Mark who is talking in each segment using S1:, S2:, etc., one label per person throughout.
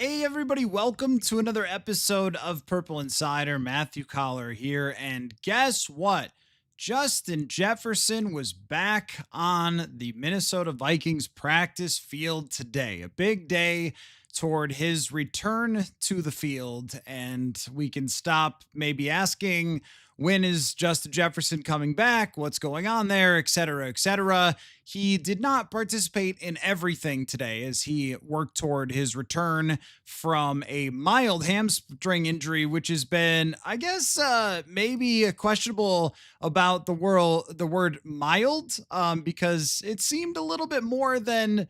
S1: Hey, everybody, welcome to another episode of Purple Insider. Matthew Coller here. And guess what? Justin Jefferson was back on the Minnesota Vikings practice field today. A big day toward his return to the field. And we can stop maybe asking, when is Justin Jefferson coming back? What's going on there? Et cetera, et cetera. He did not participate in everything today as he worked toward his return from a mild hamstring injury, which has been, I guess, maybe questionable about the word mild, because it seemed a little bit more than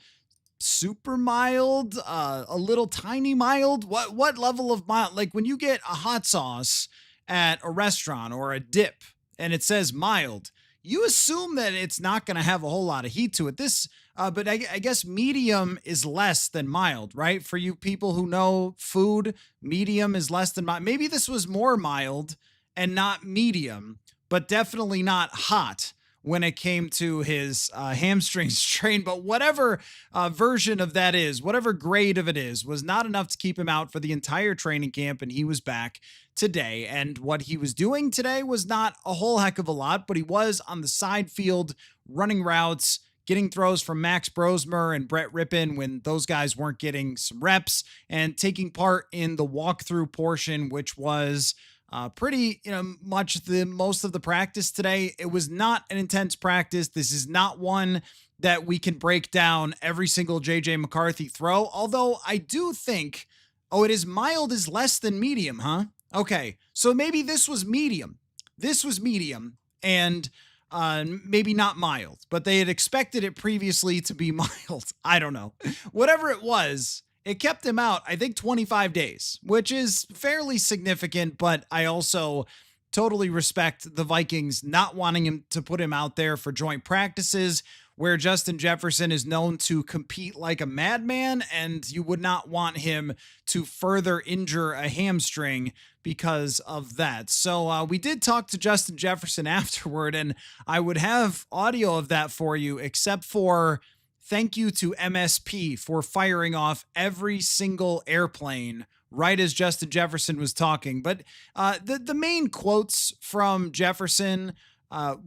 S1: super mild, a little tiny mild. What level of mild? Like when you get a hot sauce at a restaurant or a dip and it says mild, you assume that it's not going to have a whole lot of heat to it. But I guess medium is less than mild, right? For you people who know food, medium is less than mild. Maybe this was more mild and not medium, but definitely not hot when it came to his hamstring strain. But whatever version of that is, whatever grade of it is, was not enough to keep him out for the entire training camp. And he was back today. And what he was doing today was not a whole heck of a lot, but he was on the side field running routes, getting throws from Max Brosmer and Brett Rippon when those guys weren't getting some reps, and taking part in the walkthrough portion, which was pretty, much the most of the practice today. It was not an intense practice. This is not one that we can break down every single JJ McCarthy throw. Although I do think, it is mild is less than medium, huh? Okay. So maybe this was medium. This was medium and maybe not mild, but they had expected it previously to be mild. I don't know. Whatever it was, it kept him out, I think, 25 days, which is fairly significant, but I also totally respect the Vikings not wanting him to put him out there for joint practices where Justin Jefferson is known to compete like a madman, and you would not want him to further injure a hamstring because of that. So we did talk to Justin Jefferson afterward, and I would have audio of that for you, except for thank you to MSP for firing off every single airplane right as Justin Jefferson was talking. But the main quotes from Jefferson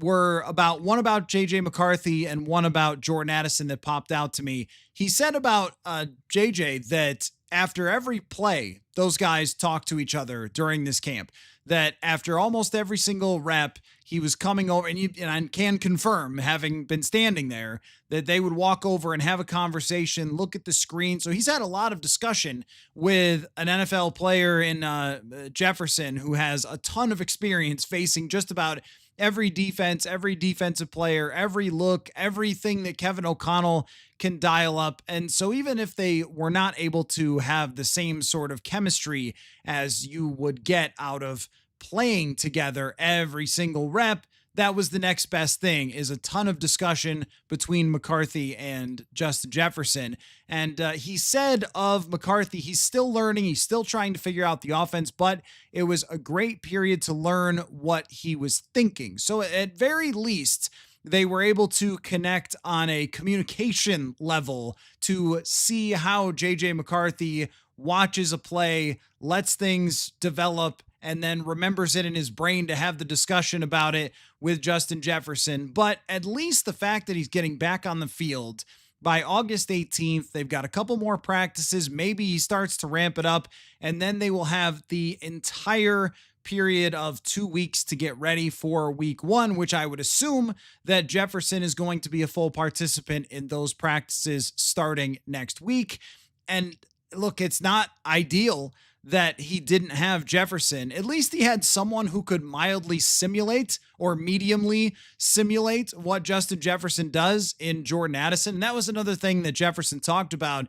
S1: were one about JJ McCarthy and one about Jordan Addison that popped out to me. He said about JJ that after every play, those guys talk to each other during this camp, that after almost every single rep, he was coming over, and I can confirm, having been standing there, that they would walk over and have a conversation, look at the screen. So he's had a lot of discussion with an NFL player in Jefferson, who has a ton of experience facing just about every defense, every defensive player, every look, everything that Kevin O'Connell can dial up. And so even if they were not able to have the same sort of chemistry as you would get out of playing together every single rep, that was the next best thing, is a ton of discussion between McCarthy and Justin Jefferson. And he said of McCarthy, he's still learning. He's still trying to figure out the offense, but it was a great period to learn what he was thinking. So at very least, they were able to connect on a communication level to see how JJ McCarthy watches a play, lets things develop, and then remembers it in his brain to have the discussion about it with Justin Jefferson. But at least the fact that he's getting back on the field by August 18th, they've got a couple more practices. Maybe he starts to ramp it up, and then they will have the entire period of 2 weeks to get ready for week one, which I would assume that Jefferson is going to be a full participant in those practices starting next week. And look, it's not ideal that he didn't have Jefferson. At least he had someone who could mildly simulate or mediumly simulate what Justin Jefferson does in Jordan Addison. And that was another thing that Jefferson talked about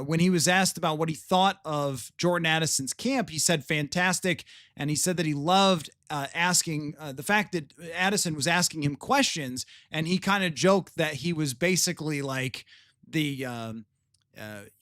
S1: when he was asked about what he thought of Jordan Addison's camp. He said fantastic. And he said that he loved asking the fact that Addison was asking him questions. And he kind of joked that he was basically like the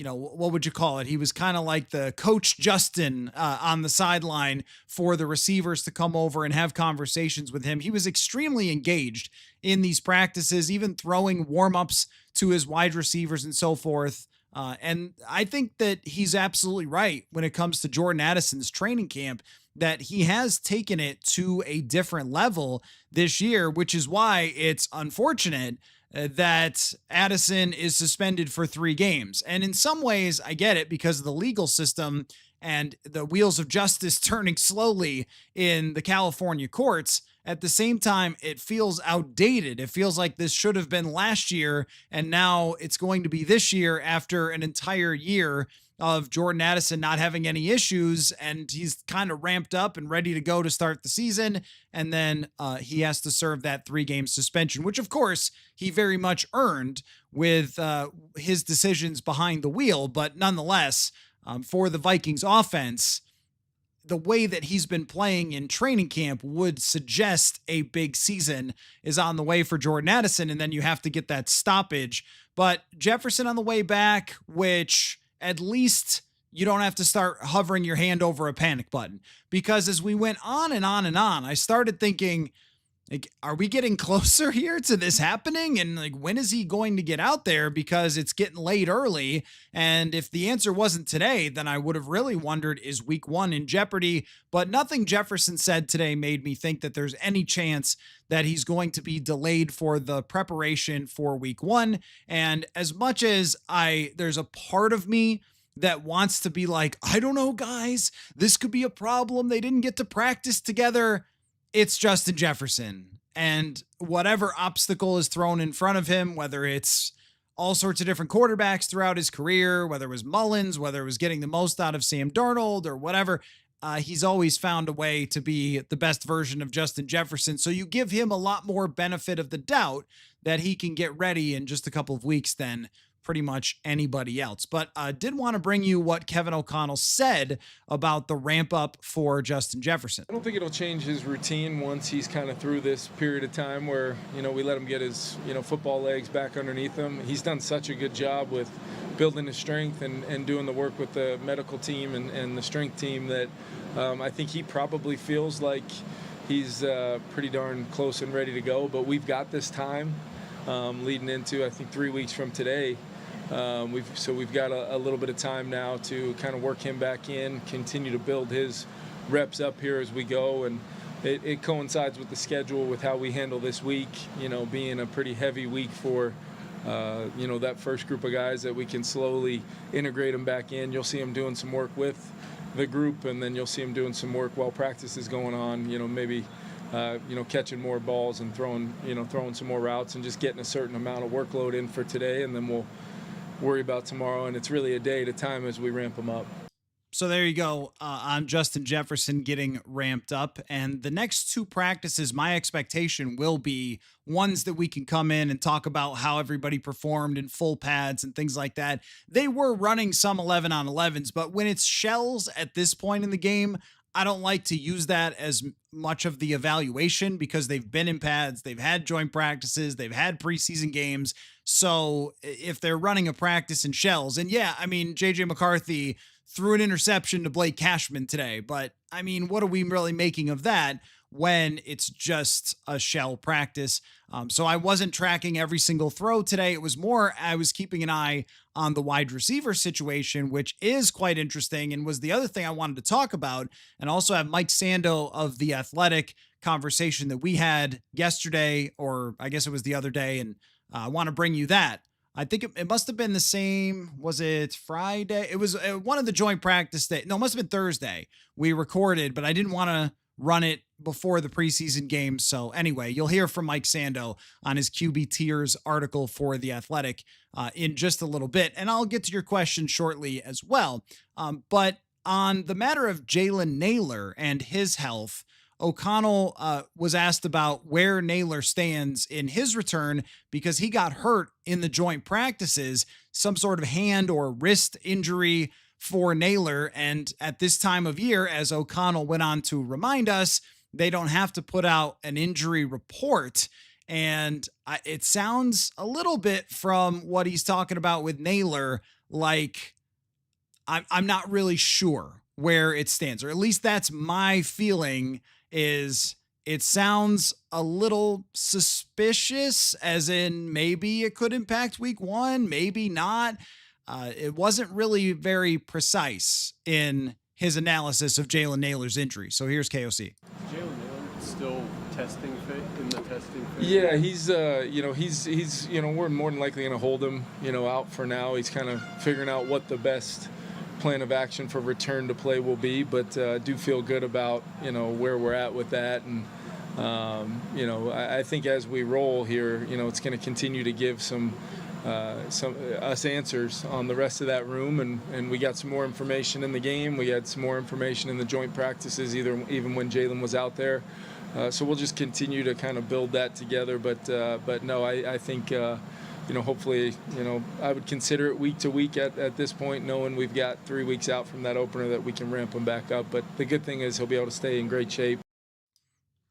S1: what would you call it? He was kind of like the coach Justin on the sideline for the receivers to come over and have conversations with him. He was extremely engaged in these practices, even throwing warm-ups to his wide receivers and so forth. And I think that he's absolutely right when it comes to Jordan Addison's training camp, that he has taken it to a different level this year, which is why it's unfortunate that Addison is suspended for 3 games. And in some ways, I get it because of the legal system and the wheels of justice turning slowly in the California courts. At the same time, it feels outdated. It feels like this should have been last year, and now it's going to be this year after an entire year of Jordan Addison not having any issues, and he's kind of ramped up and ready to go to start the season. And then he has to serve that 3 game suspension, which of course he very much earned with his decisions behind the wheel. But nonetheless, for the Vikings offense, the way that he's been playing in training camp would suggest a big season is on the way for Jordan Addison. And then you have to get that stoppage. But Jefferson on the way back, which at least you don't have to start hovering your hand over a panic button. Because as we went on and on and on, I started thinking, like, are we getting closer here to this happening? And like, when is he going to get out there? Because it's getting late early. And if the answer wasn't today, then I would have really wondered, is week 1 in jeopardy? But nothing Jefferson said today made me think that there's any chance that he's going to be delayed for the preparation for week 1. And as much as there's a part of me that wants to be like, I don't know, guys, this could be a problem. They didn't get to practice together. It's Justin Jefferson, and whatever obstacle is thrown in front of him, whether it's all sorts of different quarterbacks throughout his career, whether it was Mullins, whether it was getting the most out of Sam Darnold or whatever, he's always found a way to be the best version of Justin Jefferson. So you give him a lot more benefit of the doubt that he can get ready in just a couple of weeks than pretty much anybody else. But did want to bring you what Kevin O'Connell said about the ramp up for Justin Jefferson.
S2: I don't think it'll change his routine once he's kind of through this period of time where, we let him get his, football legs back underneath him. He's done such a good job with building his strength and doing the work with the medical team and the strength team that I think he probably feels like he's pretty darn close and ready to go. But we've got this time leading into, I think, 3 weeks from today. We've got a little bit of time now to kind of work him back in, continue to build his reps up here as we go, and it coincides with the schedule with how we handle this week, being a pretty heavy week for that first group of guys that we can slowly integrate them back in. You'll see him doing some work with the group, and then you'll see him doing some work while practice is going on, maybe catching more balls and throwing some more routes and just getting a certain amount of workload in for today, and then we'll worry about tomorrow. And it's really a day at a time as we ramp them up.
S1: So there you go on Justin Jefferson getting ramped up. And the next 2 practices, my expectation will be ones that we can come in and talk about how everybody performed in full pads and things like that. They were running some 11 on 11s, but when it's shells at this point in the game, I don't like to use that as much of the evaluation because they've been in pads, they've had joint practices, they've had preseason games. So if they're running a practice in shells, and yeah, I mean, JJ McCarthy threw an interception to Blake Cashman today, but I mean, what are we really making of that when it's just a shell practice? So I wasn't tracking every single throw today. It was more, I was keeping an eye on the wide receiver situation, which is quite interesting and was the other thing I wanted to talk about, and also have Mike Sando of The Athletic conversation that we had yesterday, or I guess it was the other day, and I want to bring you that. I think it must have been the same. Was it Friday? It was one of the joint practice days. No, it must have been Thursday. We recorded, but I didn't want to run it before the preseason games. So anyway, you'll hear from Mike Sando on his QB tiers article for The Athletic in just a little bit. And I'll get to your question shortly as well. But on the matter of Jalen Naylor and his health, O'Connell was asked about where Naylor stands in his return because he got hurt in the joint practices, some sort of hand or wrist injury for Naylor. And at this time of year, as O'Connell went on to remind us, they don't have to put out an injury report. And it sounds a little bit from what he's talking about with Naylor, like I'm not really sure where it stands, or at least that's my feeling. Is it sounds a little suspicious, as in maybe it could impact week 1, maybe not. it wasn't really very precise in his analysis of Jalen Naylor's injury. So here's KOC.
S3: Jalen Nailor still testing in the testing phase?
S2: Yeah, he's we're more than likely going to hold him, out for now. He's kind of figuring out what the best plan of action for return to play will be, but do feel good about, where we're at with that. And, I think as we roll here, it's going to continue to give some us answers on the rest of that room, and we got some more information in the game. We had some more information in the joint practices, even when Jalen was out there. So we'll just continue to kind of build that together. But no, I think hopefully, I would consider it week to week at this point, knowing we've got 3 weeks out from that opener that we can ramp him back up. But the good thing is he'll be able to stay in great shape.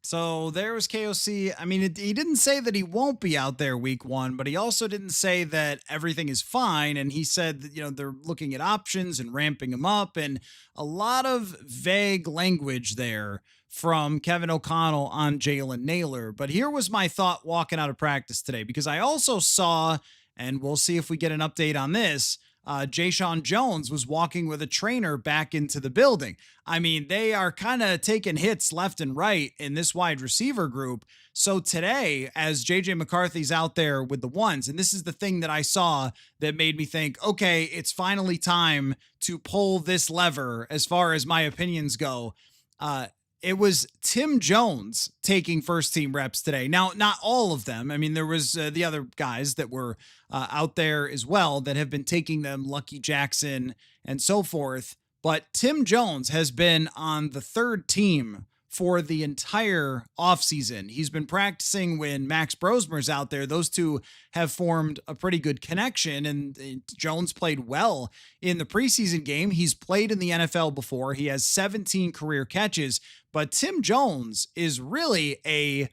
S1: So there was KOC. I mean, he didn't say that he won't be out there week 1, but he also didn't say that everything is fine. And he said that, they're looking at options and ramping him up, and a lot of vague language there from Kevin O'Connell on Jalen Naylor. But here was my thought walking out of practice today, because I also saw, and we'll see if we get an update on this, Ja'Shawn Jones was walking with a trainer back into the building. I mean, they are kind of taking hits left and right in this wide receiver group. So today, as JJ McCarthy's out there with the ones, and this is the thing that I saw that made me think, okay, it's finally time to pull this lever as far as my opinions go. It was Tim Jones taking first team reps today. Now, not all of them. I mean, there was the other guys that were out there as well that have been taking them, Lucky Jackson and so forth. But Tim Jones has been on the third team for the entire offseason. He's been practicing when Max Brosmer's out there. Those two have formed a pretty good connection, and Jones played well in the preseason game. He's played in the NFL before. He has 17 career catches, but Tim Jones is really a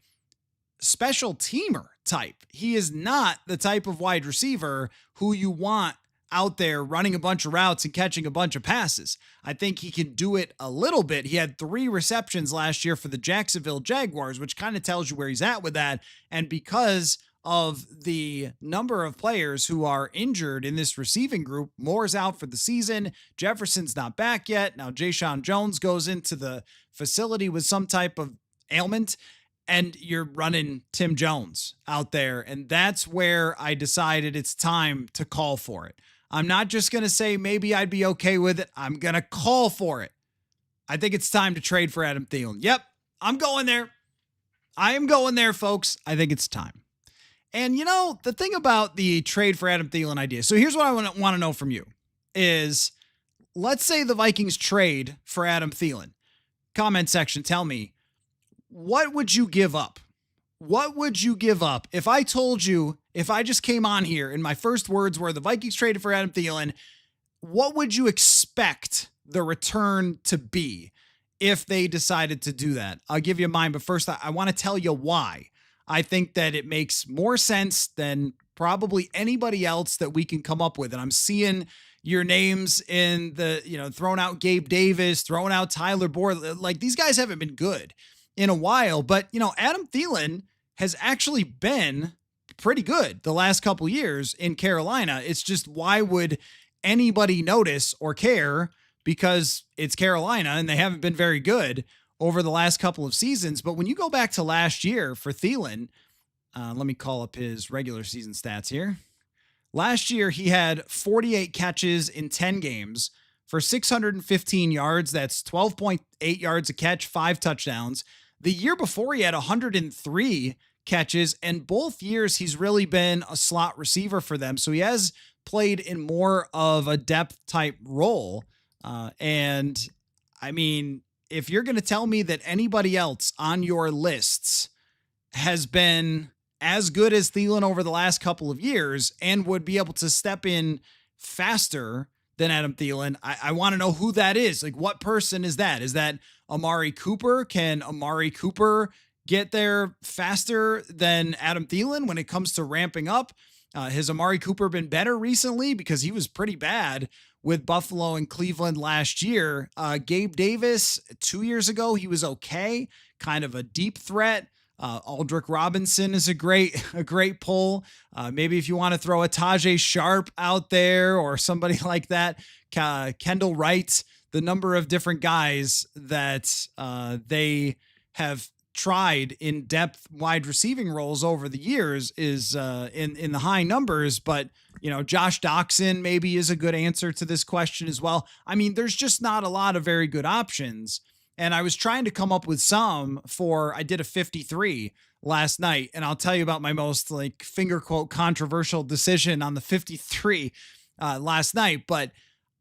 S1: special teamer type. He is not the type of wide receiver who you want out there running a bunch of routes and catching a bunch of passes. I think he can do it a little bit. He had 3 receptions last year for the Jacksonville Jaguars, which kind of tells you where he's at with that. And because of the number of players who are injured in this receiving group, Moore's out for the season. Jefferson's not back yet. Now Ja'Shawn Jones goes into the facility with some type of ailment, and you're running Tim Jones out there. And that's where I decided it's time to call for it. I'm not just going to say maybe I'd be okay with it. I'm going to call for it. I think it's time to trade for Adam Thielen. Yep, I'm going there. I am going there, folks. I think it's time. And the thing about the trade for Adam Thielen idea. So here's what I want to know from you is, let's say the Vikings trade for Adam Thielen. Comment section, tell me, what would you give up? What would you give up if I told you, if I just came on here and my first words were the Vikings traded for Adam Thielen, what would you expect the return to be if they decided to do that? I'll give you mine, but first I want to tell you why. I think that it makes more sense than probably anybody else that we can come up with. And I'm seeing your names in the, throwing out Gabe Davis, throwing out Tyler Boyd. Like, these guys haven't been good in a while, but Adam Thielen has actually been pretty good the last couple years in Carolina. It's just, why would anybody notice or care? Because it's Carolina and they haven't been very good over the last couple of seasons. But when you go back to last year for Thielen, let me call up his regular season stats here. Last year, he had 48 catches in 10 games for 615 yards. That's 12.8 yards a catch, 5 touchdowns. The year before, he had 103 catches, and both years he's really been a slot receiver for them. So he has played in more of a depth type role. And I mean, if you're going to tell me that anybody else on your lists has been as good as Thielen over the last couple of years and would be able to step in faster than Adam Thielen, I want to know who that is. Like, what person is that? Is that Amari Cooper? Can Amari Cooper get there faster than Adam Thielen when it comes to ramping up? Has Amari Cooper been better recently? Because he was pretty bad with Buffalo and Cleveland last year. Gabe Davis, 2 years ago, he was okay, kind of a deep threat. Aldrick Robinson is a great pull. Maybe if you want to throw a Tajay Sharp out there or somebody like that, Kendall Wright, the number of different guys that they have tried in depth wide receiving roles over the years is in the high numbers. But Josh Doxson maybe is a good answer to this question as well. I mean, there's just not a lot of very good options. And I was trying to come up with I did a 53 last night, and I'll tell you about my most finger quote controversial decision on the 53 last night. But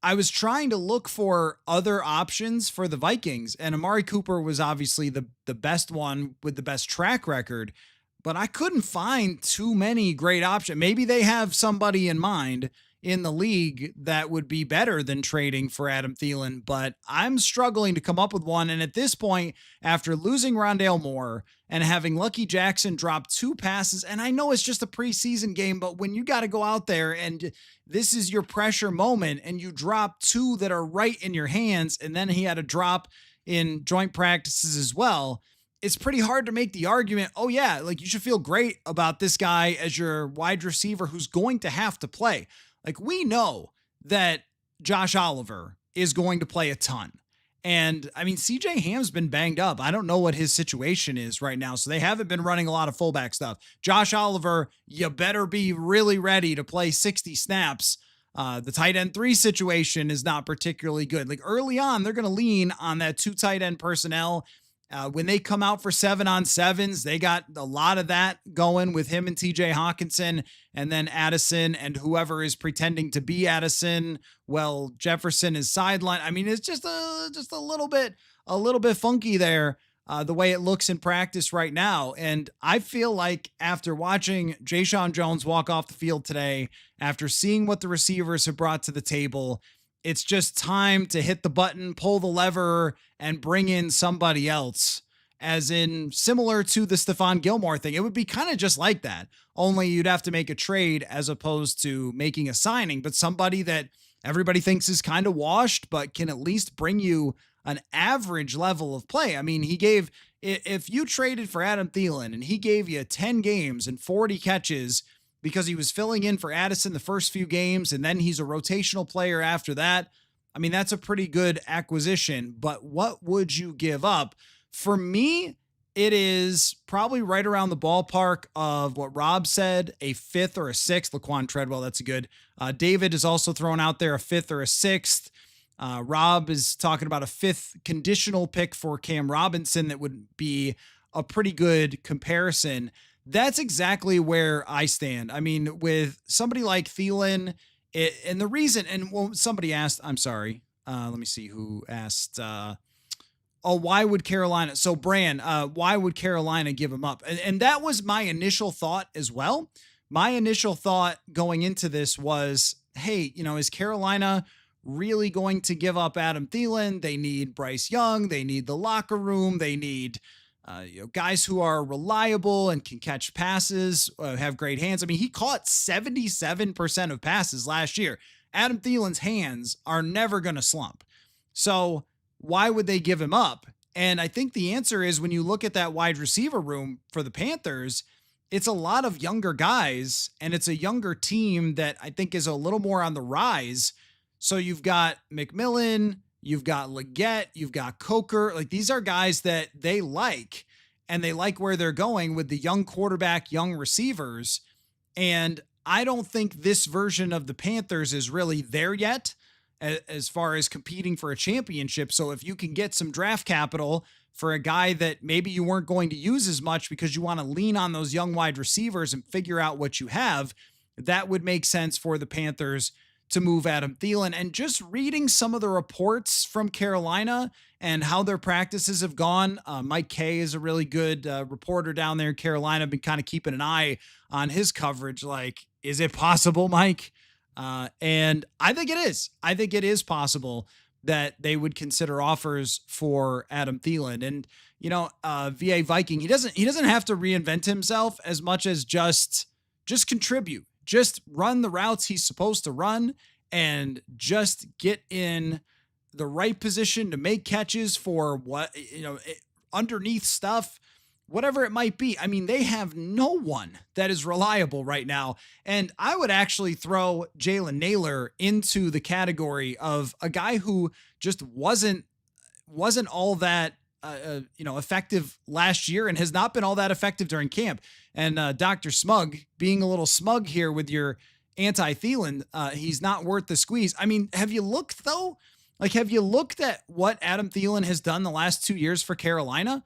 S1: I was trying to look for other options for the Vikings, and Amari Cooper was obviously the best one with the best track record, but I couldn't find too many great options. Maybe they have somebody in mind in the league that would be better than trading for Adam Thielen, but I'm struggling to come up with one. And at this point, after losing Rondale Moore and having Lucky Jackson drop 2 passes, and I know it's just a preseason game, but when you got to go out there and this is your pressure moment and you drop 2 that are right in your hands, and then he had a drop in joint practices as well, it's pretty hard to make the argument, oh yeah, you should feel great about this guy as your wide receiver who's going to have to play. We know that Josh Oliver is going to play a ton. And I mean, CJ Ham's been banged up. I don't know what his situation is right now. So they haven't been running a lot of fullback stuff. Josh Oliver, you better be really ready to play 60 snaps. The tight end 3 situation is not particularly good. Early on, they're going to lean on that 2 tight end personnel. When they come out for 7-on-7s, they got a lot of that going with him and TJ Hawkinson, and then Addison and whoever is pretending to be Addison. Well, Jefferson is sidelined. I mean, it's just a little bit funky there, the way it looks in practice right now. And I feel like after watching Jayshon Jones walk off the field today, after seeing what the receivers have brought to the table, it's just time to hit the button, pull the lever, and bring in somebody else. As in, similar to the Stephon Gilmore thing, it would be kind of just like that. Only you'd have to make a trade as opposed to making a signing, but somebody that everybody thinks is kind of washed, but can at least bring you an average level of play. I mean, if you traded for Adam Thielen and he gave you 10 games and 40 catches because he was filling in for Addison the first few games, and then he's a rotational player after that, I mean, that's a pretty good acquisition. But what would you give up? For me, it is probably right around the ballpark of what Rob said, a 5th or a 6th. Laquan Treadwell, that's a good. David is also thrown out there, a 5th or a 6th. Rob is talking about a 5th conditional pick for Cam Robinson. That would be a pretty good comparison. That's exactly where I stand. I mean, with somebody like Thielen, and the reason, and somebody asked, I'm sorry, let me see who asked, why would Carolina, so Bran, why would Carolina give him up? And that was my initial thought as well. My initial thought going into this was, hey, is Carolina really going to give up Adam Thielen? They need Bryce Young. They need the locker room. They need guys who are reliable and can catch passes, have great hands. I mean, he caught 77% of passes last year. Adam Thielen's hands are never going to slump. So why would they give him up? And I think the answer is, when you look at that wide receiver room for the Panthers, it's a lot of younger guys, and it's a younger team that I think is a little more on the rise. So you've got McMillan, you've got Leggett, you've got Coker. These are guys that they like, and they like where they're going with the young quarterback, young receivers. And I don't think this version of the Panthers is really there yet as far as competing for a championship. So if you can get some draft capital for a guy that maybe you weren't going to use as much because you want to lean on those young wide receivers and figure out what you have, that would make sense for the Panthers to move Adam Thielen. And just reading some of the reports from Carolina and how their practices have gone, Mike Kay is a really good reporter down there in Carolina. I've been kind of keeping an eye on his coverage. Is it possible, Mike? And I think it is. I think it is possible that they would consider offers for Adam Thielen. And, VA Viking, he doesn't have to reinvent himself as much as just contribute. Just run the routes he's supposed to run and just get in the right position to make catches for underneath stuff, whatever it might be. I mean, they have no one that is reliable right now. And I would actually throw Jalen Naylor into the category of a guy who just wasn't all that effective last year and has not been all that effective during camp. And Dr. Smug being a little smug here with your anti-Thielen, he's not worth the squeeze. I mean, have you looked though? Like, have you looked at what Adam Thielen has done the last 2 years for Carolina?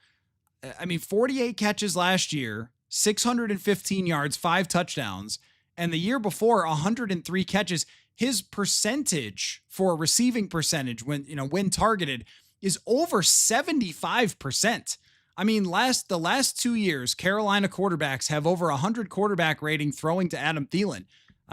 S1: I mean, 48 catches last year, 615 yards, 5 touchdowns, and the year before 103 catches. His percentage for receiving percentage when targeted is over 75%. I mean, the last 2 years, Carolina quarterbacks have over 100 quarterback rating throwing to Adam Thielen.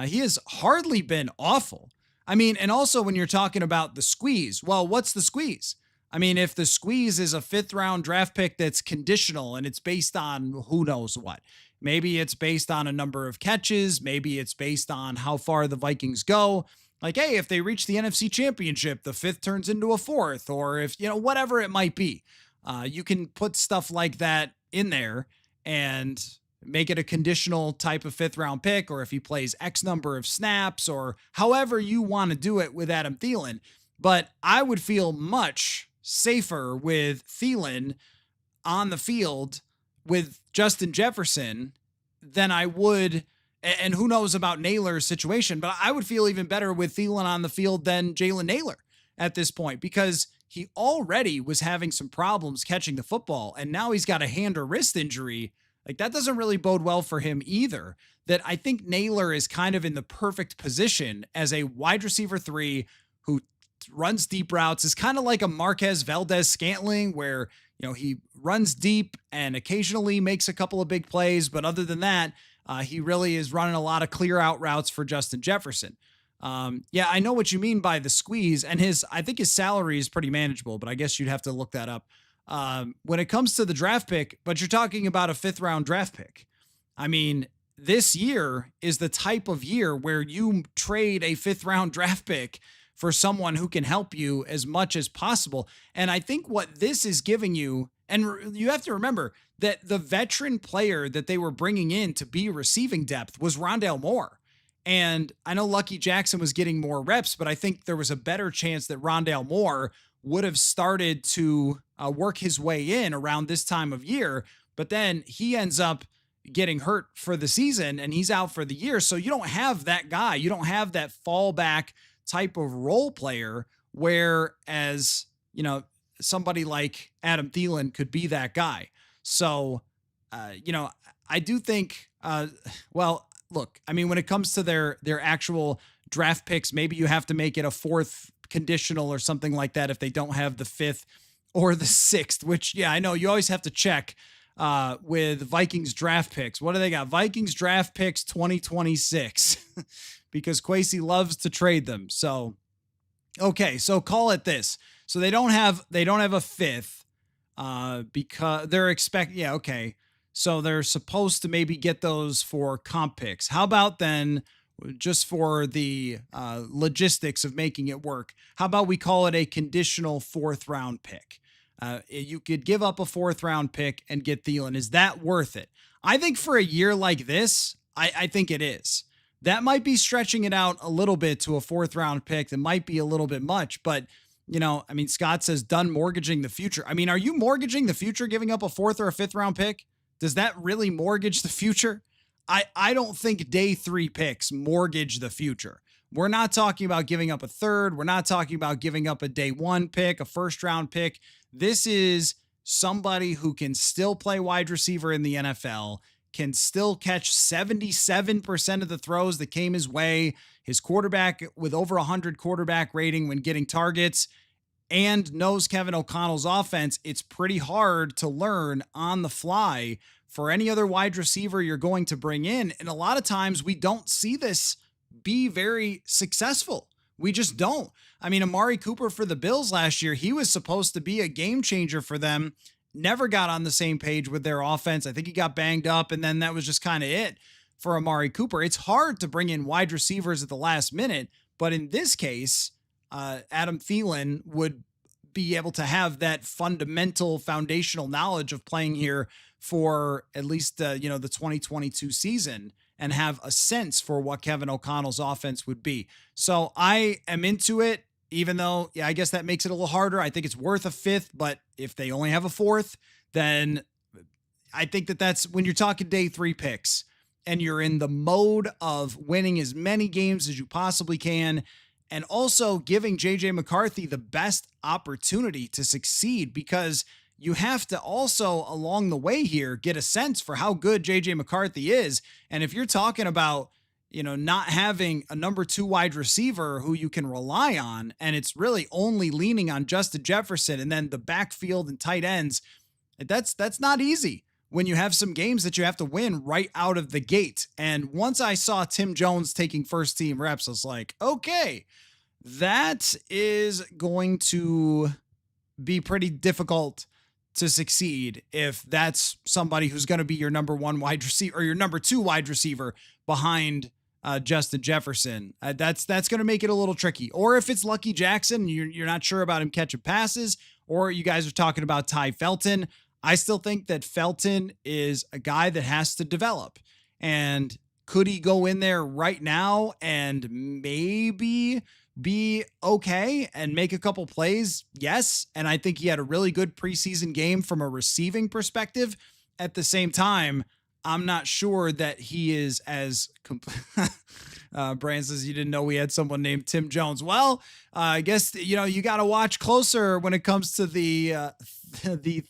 S1: He has hardly been awful. I mean, and also when you're talking about the squeeze, well, what's the squeeze? I mean, if the squeeze is a 5th round draft pick that's conditional and it's based on who knows what, maybe it's based on a number of catches. Maybe it's based on how far the Vikings go. Like, hey, if they reach the NFC Championship, the 5th turns into a 4th, or if, whatever it might be. You can put stuff like that in there and make it a conditional type of 5th round pick, or if he plays X number of snaps, or however you want to do it with Adam Thielen. But I would feel much safer with Thielen on the field with Justin Jefferson than I would, and who knows about Naylor's situation, but I would feel even better with Thielen on the field than Jalen Naylor at this point, because he already was having some problems catching the football, and now he's got a hand or wrist injury. Like, that doesn't really bode well for him either. That I think Naylor is kind of in the perfect position as a wide receiver 3 who runs deep routes, is kind of like a Marquez Valdez-Scantling, where, he runs deep and occasionally makes a couple of big plays. But other than that, he really is running a lot of clear out routes for Justin Jefferson. Yeah, I know what you mean by the squeeze, and I think his salary is pretty manageable, but I guess you'd have to look that up. When it comes to the draft pick, but you're talking about a 5th round draft pick. I mean, this year is the type of year where you trade a 5th round draft pick for someone who can help you as much as possible. And I think what this is giving you, and you have to remember that the veteran player that they were bringing in to be receiving depth was Rondale Moore. And I know Lucky Jackson was getting more reps, but I think there was a better chance that Rondale Moore would have started to work his way in around this time of year. But then he ends up getting hurt for the season and he's out for the year. So you don't have that guy. You don't have that fallback type of role player, whereas, somebody like Adam Thielen could be that guy. So, I do think, look, I mean, when it comes to their actual draft picks, maybe you have to make it a 4th conditional or something like that if they don't have the 5th or the 6th, which, yeah, I know you always have to check with Vikings draft picks. What do they got? Vikings draft picks 2026 because Kwesi loves to trade them. So, okay, so call it this. So they don't have a 5th because they're okay. So they're supposed to maybe get those for comp picks. How about then, just for the logistics of making it work, how about we call it a conditional 4th round pick? You could give up a 4th round pick and get Thielen. Is that worth it? I think for a year like this, I think it is. That might be stretching it out a little bit to a 4th round pick. That might be a little bit much, but Scott says done mortgaging the future. I mean, are you mortgaging the future giving up a 4th or a 5th round pick? Does that really mortgage the future? I don't think day 3 picks mortgage the future. We're not talking about giving up a 3rd. We're not talking about giving up a day 1 pick, a 1st round pick. This is somebody who can still play wide receiver in the NFL, can still catch 77% of the throws that came his way. His quarterback with over 100 quarterback rating when getting targets, and knows Kevin O'Connell's offense. It's pretty hard to learn on the fly for any other wide receiver you're going to bring in. And a lot of times we don't see this be very successful. We just don't. I mean, Amari Cooper for the Bills last year, he was supposed to be a game changer for them. Never got on the same page with their offense. I think he got banged up, and then that was just kind of it for Amari Cooper. It's hard to bring in wide receivers at the last minute, but in this case, Adam Thielen would be able to have that fundamental foundational knowledge of playing here for at least, the 2022 season and have a sense for what Kevin O'Connell's offense would be. So I am into it, even though, yeah, I guess that makes it a little harder. I think it's worth a fifth, but if they only have a fourth, then I think that's when you're talking day 3 picks and you're in the mode of winning as many games as you possibly can, and also giving JJ McCarthy the best opportunity to succeed, because you have to also along the way here get a sense for how good JJ McCarthy is. And if you're talking about, not having a number 2 wide receiver who you can rely on, and it's really only leaning on Justin Jefferson and then the backfield and tight ends, that's not easy when you have some games that you have to win right out of the gate. And once I saw Tim Jones taking first team reps, I was like, okay, that is going to be pretty difficult to succeed if that's somebody who's going to be your number 1 wide receiver or your number 2 wide receiver behind Justin Jefferson. That's going to make it a little tricky. Or if it's Lucky Jackson, you're not sure about him catching passes, or you guys are talking about Ty Felton. I still think that Felton is a guy that has to develop. And could he go in there right now and maybe be okay and make a couple plays? Yes. And I think he had a really good preseason game from a receiving perspective. At the same time, I'm not sure that he is as Brian says you didn't know we had someone named Tim Jones. Well, I guess, you got to watch closer when it comes to the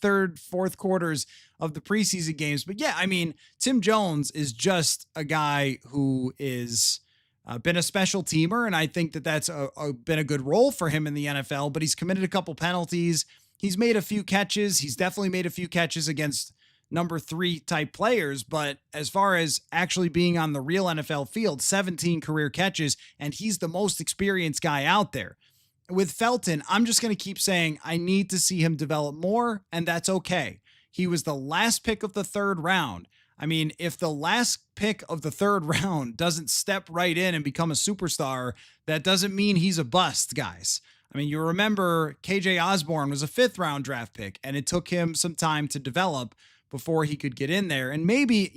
S1: third, fourth quarters of the preseason games. But yeah, I mean, Tim Jones is just a guy who is been a special teamer. And I think that that's been a good role for him in the NFL, but he's committed a couple penalties. He's made a few catches. He's definitely made a few catches against number 3 type players, but as far as actually being on the real NFL field, 17 career catches, and he's the most experienced guy out there. With Felton, I'm just going to keep saying I need to see him develop more, and that's okay. He was the last pick of the 3rd round. I mean, if the last pick of the 3rd round doesn't step right in and become a superstar, that doesn't mean he's a bust, guys. I mean, you remember KJ Osborne was a 5th round draft pick, and it took him some time to develop before he could get in there. And maybe,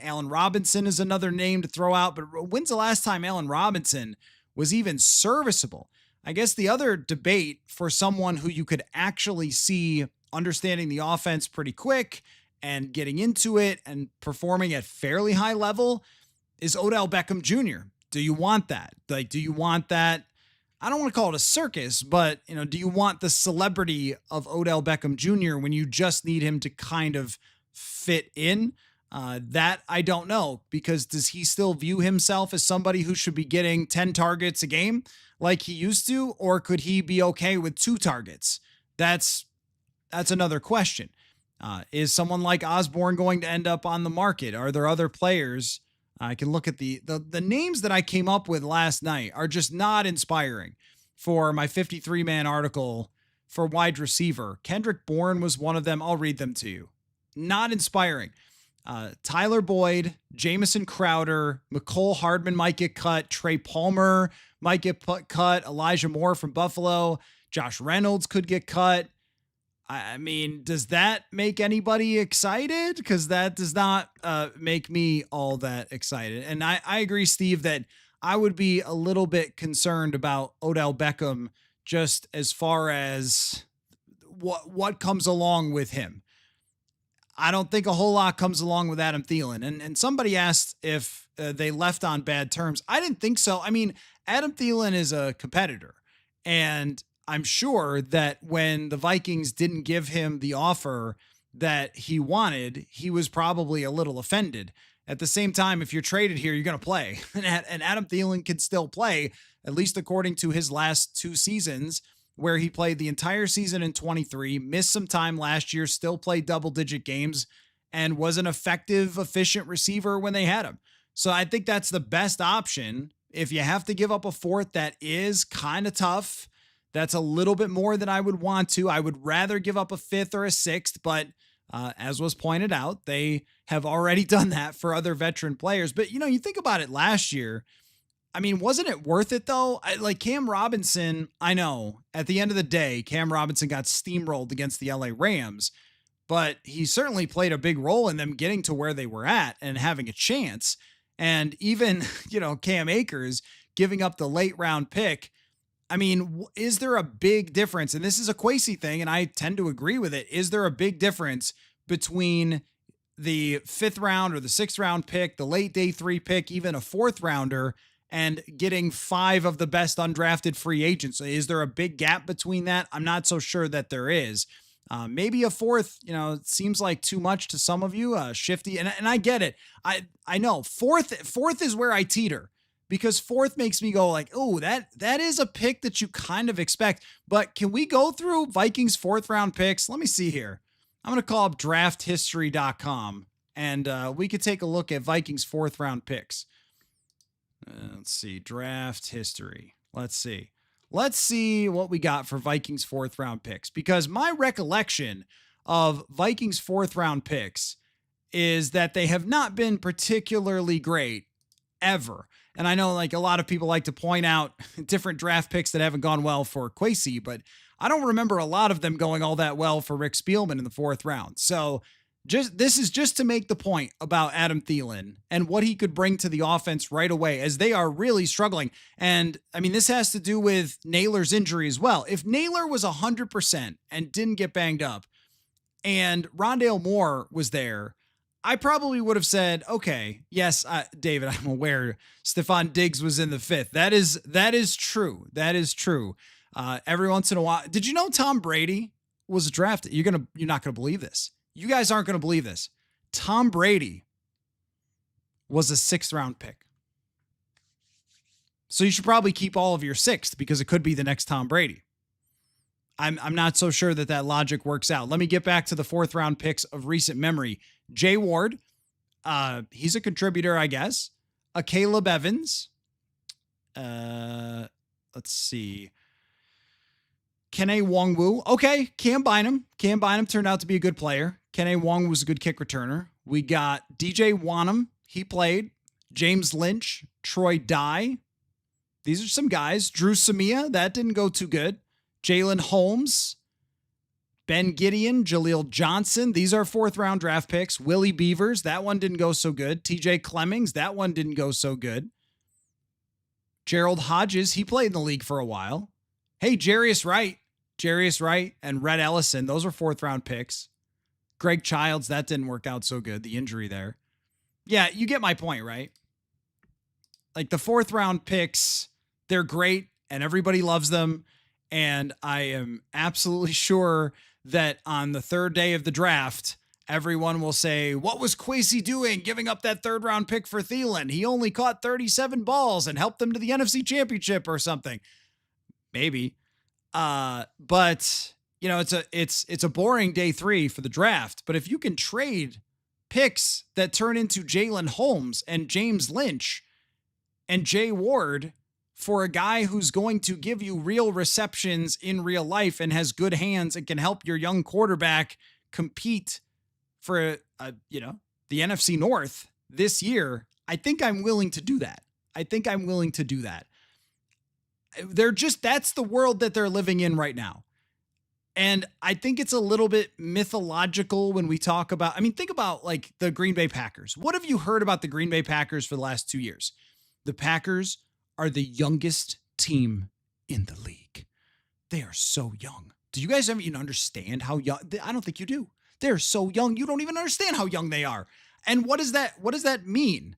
S1: Allen Robinson is another name to throw out, but when's the last time Allen Robinson was even serviceable? I guess the other debate for someone who you could actually see understanding the offense pretty quick and getting into it and performing at fairly high level is Odell Beckham Jr. Do you want that? Do you want that? I don't want to call it a circus, but, do you want the celebrity of Odell Beckham Jr. when you just need him to kind of fit in? That I don't know, because does he still view himself as somebody who should be getting 10 targets a game like he used to, or could he be okay with 2 targets? That's another question. Is someone like Osborne going to end up on the market? Are there other players? I can look at the names that I came up with last night are just not inspiring for my 53-man article for wide receiver. Kendrick Bourne was one of them. I'll read them to you. Not inspiring. Tyler Boyd, Jamison Crowder, McCole Hardman might get cut. Trey Palmer might get cut. Elijah Moore from Buffalo. Josh Reynolds could get cut. I mean, does that make anybody excited? Because that does not make me all that excited. And I agree, Steve, that I would be a little bit concerned about Odell Beckham just as far as what comes along with him. I don't think a whole lot comes along with Adam Thielen. And somebody asked if they left on bad terms. I didn't think so. I mean, Adam Thielen is a competitor, and I'm sure that when the Vikings didn't give him the offer that he wanted, he was probably a little offended. At the same time, if you're traded here, you're going to play. And Adam Thielen can still play, at least according to his last 2 seasons, where he played the entire season in 23, missed some time last year, still played double-digit games, and was an effective, efficient receiver when they had him. So I think that's the best option. If you have to give up a 4th, that is kind of tough. That's a little bit more than I would want to. I would rather give up a 5th or a 6th, but as was pointed out, they have already done that for other veteran players. But, you think about it last year. I mean, wasn't it worth it though? Like Cam Robinson, I know at the end of the day, Cam Robinson got steamrolled against the LA Rams, but he certainly played a big role in them getting to where they were at and having a chance. And even, Cam Akers giving up the late round pick. I mean, is there a big difference? And this is a Kwesi thing, and I tend to agree with it. Is there a big difference between the 5th round or the 6th round pick, the late day 3 pick, even a 4th rounder, and getting 5 of the best undrafted free agents? Is there a big gap between that? I'm not so sure that there is. Maybe a 4th, it seems like too much to some of you, shifty. And I get it. I know 4th is where I teeter, because 4th makes me go like, oh, that is a pick that you kind of expect. But can we go through Vikings 4th round picks? Let me see here. I'm going to call up drafthistory.com and we could take a look at Vikings 4th round picks. Let's see, draft history. Let's see what we got for Vikings 4th round picks, because my recollection of Vikings 4th round picks is that they have not been particularly great ever. And I know like a lot of people like to point out different draft picks that haven't gone well for Kwesi, but I don't remember a lot of them going all that well for Rick Spielman in the 4th round. So this is just to make the point about Adam Thielen and what he could bring to the offense right away, as they are really struggling. And I mean, this has to do with Naylor's injury as well. If Naylor was 100% and didn't get banged up and Rondale Moore was there, I probably would have said, okay, yes, David, I'm aware Stephon Diggs was in the 5th. That is true. That is true. Every once in a while, did you know Tom Brady was drafted? You're not going to believe this. You guys aren't going to believe this. Tom Brady was a 6th round pick. So you should probably keep all of your 6th, because it could be the next Tom Brady. I'm not so sure that logic works out. Let me get back to the 4th round picks of recent memory. Jay Ward, he's a contributor, I guess. Caleb Evans. Let's see. Kene Nwangwu. Okay, Cam Bynum. Cam Bynum turned out to be a good player. Kene Nwangwu was a good kick returner. We got DJ Wanham. He played. James Lynch. Troy Dye. These are some guys. Drew Samia. That didn't go too good. Jalen Holmes. Ben Gideon. Jaleel Johnson. These are 4th round draft picks. Willie Beavers. That one didn't go so good. TJ Clemmings. That one didn't go so good. Gerald Hodges. He played in the league for a while. Hey, Jarius Wright and Rhett Ellison. Those were 4th round picks. Greg Childs. That didn't work out so good. The injury there. Yeah, you get my point, right? Like the 4th round picks, they're great and everybody loves them. And I am absolutely sure that on the 3rd day of the draft, everyone will say, what was Kwesi doing giving up that 3rd round pick for Thielen? He only caught 37 balls and helped them to the NFC Championship or something. Maybe. But it's a boring day 3 for the draft. But if you can trade picks that turn into Jalen Holmes and James Lynch and Jay Ward for a guy who's going to give you real receptions in real life and has good hands and can help your young quarterback compete for, the NFC North this year, I think I'm willing to do that. That's the world that they're living in right now. And I think it's a little bit mythological when we talk about, think about like the Green Bay Packers. What have you heard about the Green Bay Packers for the last 2 years? The Packers are the youngest team in the league. They are so young. Do you guys ever even understand how young? I don't think you do. They're so young. You don't even understand how young they are. And what does that mean?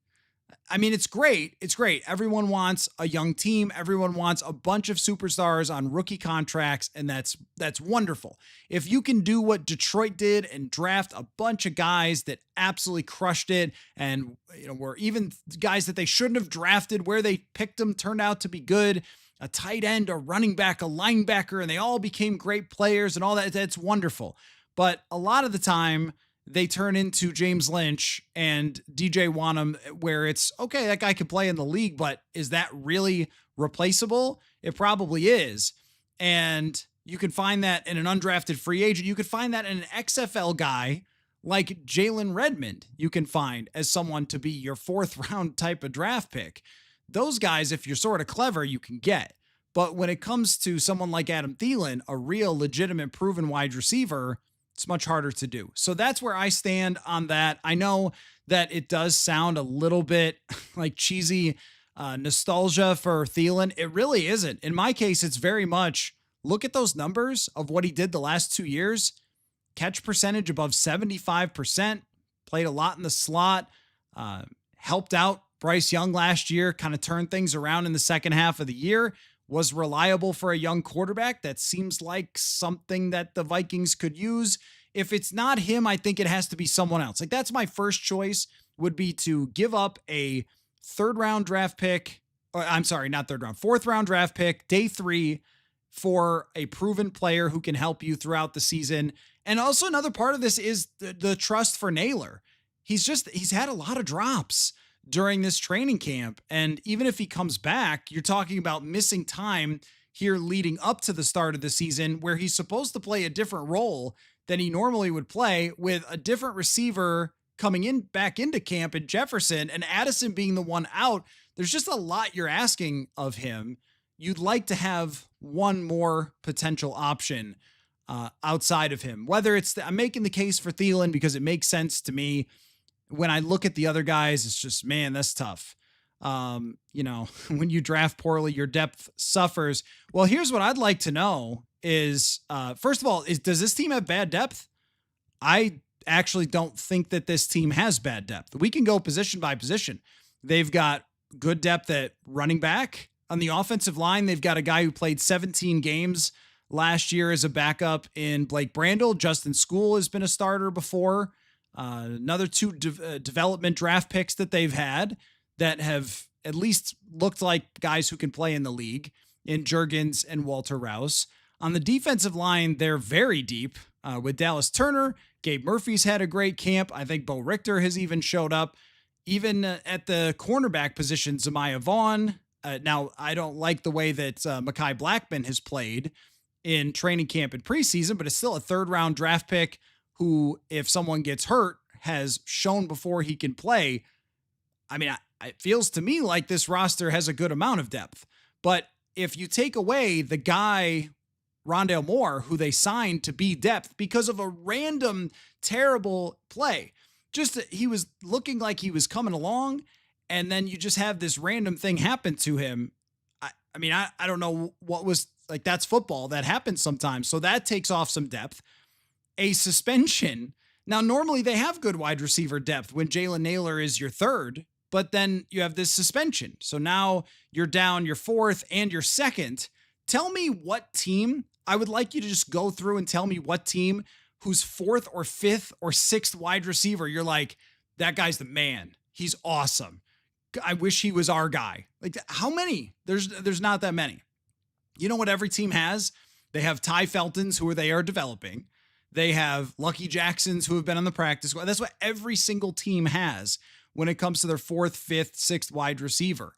S1: It's great. It's great. Everyone wants a young team. Everyone wants a bunch of superstars on rookie contracts, and that's wonderful. If you can do what Detroit did and draft a bunch of guys that absolutely crushed it, and were even guys that they shouldn't have drafted, where they picked them turned out to be good, a tight end, a running back, a linebacker, and they all became great players and all that, that's wonderful. But a lot of the time, they turn into James Lynch and DJ Wanham, where it's, okay, that guy could play in the league, but is that really replaceable? It probably is. And you can find that in an undrafted free agent. You could find that in an XFL guy like Jalen Redmond. You can find as someone to be your 4th round type of draft pick. those guys, if you're sort of clever, you can get. But when it comes to someone like Adam Thielen, a real legitimate proven wide receiver, it's much harder to do. So that's where I stand on that. I know that it does sound a little bit like cheesy nostalgia for Thielen. It really isn't. In my case, it's very much look at those numbers of what he did the last 2 years. Catch percentage above 75%, played a lot in the slot, helped out Bryce Young last year, kind of turned things around in the second half of the year, was reliable for a young quarterback. That seems like something that the Vikings could use. If it's not him, I think it has to be someone else. Like that's my first choice would be to give up a fourth round draft pick, day 3 for a proven player who can help you throughout the season. And also another part of this is the trust for Naylor. He's had a lot of drops during this training camp. And even if he comes back, you're talking about missing time here leading up to the start of the season where he's supposed to play a different role than he normally would play with a different receiver coming in back into camp in Jefferson and Addison being the one out. There's just a lot you're asking of him. You'd like to have one more potential option outside of him, whether it's I'm making the case for Thielen because it makes sense to me. When I look at the other guys, it's just, man, that's tough. When you draft poorly, your depth suffers. Well, here's what I'd like to know is, first of all, does this team have bad depth? I actually don't think that this team has bad depth. We can go position by position. They've got good depth at running back. On the offensive line, they've got a guy who played 17 games last year as a backup in Blake Brandel. Justin School has been a starter before. Another 2 development draft picks that they've had that have at least looked like guys who can play in the league in Juergens and Walter Rouse. On the defensive line, they're very deep with Dallas Turner. Gabe Murphy's had a great camp. I think Bo Richter has even showed up. Even at the cornerback position, Zamiah Vaughn. Now, I don't like the way that Mekhi Blackman has played in training camp and preseason, but it's still a 3rd round draft pick who, if someone gets hurt, has shown before he can play. I mean, it feels to me like this roster has a good amount of depth. But if you take away the guy, Rondale Moore, who they signed to be depth because of a random, terrible play, just he was looking like he was coming along, and then you just have this random thing happen to him. I don't know what was like. That's football. That happens sometimes. So that takes off some depth. A suspension. Now, normally they have good wide receiver depth when Jalen Naylor is your 3rd, but then you have this suspension. So now you're down your 4th and your 2nd. Tell me what team. I would like you to just go through and tell me what team whose 4th or 5th or 6th wide receiver, you're like, that guy's the man. He's awesome. I wish he was our guy. Like, how many? There's not that many. You know what every team has? They have Ty Feltons, who they are developing. They have Lucky Jacksons who have been on the practice squad. That's what every single team has when it comes to their 4th, 5th, 6th wide receiver.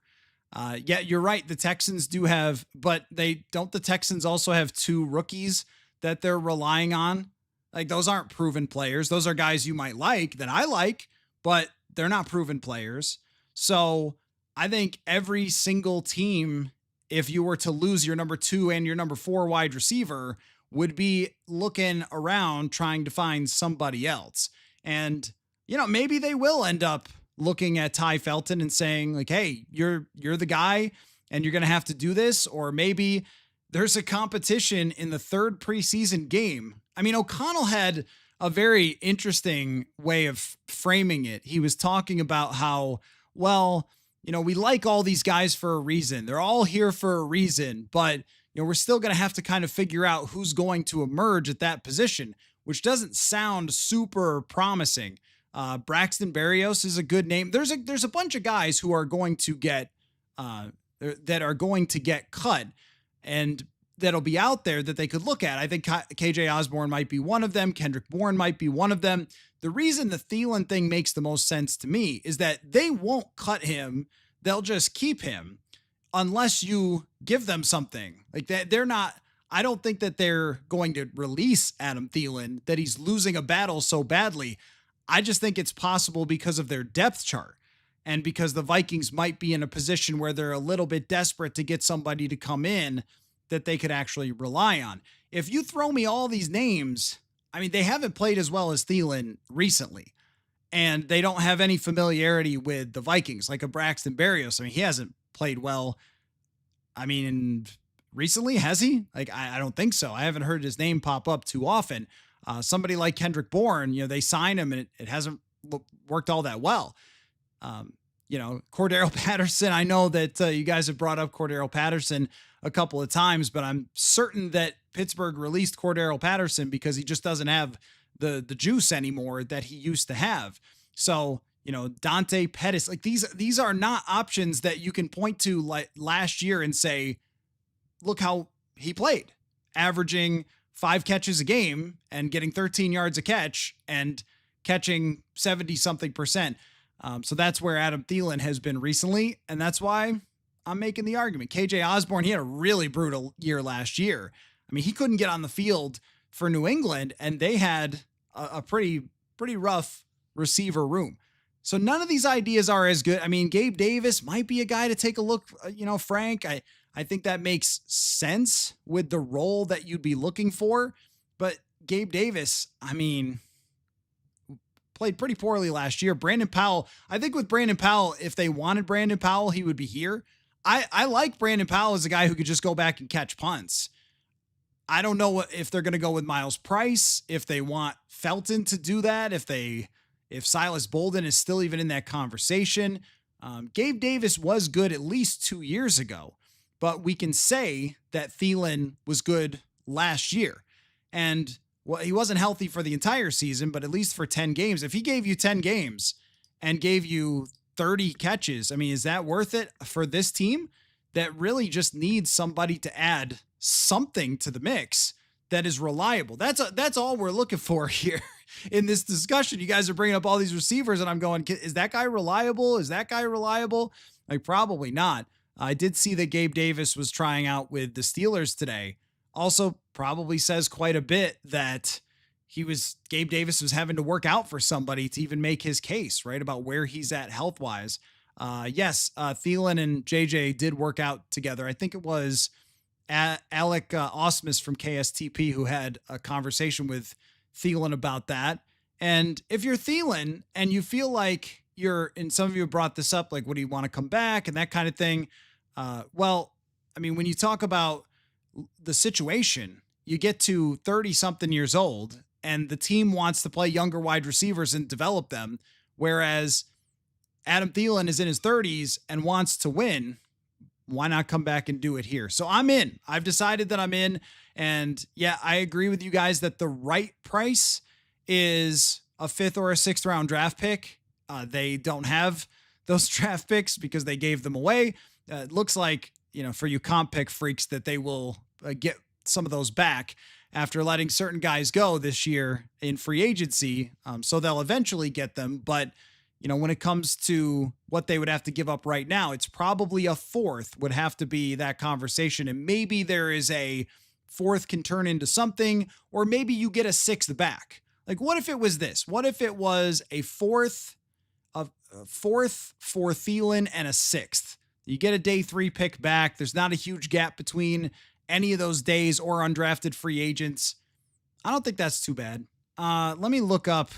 S1: Yeah, you're right. The Texans do have, but the Texans also have 2 rookies that they're relying on. Like, those aren't proven players. Those are guys you might like that I like, but they're not proven players. So I think every single team, if you were to lose your number 2 and your number 4 wide receiver, would be looking around trying to find somebody else. And, maybe they will end up looking at Ty Felton and saying like, hey, you're the guy and you're going to have to do this. Or maybe there's a competition in the 3rd preseason game. I mean, O'Connell had a very interesting way of framing it. He was talking about how, well, we like all these guys for a reason. They're all here for a reason, but we're still going to have to kind of figure out who's going to emerge at that position, which doesn't sound super promising. Braxton Berrios is a good name. There's a bunch of guys who are going to get cut and that'll be out there that they could look at. I think KJ Osborne might be one of them. Kendrick Bourne might be one of them. The reason the Thielen thing makes the most sense to me is that they won't cut him. They'll just keep him unless you give them something like that. I don't think that they're going to release Adam Thielen, that he's losing a battle so badly. I just think it's possible because of their depth chart. and because the Vikings might be in a position where they're a little bit desperate to get somebody to come in that they could actually rely on. If you throw me all these names, I mean, they haven't played as well as Thielen recently, and they don't have any familiarity with the Vikings, like a Braxton Berrios. I mean, he hasn't played well. I mean, recently, has he? Like, I don't think so. I haven't heard his name pop up too often. Somebody like Kendrick Bourne, they signed him and it hasn't worked all that well. Cordero Patterson, I know that you guys have brought up Cordero Patterson a couple of times, but I'm certain that Pittsburgh released Cordero Patterson because he just doesn't have the juice anymore that he used to have. So, Dante Pettis, like these are not options that you can point to like last year and say, look how he played, averaging 5 catches a game and getting 13 yards a catch and catching 70 something percent. So that's where Adam Thielen has been recently. And that's why I'm making the argument. KJ Osborne, he had a really brutal year last year. I mean, he couldn't get on the field for New England, and they had a pretty rough receiver room. So none of these ideas are as good. I mean, Gabe Davis might be a guy to take a look, Frank. I think that makes sense with the role that you'd be looking for. But Gabe Davis, I mean, played pretty poorly last year. Brandon Powell, I think with Brandon Powell, if they wanted Brandon Powell, he would be here. I like Brandon Powell as a guy who could just go back and catch punts. I don't know if they're going to go with Miles Price, if they want Felton to do that, if Silas Bolden is still even in that conversation. Gabe Davis was good at least 2 years ago, but we can say that Thielen was good last year. And well, he wasn't healthy for the entire season, but at least for 10 games. If he gave you 10 games and gave you 30 catches, I mean, is that worth it for this team that really just needs somebody to add something to the mix that is reliable? That's all we're looking for here in this discussion. You guys are bringing up all these receivers and I'm going, is that guy reliable? Is that guy reliable? Like, probably not. I did see that Gabe Davis was trying out with the Steelers today. Also probably says quite a bit that Gabe Davis was having to work out for somebody to even make his case, right, about where he's at health-wise. Yes, Thielen and JJ did work out together. I think it was Alec Osmus from KSTP who had a conversation with Thielen about that. And if you're Thielen and you feel like and some of you have brought this up, like, what do you want to come back and that kind of thing? Well, I mean, when you talk about the situation, you get to 30 something years old and the team wants to play younger wide receivers and develop them. Whereas Adam Thielen is in his 30s and wants to win. Why not come back and do it here? So I'm in. I've decided that I'm in. And yeah, I agree with you guys that the right price is a 5th or a 6th round draft pick. They don't have those draft picks because they gave them away. It looks like, for you comp pick freaks, that they will get some of those back after letting certain guys go this year in free agency. So they'll eventually get them. But, when it comes to what they would have to give up right now, it's probably a 4th would have to be that conversation. And maybe there is a 4th can turn into something, or maybe you get a 6th back. Like, what if it was this? What if it was a 4th for Thielen and a 6th? You get a day 3 pick back. There's not a huge gap between any of those days or undrafted free agents. I don't think that's too bad. Let me look up.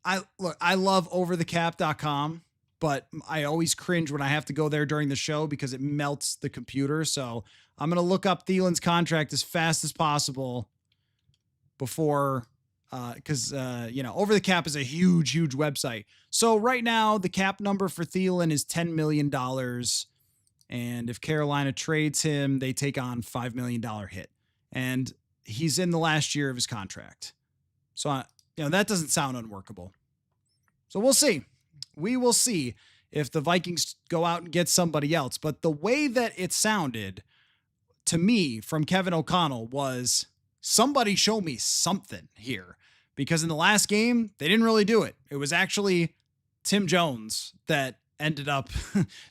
S1: I love overthecap.com, but I always cringe when I have to go there during the show because it melts the computer. So I'm going to look up Thielen's contract as fast as possible before, because Over the Cap is a huge website. So right now the cap number for Thielen is $10 million. And if Carolina trades him, they take on $5 million hit. And he's in the last year of his contract. So, that doesn't sound unworkable. So we'll see. We will see if the Vikings go out and get somebody else. But the way that it sounded to me from Kevin O'Connell was, somebody show me something here. Because in the last game, they didn't really do it. It was actually Tim Jones that ended up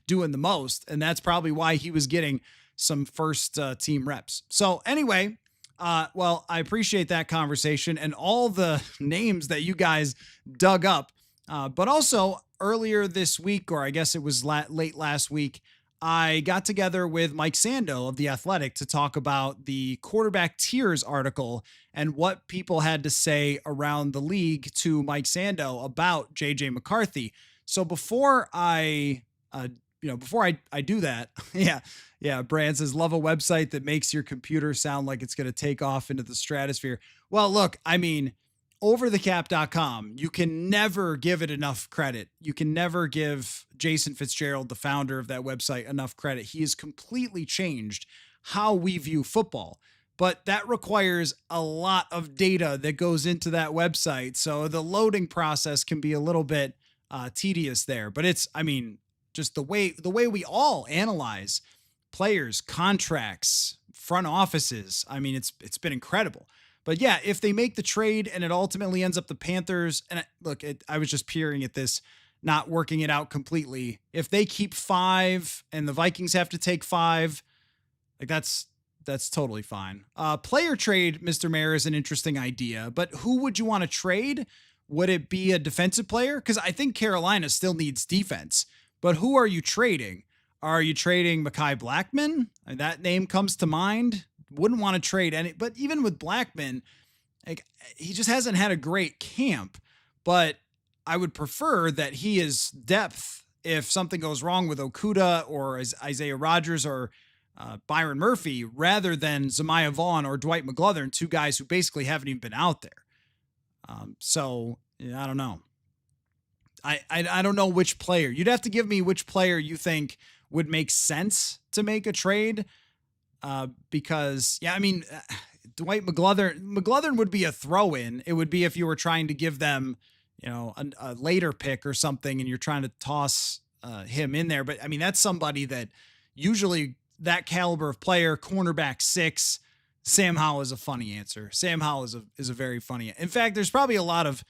S1: doing the most. And that's probably why he was getting some first team reps. So anyway, I appreciate that conversation and all the names that you guys dug up But also earlier this week, or I guess it was late last week, I got together with Mike Sando of The Athletic to talk about the quarterback tiers article and what people had to say around the league to Mike Sando about JJ McCarthy. So before I do that, yeah, Brand says, love a website that makes your computer sound like it's going to take off into the stratosphere. Well, look, I mean, overthecap.com, you can never give it enough credit. You can never give Jason Fitzgerald, the founder of that website, enough credit. He has completely changed how we view football. But that requires a lot of data that goes into that website. So the loading process can be a little bit tedious there. But I mean, just the way we all analyze players, contracts, front offices. I mean, it's been incredible. But yeah, if they make the trade and it ultimately ends up the Panthers, and I was just peering at this, not working it out completely. If they keep 5 and the Vikings have to take 5, like that's totally fine. Player trade, Mr. Mayor, is an interesting idea, but who would you want to trade? Would it be a defensive player? Because I think Carolina still needs defense, but who are you trading? Are you trading Mekhi Blackman? That name comes to mind. Wouldn't want to trade any, but even with Blackman, like, he just hasn't had a great camp. But I would prefer that he is depth if something goes wrong with Okudah or Isaiah Rodgers or Byron Murphy, rather than Zemiah Vaughn or Dwight McGlothern, 2 guys who basically haven't even been out there. So yeah, I don't know. I don't know which player. You'd have to give me which player you think would make sense to make a trade. Because yeah, I mean, Dwight McGlothern would be a throw-in. It would be if you were trying to give them, a later pick or something, and you're trying to toss him in there. But I mean, that's somebody that usually that caliber of player, cornerback 6. Sam Howell is a funny answer. Sam Howell is a very funny. In fact, there's probably a lot of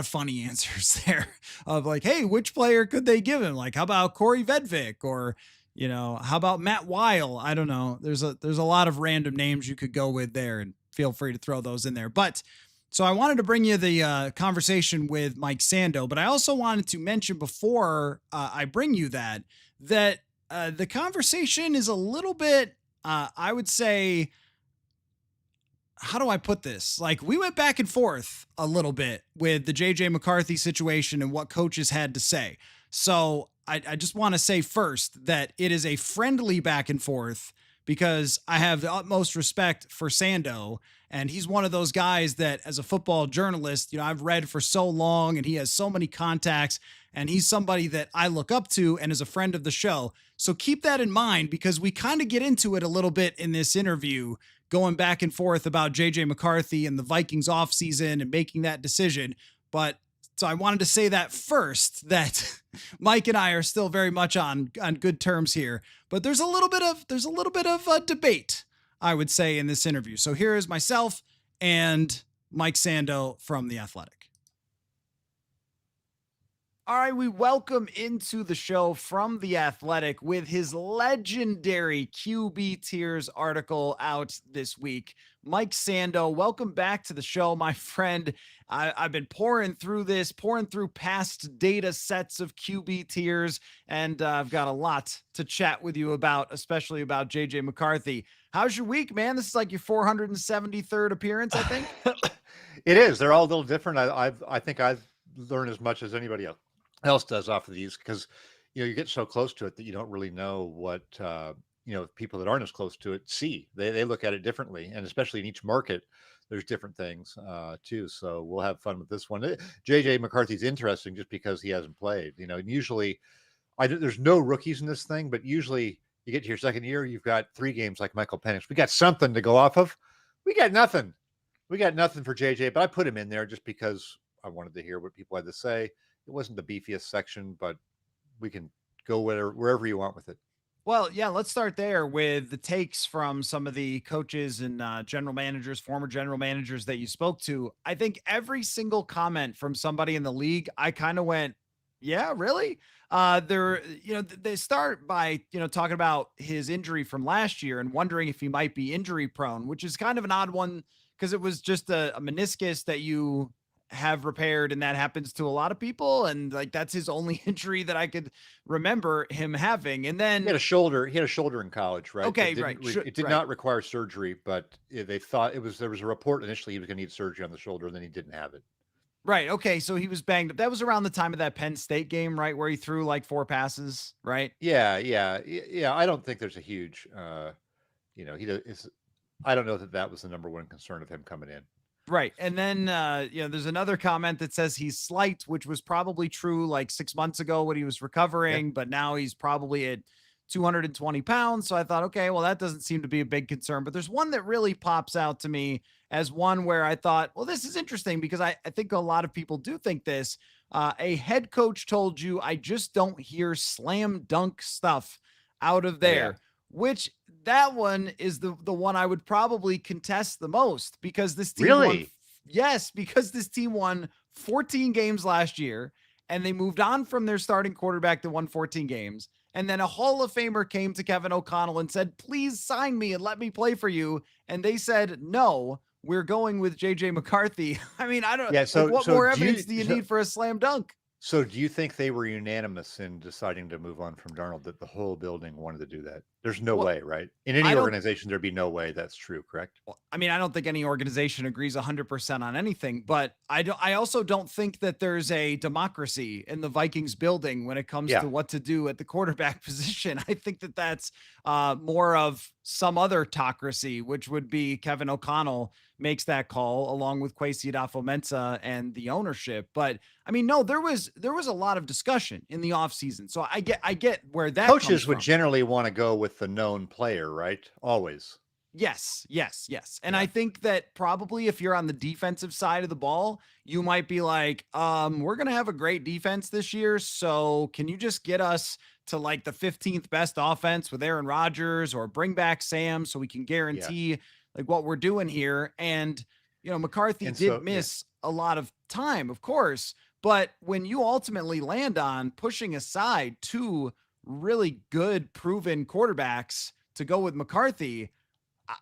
S1: funny answers there of like, hey, which player could they give him? Like, how about Corey Vedvik, or how about Matt Weil? I don't know. There's a lot of random names you could go with there, and feel free to throw those in there. But so I wanted to bring you the conversation with Mike Sando, but I also wanted to mention before I bring you that the conversation is a little bit, I would say, how do I put this? Like, we went back and forth a little bit with the JJ McCarthy situation and what coaches had to say. So I just want to say first that it is a friendly back and forth, because I have the utmost respect for Sando. And he's one of those guys that, as a football journalist, I've read for so long, and he has so many contacts, and he's somebody that I look up to and is a friend of the show. So keep that in mind, because we kind of get into it a little bit in this interview, going back and forth about JJ McCarthy and the Vikings offseason and making that decision. But so I wanted to say that first, that Mike and I are still very much on good terms here, but there's a little bit of debate, I would say, in this interview. So here is myself and Mike Sando from The Athletic. All right, we welcome into the show from The Athletic with his legendary QB tiers article out this week, Mike Sando. Welcome back to the show, my friend. I've been pouring through past data sets of QB tiers, and I've got a lot to chat with you about, especially about JJ McCarthy. How's your week, man? This is like your 473rd appearance, I think.
S4: It is. They're all a little different. I think I've learned as much as anybody else does off of these, because you get so close to it that you don't really know what people that aren't as close to it see. They look at it differently, and especially in each market there's different things too. So we'll have fun with this one. JJ McCarthy's interesting just because he hasn't played, and usually there's no rookies in this thing, but usually you get to your second year, you've got 3 games like Michael Penix. We got something to go off of. We got nothing for JJ, but I put him in there just because I wanted to hear what people had to say. It wasn't the beefiest section, but we can go wherever you want with it.
S1: Well, yeah, let's start there with the takes from some of the coaches and former general managers that you spoke to. I think every single comment from somebody in the league, I kind of went, yeah, really? They start by, talking about his injury from last year and wondering if he might be injury prone, which is kind of an odd one, because it was just a meniscus that you have repaired, and that happens to a lot of people. And like that's his only injury that I could remember him having. And
S4: He
S1: then
S4: had a shoulder. He had a shoulder in college, right? That
S1: okay,
S4: didn't.
S1: right,
S4: It did
S1: right.
S4: not require surgery, but they thought it was. There was a report initially he was going to need surgery on the shoulder, and then he didn't have it.
S1: Right. Okay. So he was banged up. That was around the time of that Penn State game, right? Where he threw like 4 passes, right?
S4: Yeah. I don't think there's a huge. Is. I don't know that that was the number one concern of him coming in.
S1: Right. And then, there's another comment that says he's slight, which was probably true like 6 months ago when he was
S4: Yeah.
S1: recovering, but now he's probably at 220 pounds. So I thought, okay, well, that doesn't seem to be a big concern. But there's one that really pops out to me as one where I thought, well, this is interesting because I think a lot of people do think this. A head coach told you, I just don't hear slam dunk stuff out of
S4: Oh yeah.
S1: there, which that one is the one I would probably contest the most because this team won.
S4: Really?
S1: Yes, because this team won 14 games last year and they moved on from their starting quarterback that won 14 games. And then a Hall of Famer came to Kevin O'Connell and said, please sign me and let me play for you. And they said, no, we're going with JJ McCarthy. I mean, I don't
S4: Yeah.
S1: like what more
S4: Do
S1: evidence do you need for a slam dunk?
S4: So do you think they were unanimous in deciding to move on from Darnold, that the whole building wanted to do that? There's no
S1: Well,
S4: way, right? In any
S1: I don't
S4: organization, there'd be no way that's true, correct?
S1: Well, I mean, I don't think any organization agrees 100% on anything, but I also don't think that there's a democracy in the Vikings building when it comes
S4: Yeah.
S1: to what to do at the quarterback position. I think that that's more of some other autocracy, which would be Kevin O'Connell makes that call along with Kwesi Adofo-Mensah and the ownership. But I mean, no, there was a lot of discussion in the offseason. So I get where that comes
S4: Coaches would
S1: from.
S4: generally want to go with the known player, right? Always.
S1: Yes, yes, yes. And I
S4: Yeah.
S1: think that probably if you're on the defensive side of the ball, you might be like, we're going to have a great defense this year. So can you just get us to like the 15th best offense with Aaron Rodgers or bring back Sam so we can
S4: Yeah.
S1: guarantee like what we're doing here? And, McCarthy
S4: And
S1: did
S4: so, yeah.
S1: miss a lot of time, of course. But when you ultimately land on pushing aside two really good, proven quarterbacks to go with McCarthy,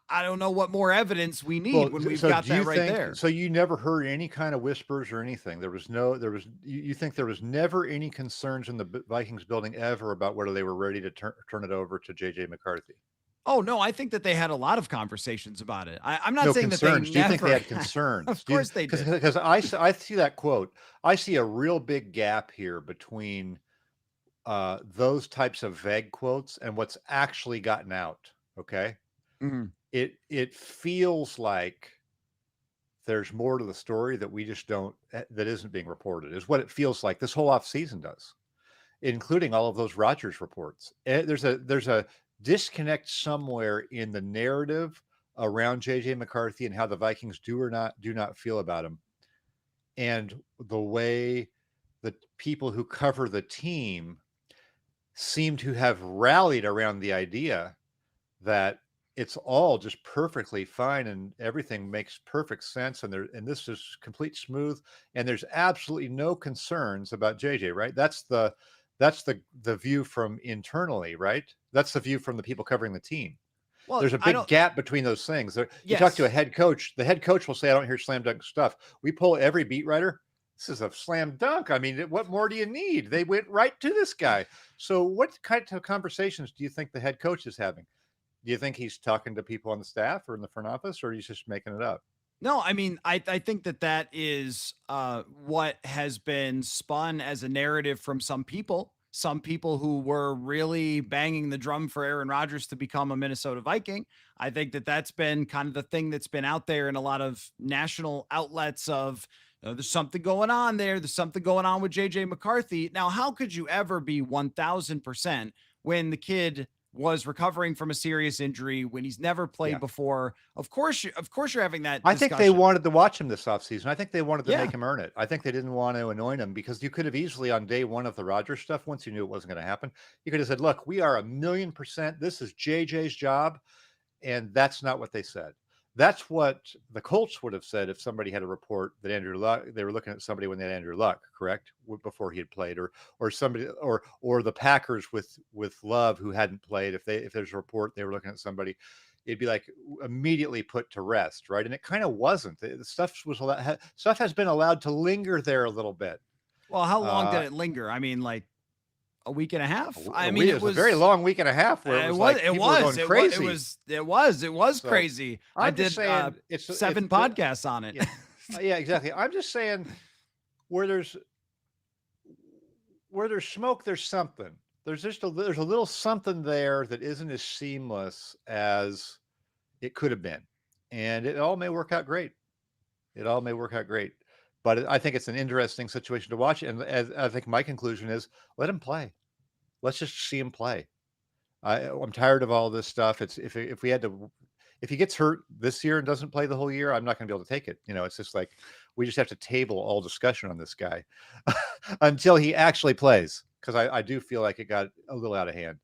S1: I don't know what more evidence we need
S4: Well,
S1: when we've
S4: so
S1: got
S4: do you
S1: that right
S4: think,
S1: there.
S4: so you never heard any kind of whispers or anything? You think there was never any concerns in the Vikings building ever about whether they were ready to turn it over to JJ McCarthy?
S1: Oh no, I think that they had a lot of conversations about it. I'm not
S4: No
S1: saying that they
S4: concerns. Do you think they
S1: never
S4: had concerns?
S1: Of course they did.
S4: Because I see that quote. I see a real big gap here between those types of vague quotes and what's actually gotten out. Okay,
S1: Mhm.
S4: it feels like there's more to the story that we just don't that isn't being reported. Is what it feels like. This whole off season does, including all of those Rogers reports. There's a disconnect somewhere in the narrative around JJ McCarthy and how the Vikings do not feel about him, and the way the people who cover the team seem to have rallied around the idea that it's all just perfectly fine and everything makes perfect sense, and this is complete smooth, and there's absolutely no concerns about JJ, right? That's the view from internally, right? That's the view from the people covering the team.
S1: Well,
S4: There's a
S1: I
S4: big
S1: don't
S4: gap between those things. You talk to a
S1: yes.
S4: head coach, the head coach will say, I don't hear slam dunk stuff. We pull every beat writer. This is a slam dunk. I mean, what more do you need? They went right to this guy. So what kind of conversations do you think the head coach is having? Do you think he's talking to people on the staff or in the front office, or he's just making it up?
S1: No, I mean, I think that that is what has been spun as a narrative from some people who were really banging the drum for Aaron Rodgers to become a Minnesota Viking. I think that that's been kind of the thing that's been out there in a lot of national outlets of there's something going on there. There's something going on with JJ McCarthy. Now, how could you ever be 1000% when the kid was recovering from a serious injury, when he's never played
S4: Yeah.
S1: before? Of course you're having that
S4: I think they
S1: discussion.
S4: wanted to watch him this offseason. I think they wanted to
S1: Yeah.
S4: make him earn it. I think they didn't want to anoint him, because you could have easily, on day one of the Rodgers stuff, once you knew it wasn't going to happen, you could have said, look, we are 1,000,000%. This is JJ's job. And that's not what they said. That's what the Colts would have said if somebody had a report that Andrew Luck, they were looking at somebody when they had Andrew Luck, correct? Before he had played, or somebody, or the Packers with Love, who hadn't played. If there's a report, they were looking at somebody. it'd be like immediately put to rest, right? And it kind of wasn't. The stuff has been allowed to linger there a little bit.
S1: Well, how long did it linger? I mean, like a week and a half. I mean,
S4: It was a very long week and a half where it was like people were going crazy.
S1: It was
S4: So,
S1: crazy. I
S4: I'm just
S1: did
S4: saying,
S1: 7 podcasts on it.
S4: Yeah, yeah, exactly. I'm just saying, where there's smoke, there's something. There's a little something there that isn't as seamless as it could have been, and it all may work out great. It all may work out great, but I think it's an interesting situation to watch. And as I think my conclusion is, let him play. Let's just see him play. I'm tired of all this stuff. It's if we had to, if he gets hurt this year and doesn't play the whole year, I'm not going to be able to take it. It's just like we just have to table all discussion on this guy until he actually plays, because I do feel like it got a little out of hand.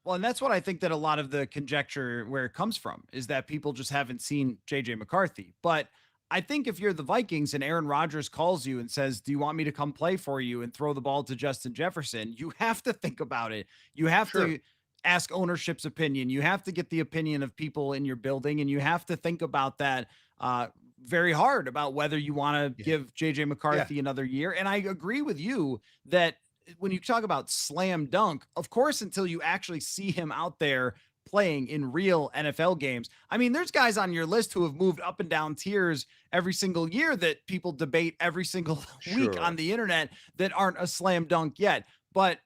S1: Well, and that's what I think that a lot of the conjecture where it comes from is that people just haven't seen JJ McCarthy. But I think if you're the Vikings and Aaron Rodgers calls you and says, "Do you want me to come play for you and throw the ball to Justin Jefferson?" You have to think about it. You have
S4: Sure.
S1: to ask ownership's opinion. You have to get the opinion of people in your building, and you have to think about that very hard about whether you want to give JJ McCarthy another year. And I agree with you that when you talk about slam dunk, of course, until you actually see him out there playing in real NFL games. I mean, there's guys on your list who have moved up and down tiers every single year that people debate every single week
S4: Sure.
S1: on the internet that aren't a slam dunk yet. But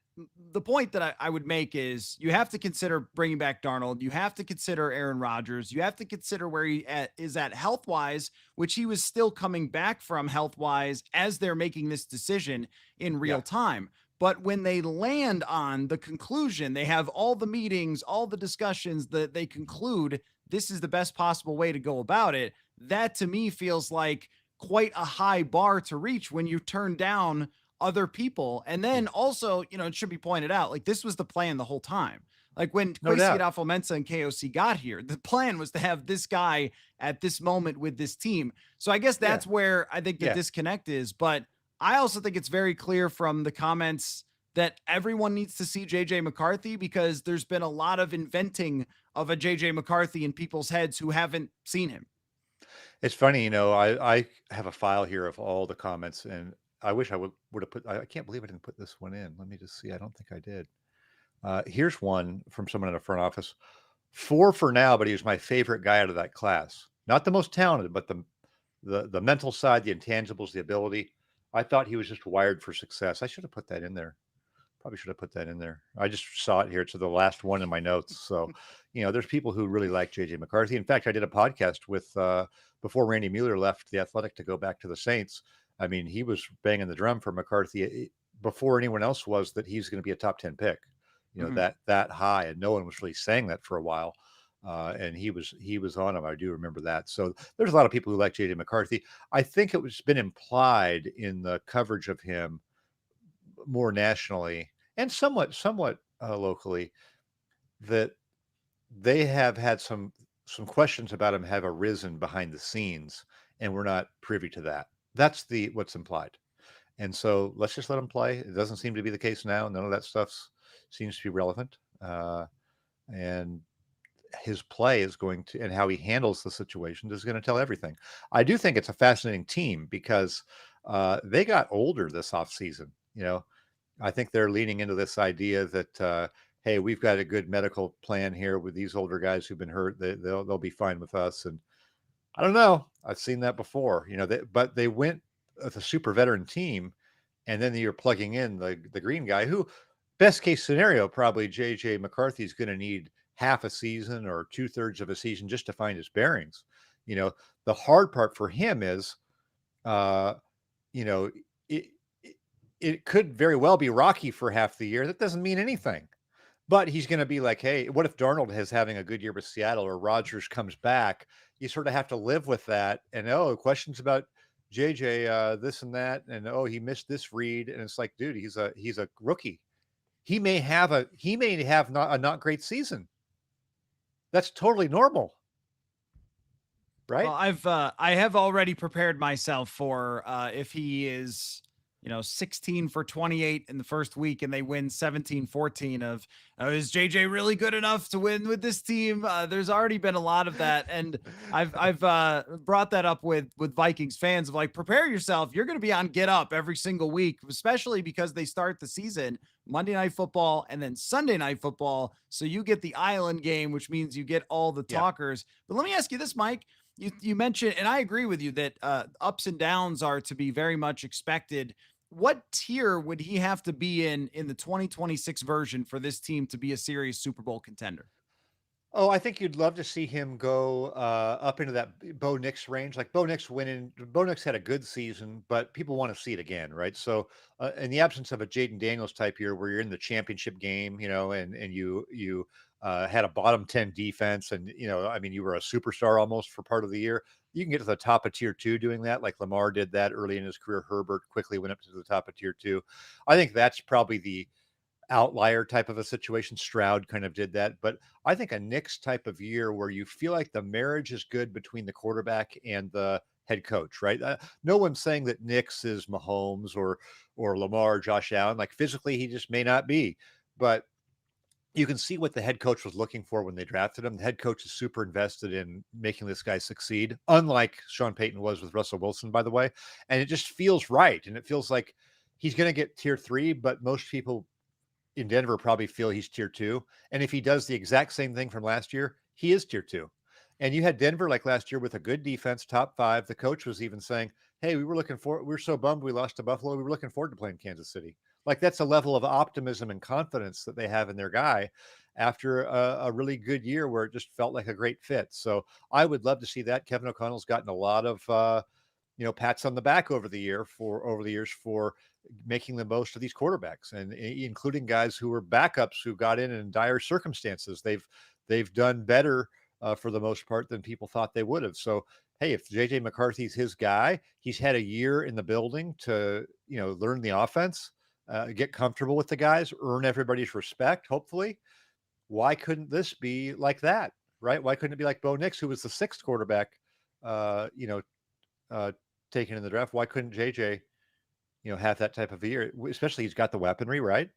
S1: the point that I would make is you have to consider bringing back Darnold. You have to consider Aaron Rodgers. You have to consider where he is at health wise, which he was still coming back from health wise as they're making this decision in real time. But when they land on the conclusion, they have all the meetings, all the discussions that they conclude this is the best possible way to go about it. That to me feels like quite a high bar to reach when you turn down other people. And then also, it should be pointed out, like this was the plan the whole time. Like when
S4: No doubt.
S1: Adolfo-Mensah and KOC got here, the plan was to have this guy at this moment with this team. So I guess that's where I think the disconnect is. But I also think it's very clear from the comments that everyone needs to see JJ McCarthy because there's been a lot of inventing of a JJ McCarthy in people's heads who haven't seen him.
S4: It's funny, I have a file here of all the comments, and I wish I would have put. I can't believe I didn't put this one in. Let me just see. I don't think I did. Here's one from someone in the front office. 4 for now, but he was my favorite guy out of that class. Not the most talented, but the mental side, the intangibles, the ability. I thought he was just wired for success. I should have put that in there. Probably should have put that in there. I just saw it here. It's the last one in my notes. So, there's people who really like JJ McCarthy. In fact, I did a podcast with before Randy Mueller left the Athletic to go back to the Saints. I mean, he was banging the drum for McCarthy before anyone else was that he's going to be a top 10 pick. That high, and no one was really saying that for a while. And he was on him. I do remember that. So there's a lot of people who like JJ McCarthy. I think it was been implied in the coverage of him more nationally and somewhat locally that they have had some questions about him have arisen behind the scenes, and we're not privy to that. That's what's implied. And so let's just let him play. It doesn't seem to be the case now. None of that stuff seems to be relevant. And his play is going to, and how he handles the situation is going to tell everything. I do think it's a fascinating team because they got older this offseason. I think they're leaning into this idea that, hey, we've got a good medical plan here with these older guys who've been hurt. They'll be fine with us. And I don't know. I've seen that before, but they went with a super veteran team, and then you're plugging in the green guy who, best case scenario, probably JJ McCarthy is going to need half a season or 2/3 of a season just to find his bearings. The hard part for him is, it could very well be rocky for half the year. That doesn't mean anything. But he's going to be like, hey, what if Darnold is having a good year with Seattle or Rodgers comes back? You sort of have to live with that. And, questions about JJ, this and that. And, he missed this read. And it's like, dude, he's a rookie. He may have not a not great season. That's totally normal. Right.
S1: Well, I have already prepared myself for if he is 16 for 28 in the first week and they win 17-14 of, is JJ really good enough to win with this team? There's already been a lot of that. And I've brought that up with Vikings fans of like, prepare yourself. You're going to be on Get Up every single week, especially because they start the season Monday Night Football and then Sunday Night Football. So you get the Island game, which means you get all the
S4: Yeah.
S1: talkers. But let me ask you this, Mike. You mentioned, and I agree with you that ups and downs are to be very much expected. What tier would he have to be in the 2026 version for this team to be a serious Super Bowl contender?
S4: Oh, I think you'd love to see him go up into that Bo Nix range. Like Bo Nix had a good season, but people want to see it again, right? So, in the absence of a Jaden Daniels type year, where you're in the championship game, and you had a bottom 10 defense, and I mean, you were a superstar almost for part of the year. You can get to the top of tier two doing that, like Lamar did that early in his career. Herbert quickly went up to the top of tier two. I think that's probably the outlier type of a situation. Stroud kind of did that, but I think a Knicks type of year where you feel like the marriage is good between the quarterback and the head coach, right? No one's saying that Knicks is Mahomes or Lamar, Josh Allen. Like physically, he just may not be, but you can see what the head coach was looking for when they drafted him. The head coach is super invested in making this guy succeed, unlike Sean Payton was with Russell Wilson, by the way. And it just feels right, and it feels like he's going to get tier three, but most people in Denver probably feel he's tier two. And if he does the exact same thing from last year, he is tier two. And you had Denver like last year with a good defense, top five. The coach was even saying, hey, we're so bummed we lost to Buffalo. We were looking forward to playing Kansas City. Like that's a level of optimism and confidence that they have in their guy after a really good year where it just felt like a great fit. So I would love to see that. Kevin O'Connell's gotten a lot of, pats on the back over the years for making the most of these quarterbacks, and including guys who were backups who got in dire circumstances. They've done better for the most part than people thought they would have. So hey, if JJ McCarthy's his guy, he's had a year in the building to learn the offense, get comfortable with the guys, earn everybody's respect. Hopefully, why couldn't this be like that? Right? Why couldn't it be like Bo Nix, who was the sixth quarterback? Uh, you know, taken in the draft. Why couldn't JJ, have that type of a year? Especially he's got the weaponry, right?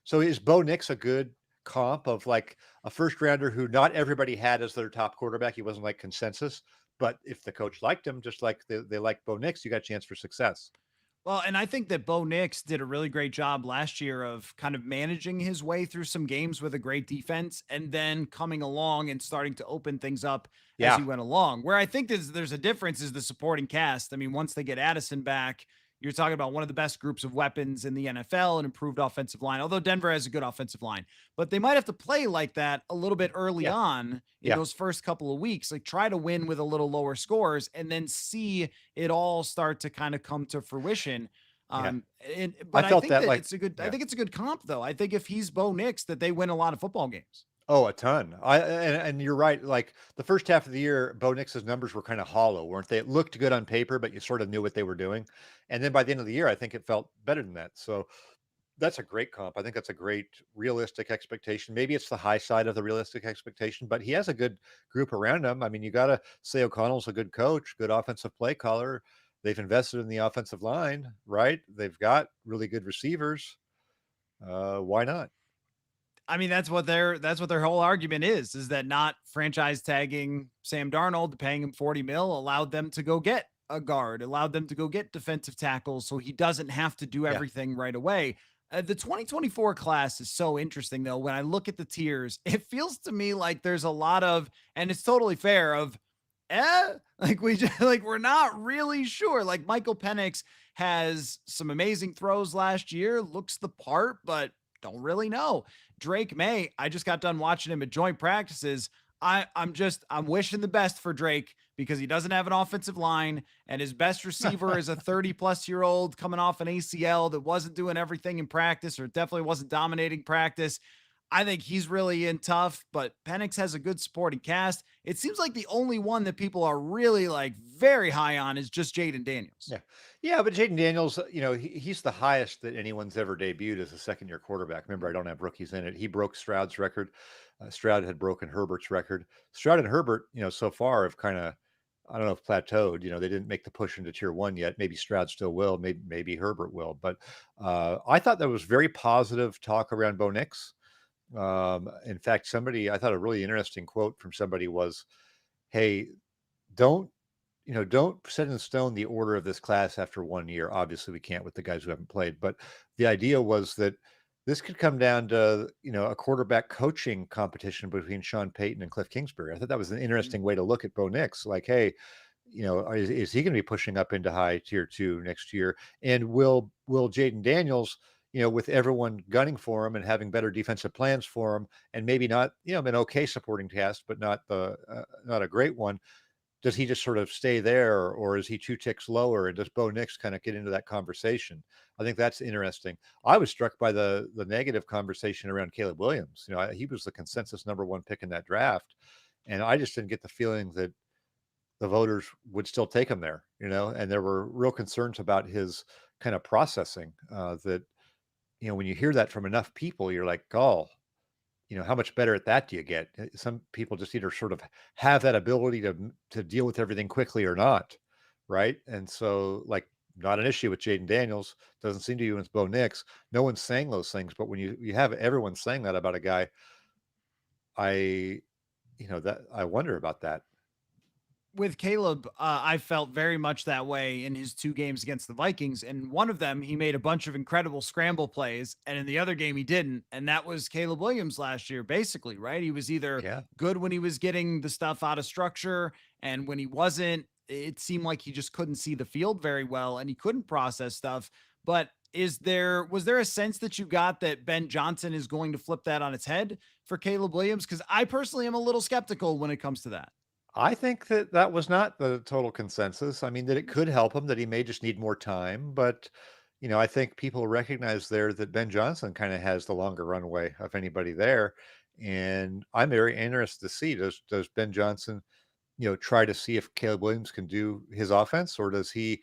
S4: So is Bo Nix a good comp of like a first rounder who not everybody had as their top quarterback? He wasn't like consensus, but if the coach liked him, just like they like Bo Nix, you got a chance for success.
S1: Well, and I think that Bo Nix did a really great job last year of kind of managing his way through some games with a great defense and then coming along and starting to open things up as he
S4: Yeah,
S1: went along. Where I think there's a difference is the supporting cast. I mean, once they get Addison back, you're talking about one of the best groups of weapons in the NFL, an improved offensive line, although Denver has a good offensive line. But they might have to play like that a little bit early
S4: yeah,
S1: on in
S4: yeah.
S1: those first couple of weeks, like try to win with a little lower scores and then see it all start to kind of come to fruition.
S4: Yeah.
S1: But
S4: I
S1: I
S4: felt
S1: think
S4: that
S1: that
S4: like,
S1: it's a good. I
S4: yeah.
S1: think it's a good comp, though. I think if he's Bo Nix, that they win a lot of football games.
S4: Oh, a ton. And you're right. Like the first half of the year, Bo Nix's numbers were kind of hollow, weren't they? It looked good on paper, but you sort of knew what they were doing. And then by the end of the year, I think it felt better than that. So that's a great comp. I think that's a great realistic expectation. Maybe it's the high side of the realistic expectation, but he has a good group around him. I mean, you got to say O'Connell's a good coach, good offensive play caller. They've invested in the offensive line, right? They've got really good receivers. Why not?
S1: I mean, that's what their whole argument is that not franchise tagging Sam Darnold, paying him 40 mil, allowed them to go get a guard, allowed them to go get defensive tackles, so he doesn't have to do
S4: Yeah.
S1: everything right away. The 2024 class is so interesting, though. When I look at the tiers, it feels to me like there's a lot of, and it's totally fair, of like we just like we're not really sure. Like Michael Penix has some amazing throws last year, looks the part, but don't really know. Drake May, I just got done watching him at joint practices. I'm wishing the best for Drake because he doesn't have an offensive line and his best receiver is a 30-plus-year-old coming off an ACL that wasn't doing everything in practice or definitely wasn't dominating practice. I think he's really in tough, but Penix has a good supporting cast. It seems like the only one that people are really like very high on is just Jaden Daniels.
S4: Yeah. Yeah, but Jaden Daniels, he's the highest that anyone's ever debuted as a second year quarterback. Remember, I don't have rookies in it. He broke Stroud's record. Stroud had broken Herbert's record. Stroud and Herbert, so far have kind of I don't know if plateaued. They didn't make the push into tier one yet. Maybe Stroud still will. Maybe Herbert will. But I thought there was very positive talk around Bo Nix. In fact, I thought a really interesting quote from somebody was, "Hey, don't don't set in stone the order of this class after 1 year. Obviously, we can't with the guys who haven't played, but the idea was that this could come down to a quarterback coaching competition between Sean Payton and Cliff Kingsbury. I thought that was an
S1: Mm.
S4: interesting way to look at Bo Nix. Like, hey, is he going to be pushing up into high tier two next year? And will Jaden Daniels, with everyone gunning for him and having better defensive plans for him, and maybe not, an okay supporting cast, but not a great one, does he just sort of stay there, or is he two ticks lower? And does Bo Nix kind of get into that conversation? I think that's interesting. I was struck by the negative conversation around Caleb Williams. He was the consensus number one pick in that draft, and I just didn't get the feeling that the voters would still take him there. And there were real concerns about his kind of processing. That when you hear that from enough people, you're like, oh, how much better at that do you get? Some people just either sort of have that ability to deal with everything quickly or not, right? And so, like, not an issue with Jaden Daniels. Doesn't seem to you with Bo Nix. No one's saying those things, but when you have everyone saying that about a guy, I that I wonder about that.
S1: With Caleb, I felt very much that way in his 2 games against the Vikings. And one of them, he made a bunch of incredible scramble plays. And in the other game, he didn't. And that was Caleb Williams last year, basically, right? He was either
S4: Yeah.
S1: good when he was getting the stuff out of structure. And when he wasn't, it seemed like he just couldn't see the field very well and he couldn't process stuff. But was there a sense that you got that Ben Johnson is going to flip that on its head for Caleb Williams? Because I personally am a little skeptical when it comes to that.
S4: I think that was not the total consensus. I mean, that it could help him, that he may just need more time. But, I think people recognize there that Ben Johnson kind of has the longer runway of anybody there. And I'm very interested to see, does Ben Johnson, try to see if Caleb Williams can do his offense, or does he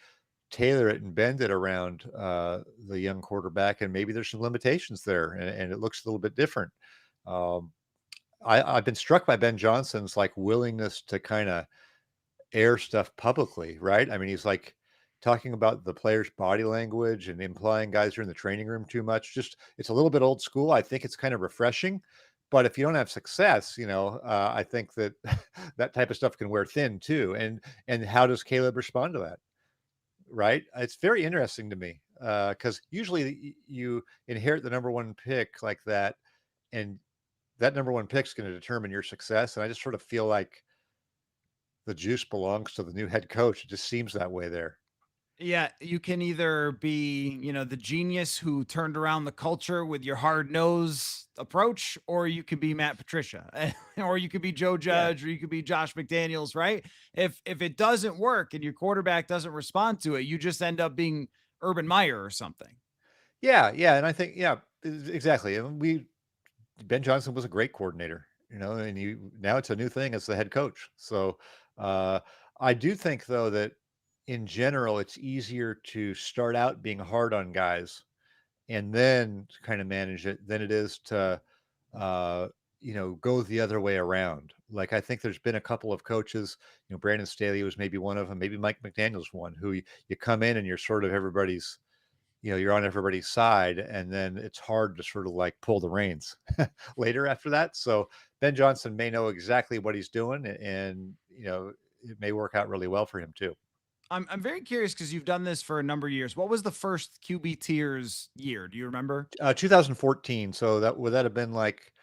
S4: tailor it and bend it around the young quarterback? And maybe there's some limitations there, and it looks a little bit different. Um, I've been struck by Ben Johnson's like willingness to kind of air stuff publicly, right? I mean, he's like talking about the players' body language and implying guys are in the training room too much. Just it's a little bit old school. I think it's kind of refreshing, but if you don't have success, I think that that type of stuff can wear thin too. And how does Caleb respond to that? Right? It's very interesting to me because usually you inherit the number one pick like that, and that number one pick is going to determine your success. And I just sort of feel like the juice belongs to the new head coach. It just seems that way there.
S1: Yeah, you can either be, the genius who turned around the culture with your hard nose approach, or you could be Matt Patricia, or you could be Joe
S4: Yeah.
S1: Judge, or you could be Josh McDaniels, right? If it doesn't work and your quarterback doesn't respond to it, you just end up being Urban Meyer or something.
S4: Yeah. Yeah. And I think, yeah, exactly. And Ben Johnson was a great coordinator, and now it's a new thing as the head coach. So uh, I do think, though, that in general, it's easier to start out being hard on guys and then kind of manage it than it is to uh, go the other way around. Like, I think there's been a couple of coaches, Brandon Staley was maybe one of them, maybe Mike McDaniel's one, who you come in and you're sort of you're on everybody's side, and then it's hard to sort of like pull the reins later after that. So Ben Johnson may know exactly what he's doing, and it may work out really well for him too.
S1: I'm very curious because you've done this for a number of years. What was the first QB tiers year? Do you remember?
S4: 2014. So that would that have been like,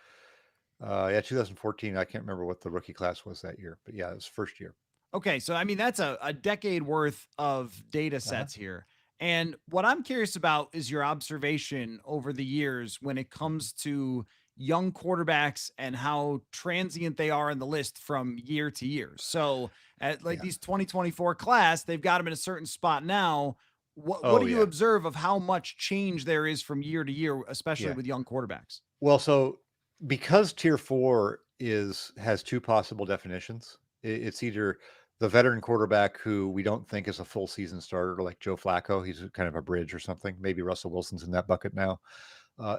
S4: yeah, 2014. I can't remember what the rookie class was that year, but yeah, it was first year.
S1: Okay, so I mean that's a decade worth of data
S4: Uh-huh.
S1: sets here. And what I'm curious about is your observation over the years when it comes to young quarterbacks and how transient they are in the list from year to year. So at like
S4: Yeah.
S1: these 2024 class, they've got them in a certain spot now. What
S4: Oh
S1: do you
S4: yeah.
S1: observe of how much change there is from year to year, especially
S4: Yeah.
S1: with young quarterbacks?
S4: Well, so because tier four has two possible definitions, it's either the veteran quarterback who we don't think is a full season starter, like Joe Flacco. He's kind of a bridge or something. Maybe Russell Wilson's in that bucket now.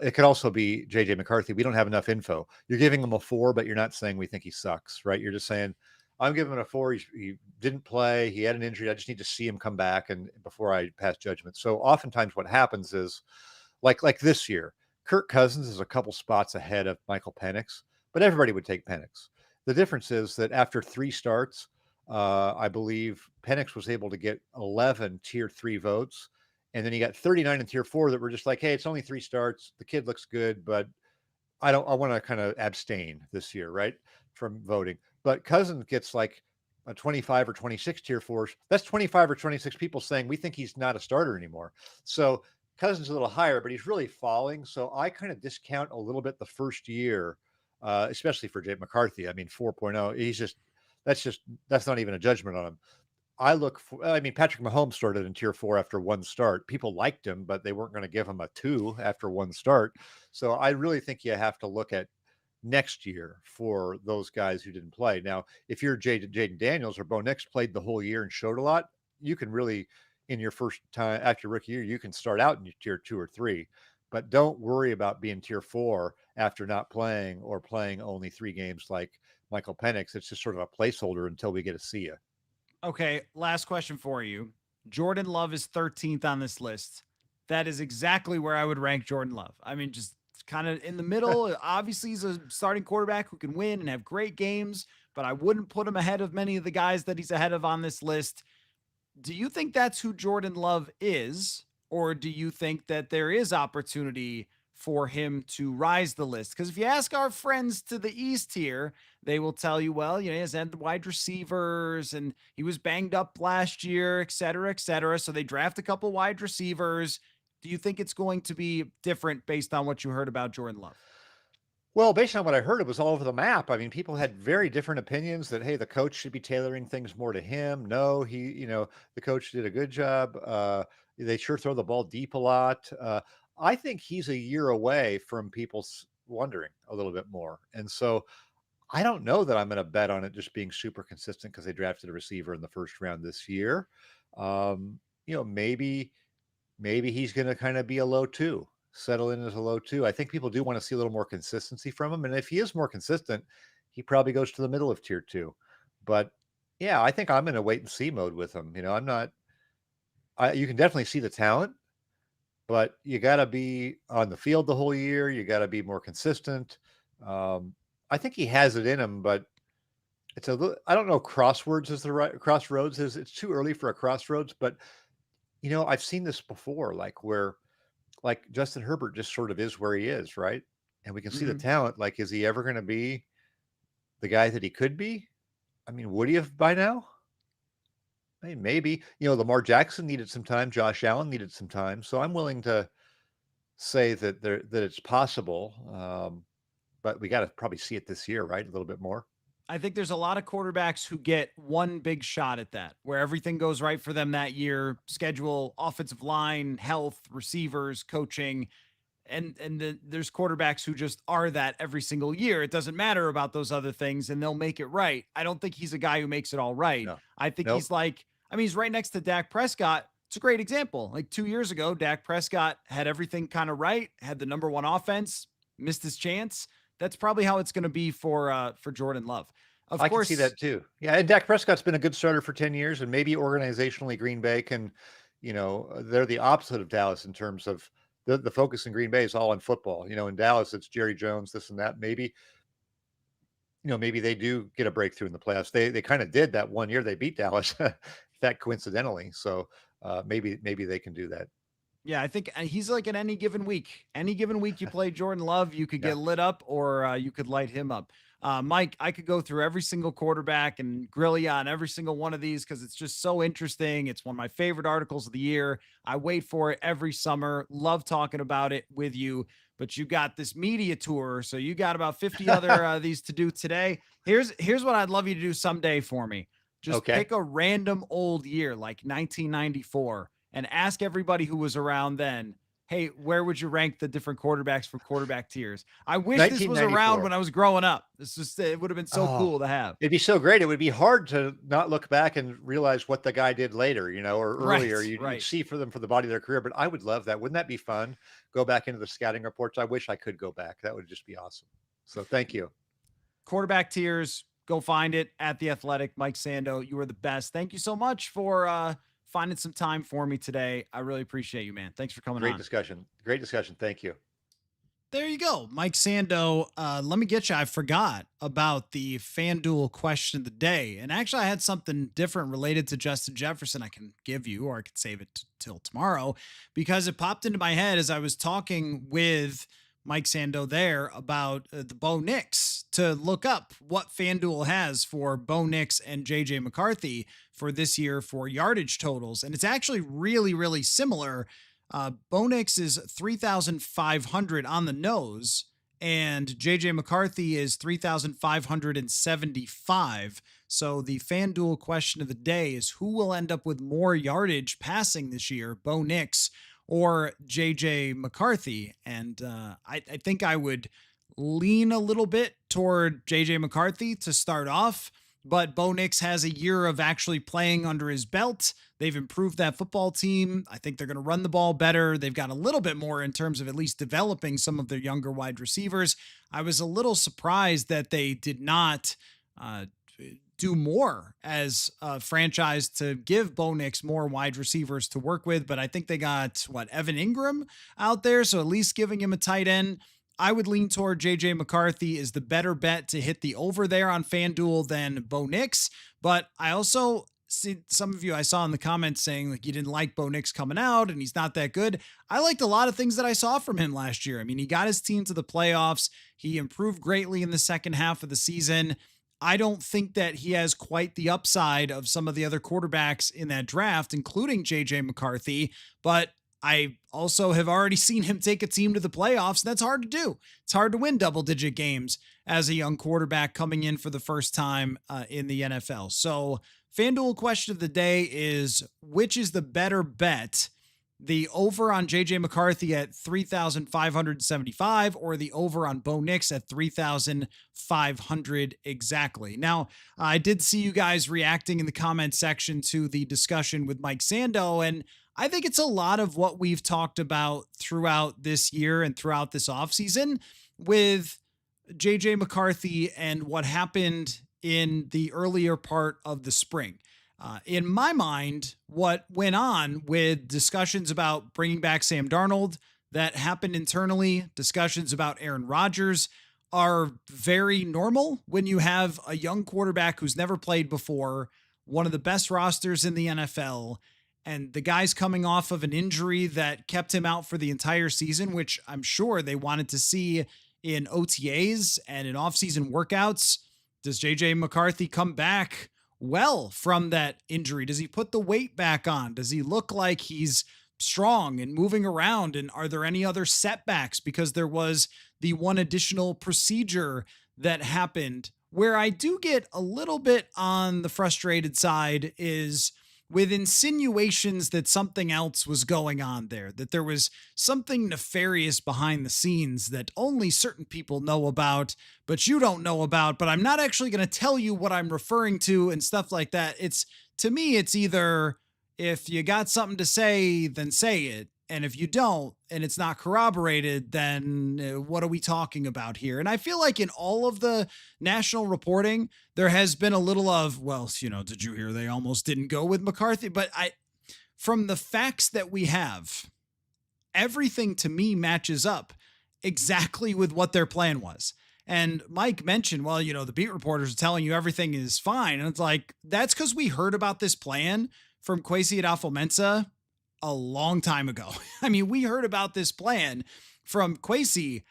S4: It could also be JJ McCarthy. We don't have enough info. You're giving him a 4, but you're not saying we think he sucks, right? You're just saying, I'm giving him a 4. He didn't play. He had an injury. I just need to see him come back and before I pass judgment. So oftentimes what happens is like this year, Kirk Cousins is a couple spots ahead of Michael Penix, but everybody would take Penix. The difference is that after 3 starts, I believe Penix was able to get 11 tier 3 votes. And then he got 39 in tier 4 that were just like, hey, it's only 3 starts. The kid looks good, but I want to kind of abstain this year, right, from voting. But Cousins gets like a 25 or 26 tier 4s. That's 25 or 26 people saying we think he's not a starter anymore. So Cousins is a little higher, but he's really falling. So I kind of discount a little bit the first year, especially for Jay McCarthy. I mean, 4.0, that's not even a judgment on him. Patrick Mahomes started in tier 4 after 1 start. People liked him, but they weren't going to give him a 2 after 1 start. So I really think you have to look at next year for those guys who didn't play. Now, if you're Jaden Daniels or Bo Nix played the whole year and showed a lot, you can really, in your first time after rookie year, you can start out in tier 2 or 3. But don't worry about being tier 4 after not playing or playing only 3 games like Michael Penix. It's just sort of a placeholder until we get to see you.
S1: Okay, last question for you. Jordan Love is 13th on this list. That is exactly where I would rank Jordan Love. I mean, just kind of in the middle. Obviously, he's a starting quarterback who can win and have great games, but I wouldn't put him ahead of many of the guys that he's ahead of on this list. Do you think that's who Jordan Love is? Or do you think that there is opportunity for him to rise the list? Because if you ask our friends to the East here, they will tell you, well, he has had the wide receivers and he was banged up last year, et cetera, et cetera. So they draft a couple wide receivers. Do you think it's going to be different based on what you heard about Jordan Love?
S4: Well, based on what I heard, it was all over the map. I mean, people had very different opinions that, hey, the coach should be tailoring things more to him. No, the coach did a good job. They sure throw the ball deep a lot. I think he's a year away from people wondering a little bit more. And so I don't know that I'm going to bet on it just being super consistent because they drafted a receiver in the first round this year. Maybe he's going to kind of be a low 2, settle in as a low 2. I think people do want to see a little more consistency from him. And if he is more consistent, he probably goes to the middle of tier 2. But yeah, I think I'm in a wait and see mode with him. I'm not, you can definitely see the talent, but you got to be on the field the whole year. You got to be more consistent. I think he has it in him, but it's a little, I don't know. Crossroads it's too early for a crossroads, but I've seen this before, like Justin Herbert just sort of is where he is, right? And we can see the talent. Like, is he ever going to be the guy that he could be? I mean, would he have by now? I mean, maybe. Lamar Jackson needed some time. Josh Allen needed some time. So I'm willing to say that it's possible. But we got to probably see it this year, right? A little bit more.
S1: I think there's a lot of quarterbacks who get one big shot at that, where everything goes right for them that year, schedule, offensive line, health, receivers, coaching. And there's quarterbacks who just are that every single year. It doesn't matter about those other things and they'll make it right. I don't think he's a guy who makes it all right.
S4: No.
S1: I think
S4: Nope.
S1: he's right next to Dak Prescott. It's a great example. Like 2 years ago, Dak Prescott had everything kind of right, had the number 1 offense, missed his chance. That's probably how it's going to be for Jordan Love. Of
S4: I
S1: course,
S4: can see that too. Yeah, and Dak Prescott's been a good starter for 10 years, and maybe organizationally Green Bay can, they're the opposite of Dallas in terms of the focus in Green Bay is all on football. In Dallas, it's Jerry Jones, this and that. Maybe they do get a breakthrough in the playoffs. They kind of did that one year. They beat Dallas, that coincidentally. So maybe they can do that.
S1: Yeah, I think he's like in any given week. Any given week you play Jordan Love, you could get lit up or you could light him up. Mike, I could go through every single quarterback and grill you on every single one of these because it's just so interesting. It's one of my favorite articles of the year. I wait for it every summer. Love talking about it with you. But you got this media tour, so you got about 50 other these to do today. Here's what I'd love you to do someday for me. Just pick a random old year like 1994 and ask everybody who was around then, hey, where would you rank the different quarterbacks for quarterback tiers? I wish this was around when I was growing up. It would have been so cool to have.
S4: It'd be so great. It would be hard to not look back and realize what the guy did later, or earlier. You'd see for them for the body of their career. But I would love that. Wouldn't that be fun? Go back into the scouting reports. I wish I could go back. That would just be awesome. So thank you.
S1: Quarterback tiers, Go find it at The Athletic. Mike Sando, you are the best. Thank you so much for finding some time for me today. I really appreciate you, man. Thanks for coming
S4: Great
S1: on.
S4: discussion. Great discussion. Thank you.
S1: There you go. Mike Sando. Let me get you. I forgot about the FanDuel question of the day. And actually, I had something different related to Justin Jefferson I can give you, or I could save it till tomorrow, because it popped into my head as I was talking with Mike Sando there about the Bo Nix, to look up what FanDuel has for Bo Nix and JJ McCarthy for this year for yardage totals. And it's actually really, really similar. Bo Nix is 3,500 on the nose, and JJ McCarthy is 3,575. So the FanDuel question of the day is, who will end up with more yardage passing this year, Bo Nix or JJ McCarthy? And I think I would lean a little bit toward JJ McCarthy to start off, but Bo Nix has a year of actually playing under his belt. They've improved that football team. I think they're going to run the ball better. They've got a little bit more in terms of at least developing some of their younger wide receivers. I was a little surprised that they did not do more as a franchise to give Bo Nix more wide receivers to work with, but I think they got, Evan Ingram out there, so at least giving him a tight end. I would lean toward JJ McCarthy is the better bet to hit the over there on FanDuel than Bo Nix. But I also see some of you I saw in the comments saying like you didn't like Bo Nix coming out and he's not that good. I liked a lot of things that I saw from him last year. I mean, he got his team to the playoffs. He improved greatly in the second half of the season. I don't think that he has quite the upside of some of the other quarterbacks in that draft, including JJ McCarthy, but I also have already seen him take a team to the playoffs. That's hard to do. It's hard to win double-digit games as a young quarterback coming in for the first time in the NFL. So FanDuel question of the day is, which is the better bet? The over on JJ McCarthy at 3,575 or the over on Bo Nix at 3,500 exactly. Now, I did see you guys reacting in the comment section to the discussion with Mike Sando, and I think it's a lot of what we've talked about throughout this year and throughout this offseason with JJ McCarthy and what happened in the earlier part of the spring. In my mind, what went on with discussions about bringing back Sam Darnold that happened internally, discussions about Aaron Rodgers, are very normal when you have a young quarterback who's never played before, one of the best rosters in the NFL, and the guy's coming off of an injury that kept him out for the entire season, which I'm sure they wanted to see in OTAs and in offseason workouts. Does JJ McCarthy come back well from that injury? Does he put the weight back on? Does he look like he's strong and moving around? And are there any other setbacks? Because there was the one additional procedure that happened. Where I do get a little bit on the frustrated side is with insinuations that something else was going on there, that there was something nefarious behind the scenes that only certain people know about, but you don't know about, but I'm not actually going to tell you what I'm referring to and stuff like that. To me, it's either if you got something to say, then say it. And if you don't, and it's not corroborated, then what are we talking about here? And I feel like in all of the national reporting, there has been a little of, well, did you hear they almost didn't go with McCarthy? But from the facts that we have, everything to me matches up exactly with what their plan was. And Mike mentioned, well, the beat reporters are telling you everything is fine. And it's like, that's because we heard about this plan from Kwesi Adolfo-Mensah a long time ago. I mean, we heard about this plan from Kwesi.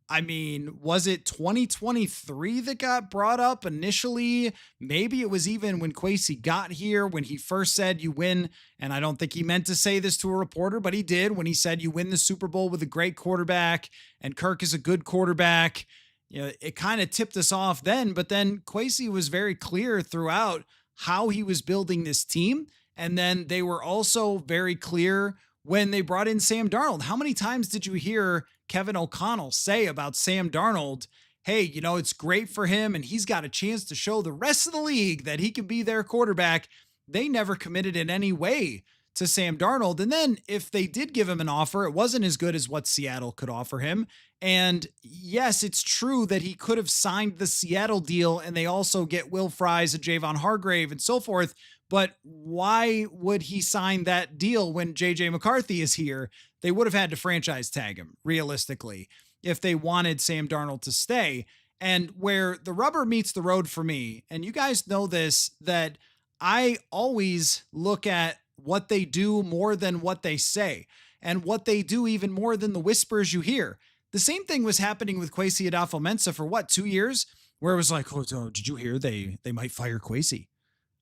S1: I mean, was it 2023 that got brought up initially? Maybe it was even when Kwesi got here, when he first said you win. And I don't think he meant to say this to a reporter, but he did when he said you win the Super Bowl with a great quarterback and Kirk is a good quarterback. It kind of tipped us off then, but then Kwesi was very clear throughout how he was building this team. And then they were also very clear when they brought in Sam Darnold. How many times did you hear Kevin O'Connell say about Sam Darnold, hey, it's great for him and he's got a chance to show the rest of the league that he can be their quarterback? They never committed in any way to Sam Darnold. And then if they did give him an offer, it wasn't as good as what Seattle could offer him. And yes, it's true that he could have signed the Seattle deal and they also get Will Fries and Javon Hargrave and so forth. But why would he sign that deal when JJ McCarthy is here? They would have had to franchise tag him realistically if they wanted Sam Darnold to stay. And where the rubber meets the road for me, and you guys know this, that I always look at what they do more than what they say, and what they do even more than the whispers you hear. The same thing was happening with Kwesi Adolfo-Mensah for 2 years, where it was like, oh, did you hear they might fire Kwesi?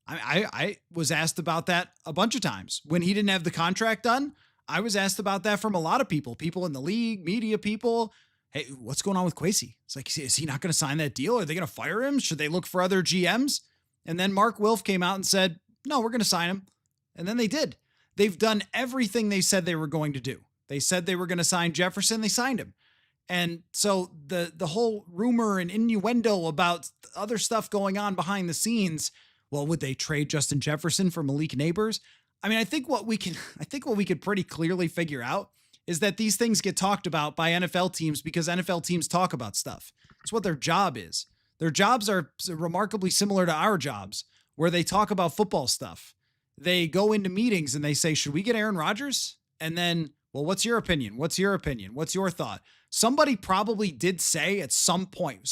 S1: I was asked about that a bunch of times. When he didn't have the contract done, I was asked about that from a lot of people in the league, media people. Hey, what's going on with Kwesi? It's like, is he not going to sign that deal? Are they going to fire him? Should they look for other GMs? And then Mark Wilf came out and said, no, we're going to sign him. And then they did. They've done everything they said they were going to do. They said they were going to sign Jefferson. They signed him. And so the whole rumor and innuendo about other stuff going on behind the scenes, well, would they trade Justin Jefferson for Malik Neighbors? I mean, I think what we could pretty clearly figure out is that these things get talked about by NFL teams because NFL teams talk about stuff. It's what their job is. Their jobs are remarkably similar to our jobs, where they talk about football stuff. They go into meetings and they say, should we get Aaron Rodgers? And then, well, what's your opinion? What's your opinion? What's your thought? Somebody probably did say at some point,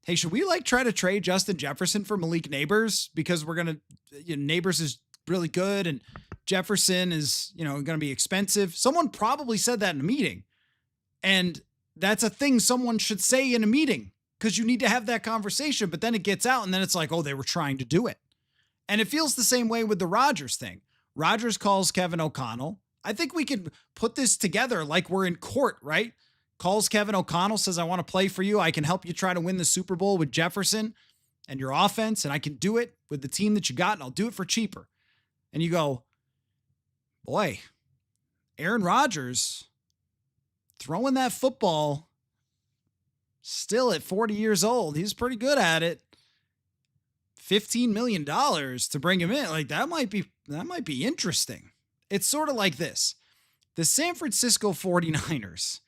S1: hey, should we try to trade Justin Jefferson for Malik Neighbors because we're going to, Neighbors is really good and Jefferson is, going to be expensive. Someone probably said that in a meeting. And that's a thing someone should say in a meeting because you need to have that conversation. But then it gets out and then it's like, oh, they were trying to do it. And it feels the same way with the Rodgers thing. Rodgers calls Kevin O'Connell. I think we could put this together like we're in court, right? Calls Kevin O'Connell, says, I want to play for you. I can help you try to win the Super Bowl with Jefferson and your offense. And I can do it with the team that you got. And I'll do it for cheaper. And you go, boy, Aaron Rodgers throwing that football still at 40 years old. He's pretty good at it. $15 million to bring him in. That might be interesting. It's sort of like this. The San Francisco 49ers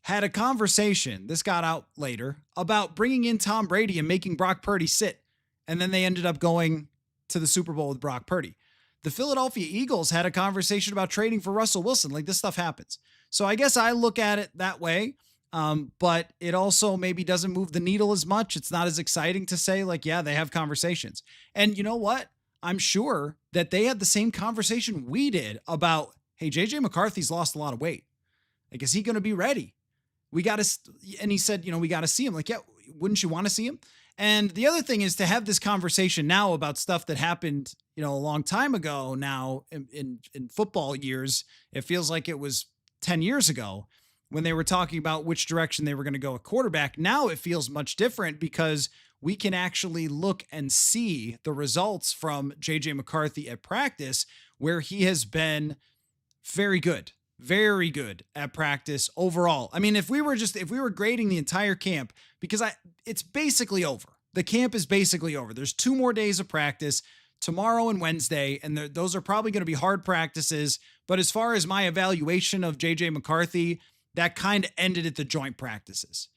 S1: had a conversation, this got out later, about bringing in Tom Brady and making Brock Purdy sit. And then they ended up going to the Super Bowl with Brock Purdy. The Philadelphia Eagles had a conversation about trading for Russell Wilson. This stuff happens. So I guess I look at it that way. But it also maybe doesn't move the needle as much. It's not as exciting to say yeah, they have conversations. And you know what? I'm sure that they had the same conversation we did about, hey, JJ McCarthy's lost a lot of weight. Is he going to be ready? And he said, we got to see him. Yeah, wouldn't you want to see him? And the other thing is to have this conversation now about stuff that happened, a long time ago now in football years. It feels like it was 10 years ago when they were talking about which direction they were going to go at quarterback. Now it feels much different because we can actually look and see the results from JJ McCarthy at practice, where he has been very good at practice overall. I mean, if we were grading the entire camp, because it's basically over. The camp is basically over. There's 2 more days of practice, tomorrow and Wednesday, and those are probably going to be hard practices. But as far as my evaluation of JJ McCarthy, that kind of ended at the joint practices.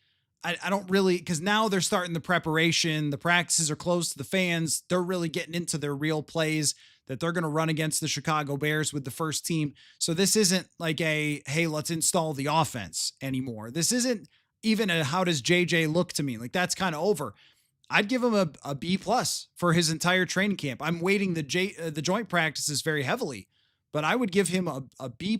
S1: I don't really, because now they're starting the preparation. The practices are closed to the fans. They're really getting into their real plays that they're going to run against the Chicago Bears with the first team. So this isn't hey, let's install the offense anymore. This isn't even how does JJ look to me? That's kind of over. I'd give him a B+ for his entire training camp. I'm weighting the joint practices very heavily, but I would give him a B+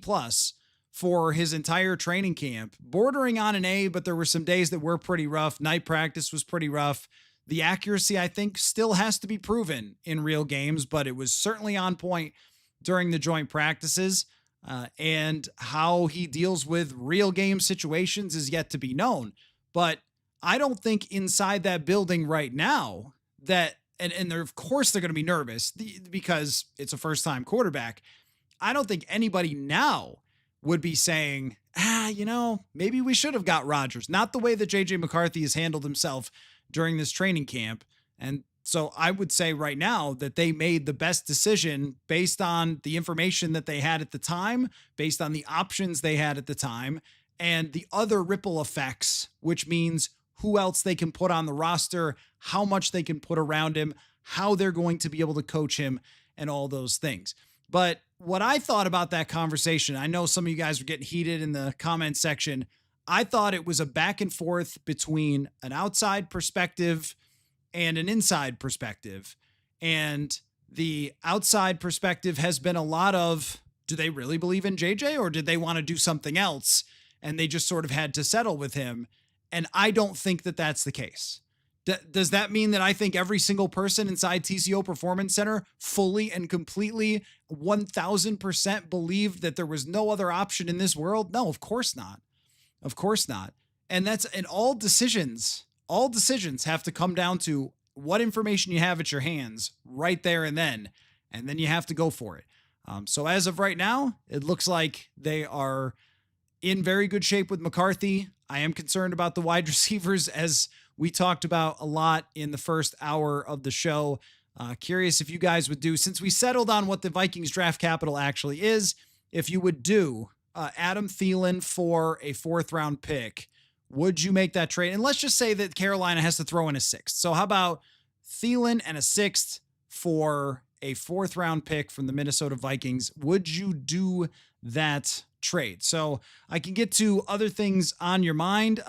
S1: for his entire training camp, bordering on an A, but there were some days that were pretty rough. Night practice was pretty rough. The accuracy, I think, still has to be proven in real games, but it was certainly on point during the joint practices. And how he deals with real game situations is yet to be known. But I don't think inside that building right now that, and of course they're going to be nervous because it's a first-time quarterback. I don't think anybody now would be saying, maybe we should have got Rodgers. Not the way that JJ McCarthy has handled himself during this training camp. And So I would say right now that they made the best decision based on the information that they had at the time, based on the options they had at the time, and the other ripple effects, which means who else they can put on the roster, how much they can put around him, how they're going to be able to coach him, and all those things. But what I thought about that conversation, I know some of you guys were getting heated in the comment section. I thought it was a back and forth between an outside perspective and an inside perspective. And the outside perspective has been a lot of, do they really believe in JJ, or did they want to do something else? And they just sort of had to settle with him. And I don't think that that's the case. Does that mean that I think every single person inside TCO Performance Center fully and completely 1000% believed that there was no other option in this world? No, of course not. Of course not. And all decisions have to come down to what information you have at your hands right there and then you have to go for it. So as of right now, it looks like they are in very good shape with McCarthy. I am concerned about the wide receivers, as we talked about a lot in the first hour of the show. Curious if you guys would do, since we settled on what the Vikings draft capital actually is, if you would do Adam Thielen for a 4th round pick. Would you make that trade? And let's just say that Carolina has to throw in a 6th. So how about Thielen and a 6th for a 4th round pick from the Minnesota Vikings? Would you do that trade? So I can get to other things on your mind.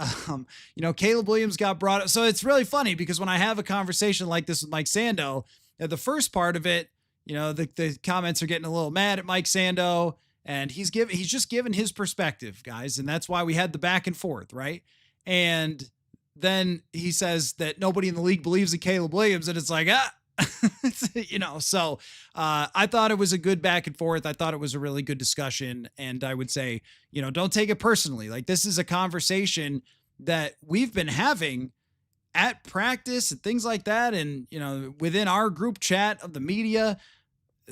S1: Caleb Williams got brought up. So it's really funny because when I have a conversation like this with Mike Sando, the first part of it, the comments are getting a little mad at Mike Sando. And he's just given his perspective, guys. And that's why we had the back and forth, right? And then he says that nobody in the league believes in Caleb Williams. And it's like, so I thought it was a good back and forth. I thought it was a really good discussion. And I would say, don't take it personally. Like, this is a conversation that we've been having at practice and things like that. And, within our group chat of the media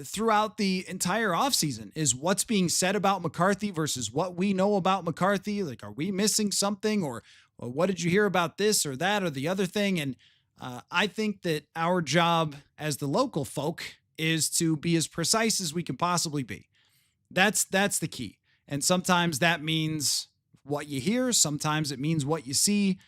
S1: throughout the entire offseason is what's being said about McCarthy versus what we know about McCarthy. Like, are we missing something, or what did you hear about this or that or the other thing? And I think that our job as the local folk is to be as precise as we can possibly be. That's the key. And sometimes that means what you hear. Sometimes it means what you see.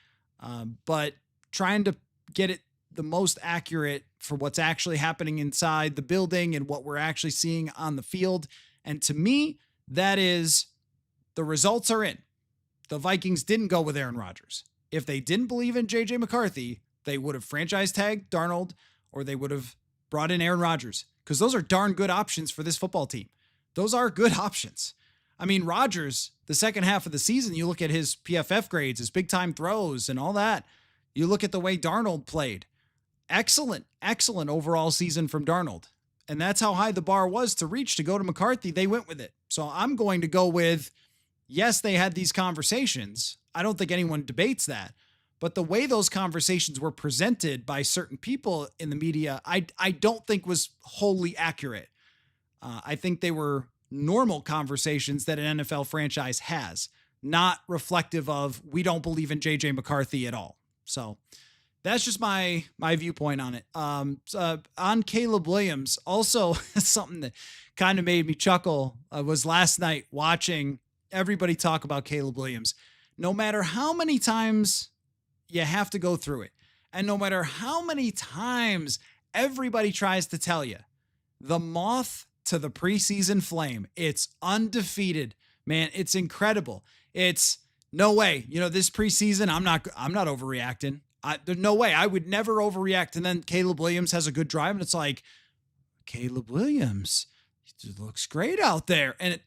S1: But trying to get it the most accurate for what's actually happening inside the building and what we're actually seeing on the field. And to me, that is, the results are in. The Vikings didn't go with Aaron Rodgers. If they didn't believe in JJ McCarthy, they would have franchise tagged Darnold, or they would have brought in Aaron Rodgers, because those are darn good options for this football team. Those are good options. I mean, Rodgers, the second half of the season, you look at his PFF grades, his big time throws and all that. You look at the way Darnold played. Excellent overall season from Darnold. And that's how high the bar was to reach to go to McCarthy. They went with it. So I'm going to go with, yes, they had these conversations. I don't think anyone debates that. But the way those conversations were presented by certain people in the media, I don't think was wholly accurate. I think they were normal conversations that an NFL franchise has, not reflective of, we don't believe in JJ McCarthy at all. So that's just my viewpoint on it. On Caleb Williams, also something that kind of made me chuckle was last night watching everybody talk about Caleb Williams. No matter how many times you have to go through it, and no matter how many times everybody tries to tell you, the moth to the preseason flame, it's undefeated, man. It's incredible. It's no way, this preseason, I'm not overreacting. There's no way. I would never overreact. And then Caleb Williams has a good drive, and it's like, Caleb Williams, he looks great out there. And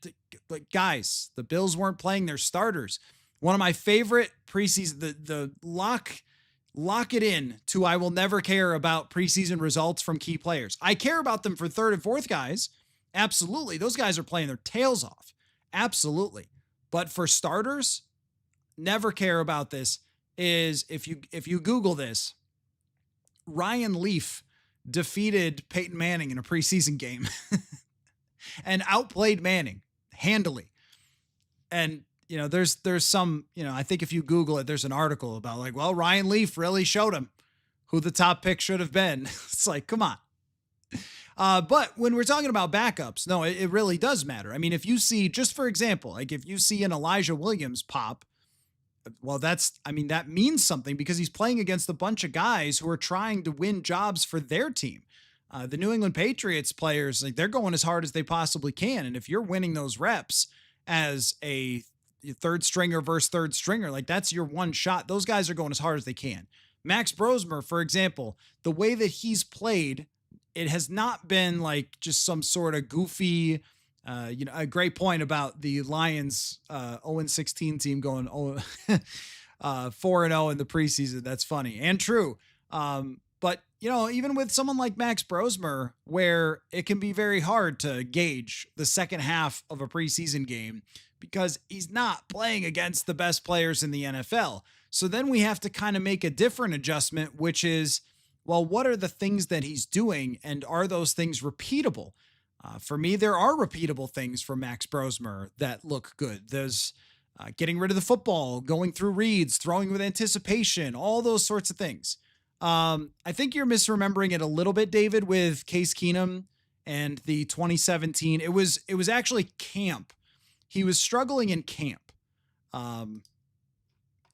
S1: guys, the Bills weren't playing their starters. One of my favorite preseason, the lock it in to, I will never care about preseason results from key players. I care about them for third and fourth guys. Absolutely. Those guys are playing their tails off. Absolutely. But for starters, never care about this. Is if you Google this, Ryan Leaf defeated Peyton Manning in a preseason game and outplayed Manning handily. And, there's some, I think if you Google it, there's an article about Ryan Leaf really showed him who the top pick should have been. It's like, come on. But when we're talking about backups, no, it really does matter. I mean, if you see, just for example, like if you see an Elijah Williams pop, well, that means something because he's playing against a bunch of guys who are trying to win jobs for their team. The New England Patriots players, like they're going as hard as they possibly can. And if you're winning those reps as a third stringer versus third stringer, like that's your one shot. Those guys are going as hard as they can. Max Brosmer, for example, the way that he's played, it has not been like just some sort of goofy, a great point about the Lions 0-16 team going 4-0 in the preseason. That's funny and true. But, even with someone like Max Brosmer, where it can be very hard to gauge the second half of a preseason game because he's not playing against the best players in the NFL. So then we have to kind of make a different adjustment, which is, well, what are the things that he's doing and are those things repeatable? For me, there are repeatable things from Max Brosmer that look good. There's getting rid of the football, going through reads, throwing with anticipation, all those sorts of things. I think you're misremembering it a little bit, David, with Case Keenum and the 2017. It was actually camp. He was struggling in camp.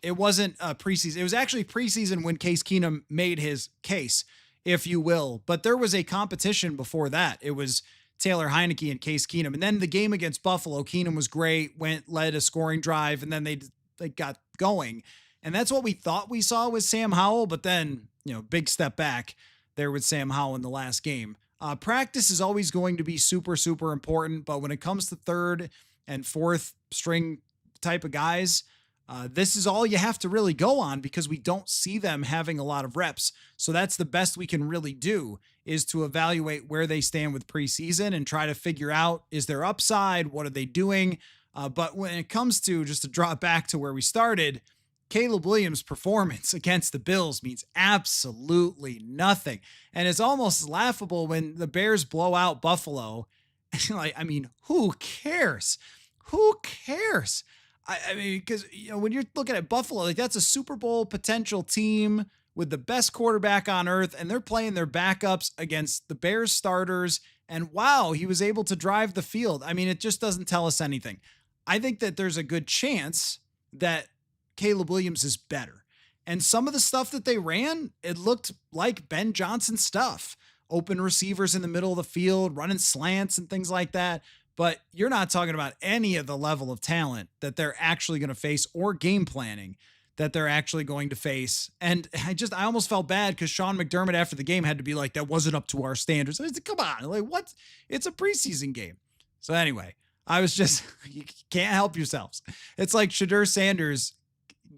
S1: It wasn't preseason. It was actually preseason when Case Keenum made his case, if you will. But there was a competition before that. It was Taylor Heineke and Case Keenum. And then the game against Buffalo, Keenum was great, led a scoring drive, and then they got going. And that's what we thought we saw with Sam Howell. But then, big step back there with Sam Howell in the last game. Practice is always going to be super, super important. But when it comes to third and fourth string type of guys, this is all you have to really go on because we don't see them having a lot of reps. So that's the best we can really do is to evaluate where they stand with preseason and try to figure out, is there upside? What are they doing? But when it comes to, just to draw it back to where we started, Caleb Williams' performance against the Bills means absolutely nothing. And it's almost laughable when the Bears blow out Buffalo. Who cares? Who cares? I mean, because, when you're looking at Buffalo, like that's a Super Bowl potential team with the best quarterback on earth, and they're playing their backups against the Bears starters. And wow, he was able to drive the field. I mean, it just doesn't tell us anything. I think that there's a good chance that Caleb Williams is better. And some of the stuff that they ran, it looked like Ben Johnson stuff. Open receivers in the middle of the field, running slants and things like that. But you're not talking about any of the level of talent that they're actually going to face or game planning that they're actually going to face. And I almost felt bad because Sean McDermott after the game had to be like, that wasn't up to our standards. I said, come on, like what? It's a preseason game. So anyway, I was just, you can't help yourselves. It's like Shadur Sanders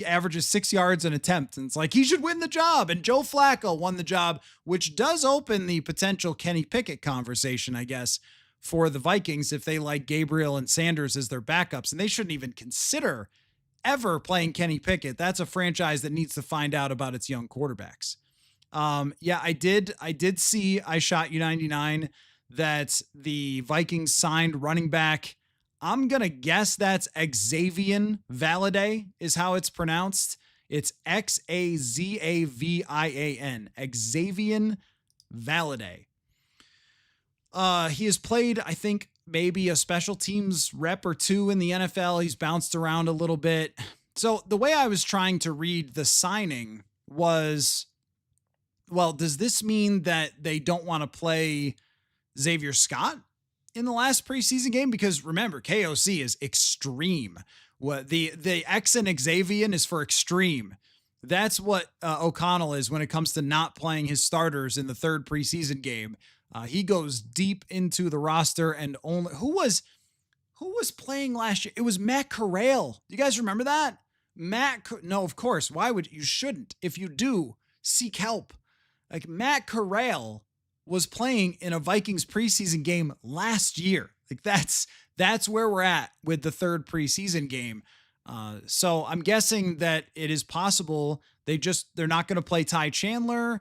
S1: averages 6 yards an attempt. And it's like, he should win the job. And Joe Flacco won the job, which does open the potential Kenny Pickett conversation, I guess, for the Vikings if they like Gabriel and Sanders as their backups. And they shouldn't even consider ever playing Kenny Pickett. That's a franchise that needs to find out about its young quarterbacks. I did see, I shot you 99, that the Vikings signed running back. I'm going to guess that's Xavier Valade is how it's pronounced. It's Xazavian, Xavier Valade. He has played, I think, maybe a special teams rep or two in the NFL. He's bounced around a little bit. So the way I was trying to read the signing was, well, does this mean that they don't want to play Xavier Scott in the last preseason game? Because remember, KOC is extreme. What the X in Xavier is for extreme. That's what O'Connell is when it comes to not playing his starters in the third preseason game. He goes deep into the roster, and only who was playing last year? It was Matt Corral. Do you guys remember that? No, of course. Why would you shouldn't? If you do, seek help. Like Matt Corral was playing in a Vikings preseason game last year. Like that's where we're at with the third preseason game. So I'm guessing that it is possible they're not going to play Ty Chandler.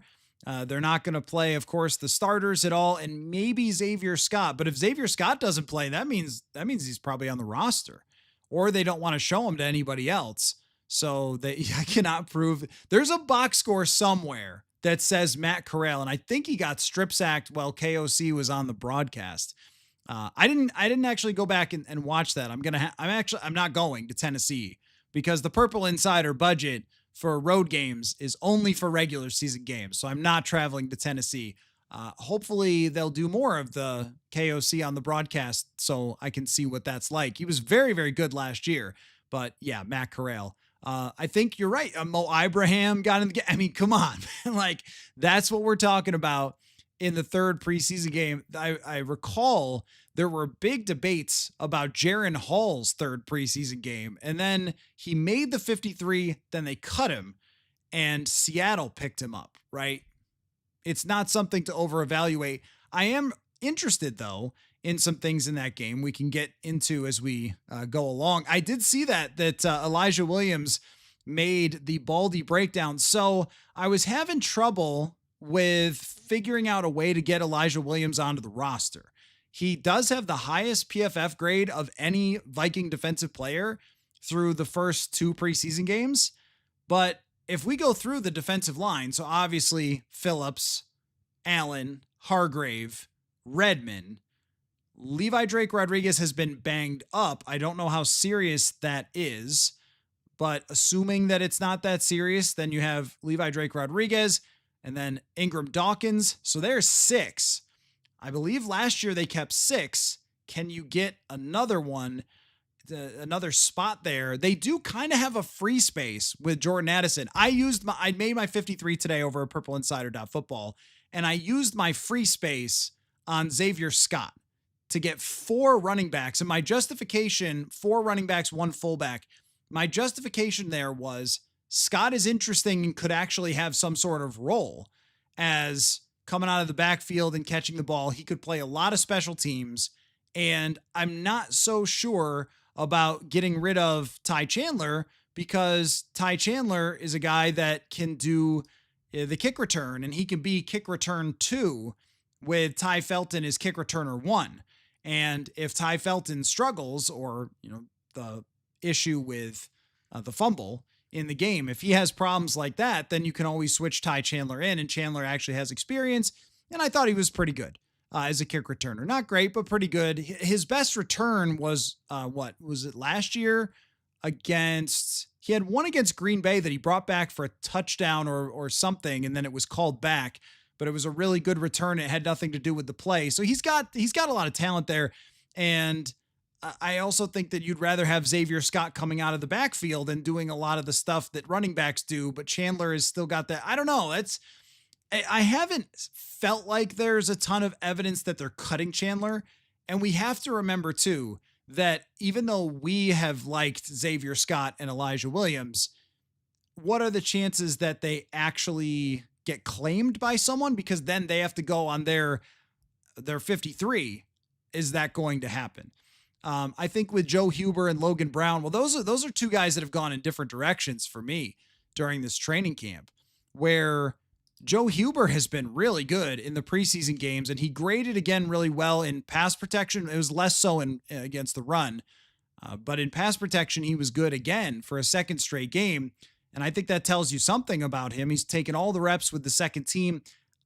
S1: They're not going to play, of course, the starters at all, and maybe Xavier Scott. But if Xavier Scott doesn't play, that means he's probably on the roster, or they don't want to show him to anybody else. So I cannot prove. There's a box score somewhere that says Matt Corral, and I think he got strip sacked while KOC was on the broadcast. I didn't actually go back and watch that. I'm not going to Tennessee because the Purple Insider budget for road games is only for regular season games. So I'm not traveling to Tennessee. Hopefully they'll do more of the KOC on the broadcast so I can see what that's like. He was very, very good last year, but yeah, Matt Corral. I think you're right. Mo Ibrahim got in the game. I mean, come on, like that's what we're talking about in the third preseason game. I recall there were big debates about Jaron Hall's third preseason game, and then he made the 53, then they cut him, and Seattle picked him up, right? It's not something to over-evaluate. I am interested, though, in some things in that game we can get into as we go along. I did see that Elijah Williams made the Baldy breakdown, so I was having trouble with figuring out a way to get Elijah Williams onto the roster. He does have the highest PFF grade of any Viking defensive player through the first 2 preseason games. But if we go through the defensive line, so obviously Phillips, Allen, Hargrave, Redmond, Levi Drake Rodriguez has been banged up. I don't know how serious that is, but assuming that it's not that serious, then you have Levi Drake Rodriguez and then Ingram Dawkins. So there's 6. I believe last year they kept 6. Can you get another one, another spot there? They do kind of have a free space with Jordan Addison. I made my 53 today over at purpleinsider.football, and I used my free space on Xavier Scott to get 4 running backs. And my justification, 4 running backs, 1 fullback, my justification there was Scott is interesting and could actually have some sort of role as coming out of the backfield and catching the ball. He could play a lot of special teams, and I'm not so sure about getting rid of Ty Chandler because Ty Chandler is a guy that can do the kick return, and he can be kick return 2 with Ty Felton as kick returner 1. And if Ty Felton struggles, or, the issue with the fumble in the game, if he has problems like that, then you can always switch Ty Chandler in, and Chandler actually has experience. And I thought he was pretty good as a kick returner. Not great, but pretty good. His best return was, what was it last year he had one against Green Bay that he brought back for a touchdown or something. And then it was called back, but it was a really good return. It had nothing to do with the play. So he's got a lot of talent there. And I also think that you'd rather have Xavier Scott coming out of the backfield and doing a lot of the stuff that running backs do, but Chandler has still got that. I don't know. I haven't felt like there's a ton of evidence that they're cutting Chandler. And we have to remember too, that even though we have liked Xavier Scott and Elijah Williams, what are the chances that they actually get claimed by someone? Because then they have to go on their 53. Is that going to happen? I think with Joe Huber and Logan Brown, well, those are 2 guys that have gone in different directions for me during this training camp, where Joe Huber has been really good in the preseason games, and he graded again really well in pass protection. It was less so against the run, but in pass protection, he was good again for a second straight game. And I think that tells you something about him. He's taken all the reps with the second team.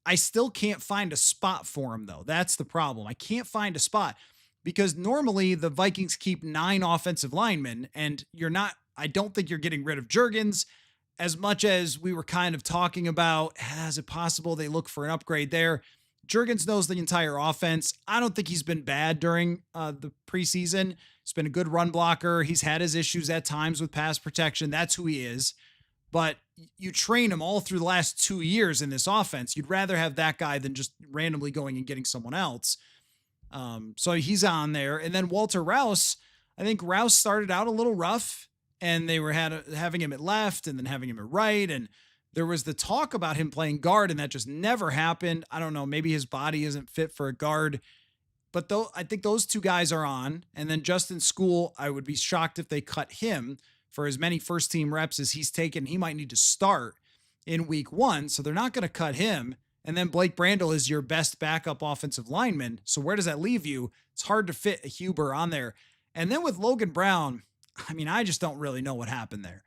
S1: I still can't find a spot for him, though. That's the problem. I can't find a spot because normally the Vikings keep 9 offensive linemen, and I don't think you're getting rid of Juergens. As much as we were kind of talking about, is it possible they look for an upgrade there? Juergens knows the entire offense. I don't think he's been bad during the preseason. He's been a good run blocker. He's had his issues at times with pass protection. That's who he is. But you train him all through the last 2 years in this offense. You'd rather have that guy than just randomly going and getting someone else. So he's on there. And then Walter Rouse, I think Rouse started out a little rough, and they were having him at left and then having him at right. And there was the talk about him playing guard, and that just never happened. I don't know. Maybe his body isn't fit for a guard. But I think those 2 guys are on. And then Justin School, I would be shocked if they cut him for as many first-team reps as he's taken. He might need to start in week 1, so they're not going to cut him. And then Blake Brandel is your best backup offensive lineman. So where does that leave you? It's hard to fit a Huber on there. And then with Logan Brown, I mean, I just don't really know what happened there.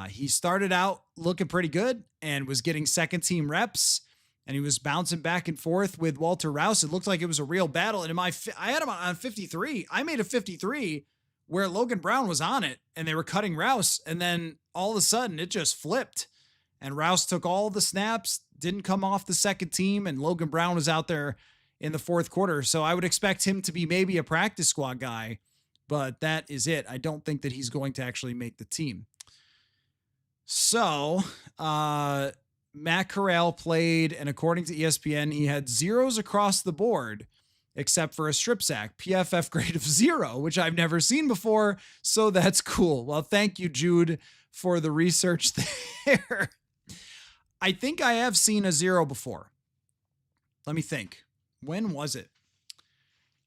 S1: He started out looking pretty good and was getting second team reps, and he was bouncing back and forth with Walter Rouse. It looked like it was a real battle. And I had him on 53. I made a 53 where Logan Brown was on it and they were cutting Rouse. And then all of a sudden it just flipped and Rouse took all the snaps, didn't come off the second team, and Logan Brown was out there in the fourth quarter. So I would expect him to be maybe a practice squad guy, but that is it. I don't think that he's going to actually make the team. So, Matt Corral played, and according to ESPN, he had zeros across the board, except for a strip sack, PFF grade of 0, which I've never seen before. So that's cool. Well, thank you, Jude, for the research there. I think I have seen a 0 before. Let me think. When was it?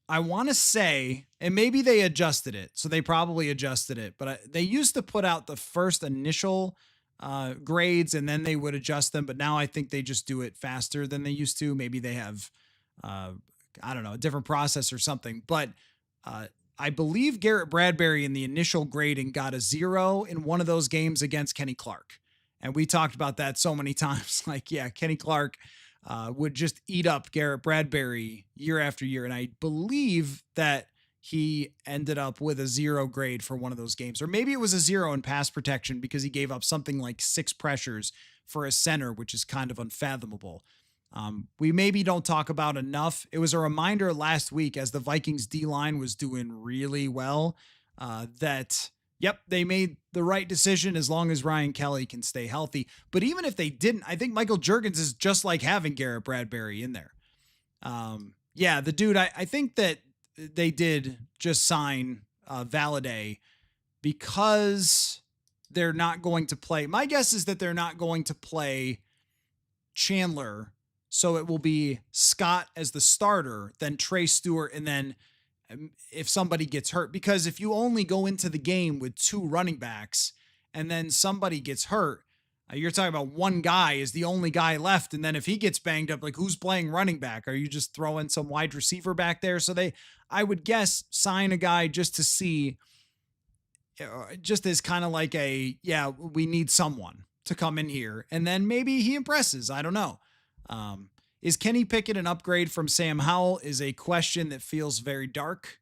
S1: I want to say, and maybe they adjusted it. So they probably adjusted it, but they used to put out the first initial grades and then they would adjust them. But now I think they just do it faster than they used to. Maybe they have, I don't know, a different process or something. But I believe Garrett Bradbury in the initial grading got a 0 in one of those games against Kenny Clark. And we talked about that so many times. Like, yeah, Kenny Clark would just eat up Garrett Bradbury year after year. And I believe that he ended up with a 0 grade for one of those games. Or maybe it was a 0 in pass protection because he gave up something like 6 pressures for a center, which is kind of unfathomable. We maybe don't talk about enough. It was a reminder last week as the Vikings D-line was doing really well that, yep, they made the right decision as long as Ryan Kelly can stay healthy. But even if they didn't, I think Michael Juergens is just like having Garrett Bradbury in there. Yeah, the dude, I think that they did just sign Valladay because they're not going to play. My guess is that they're not going to play Chandler. So it will be Scott as the starter, then Trey Stewart, and then if somebody gets hurt, because if you only go into the game with 2 running backs and then somebody gets hurt, you're talking about one guy is the only guy left. And then if he gets banged up, like who's playing running back? Are you just throwing some wide receiver back there? So I would guess, sign a guy just to see, just as kind of like yeah, we need someone to come in here. And then maybe he impresses. I don't know. Is Kenny Pickett an upgrade from Sam Howell is a question that feels very dark,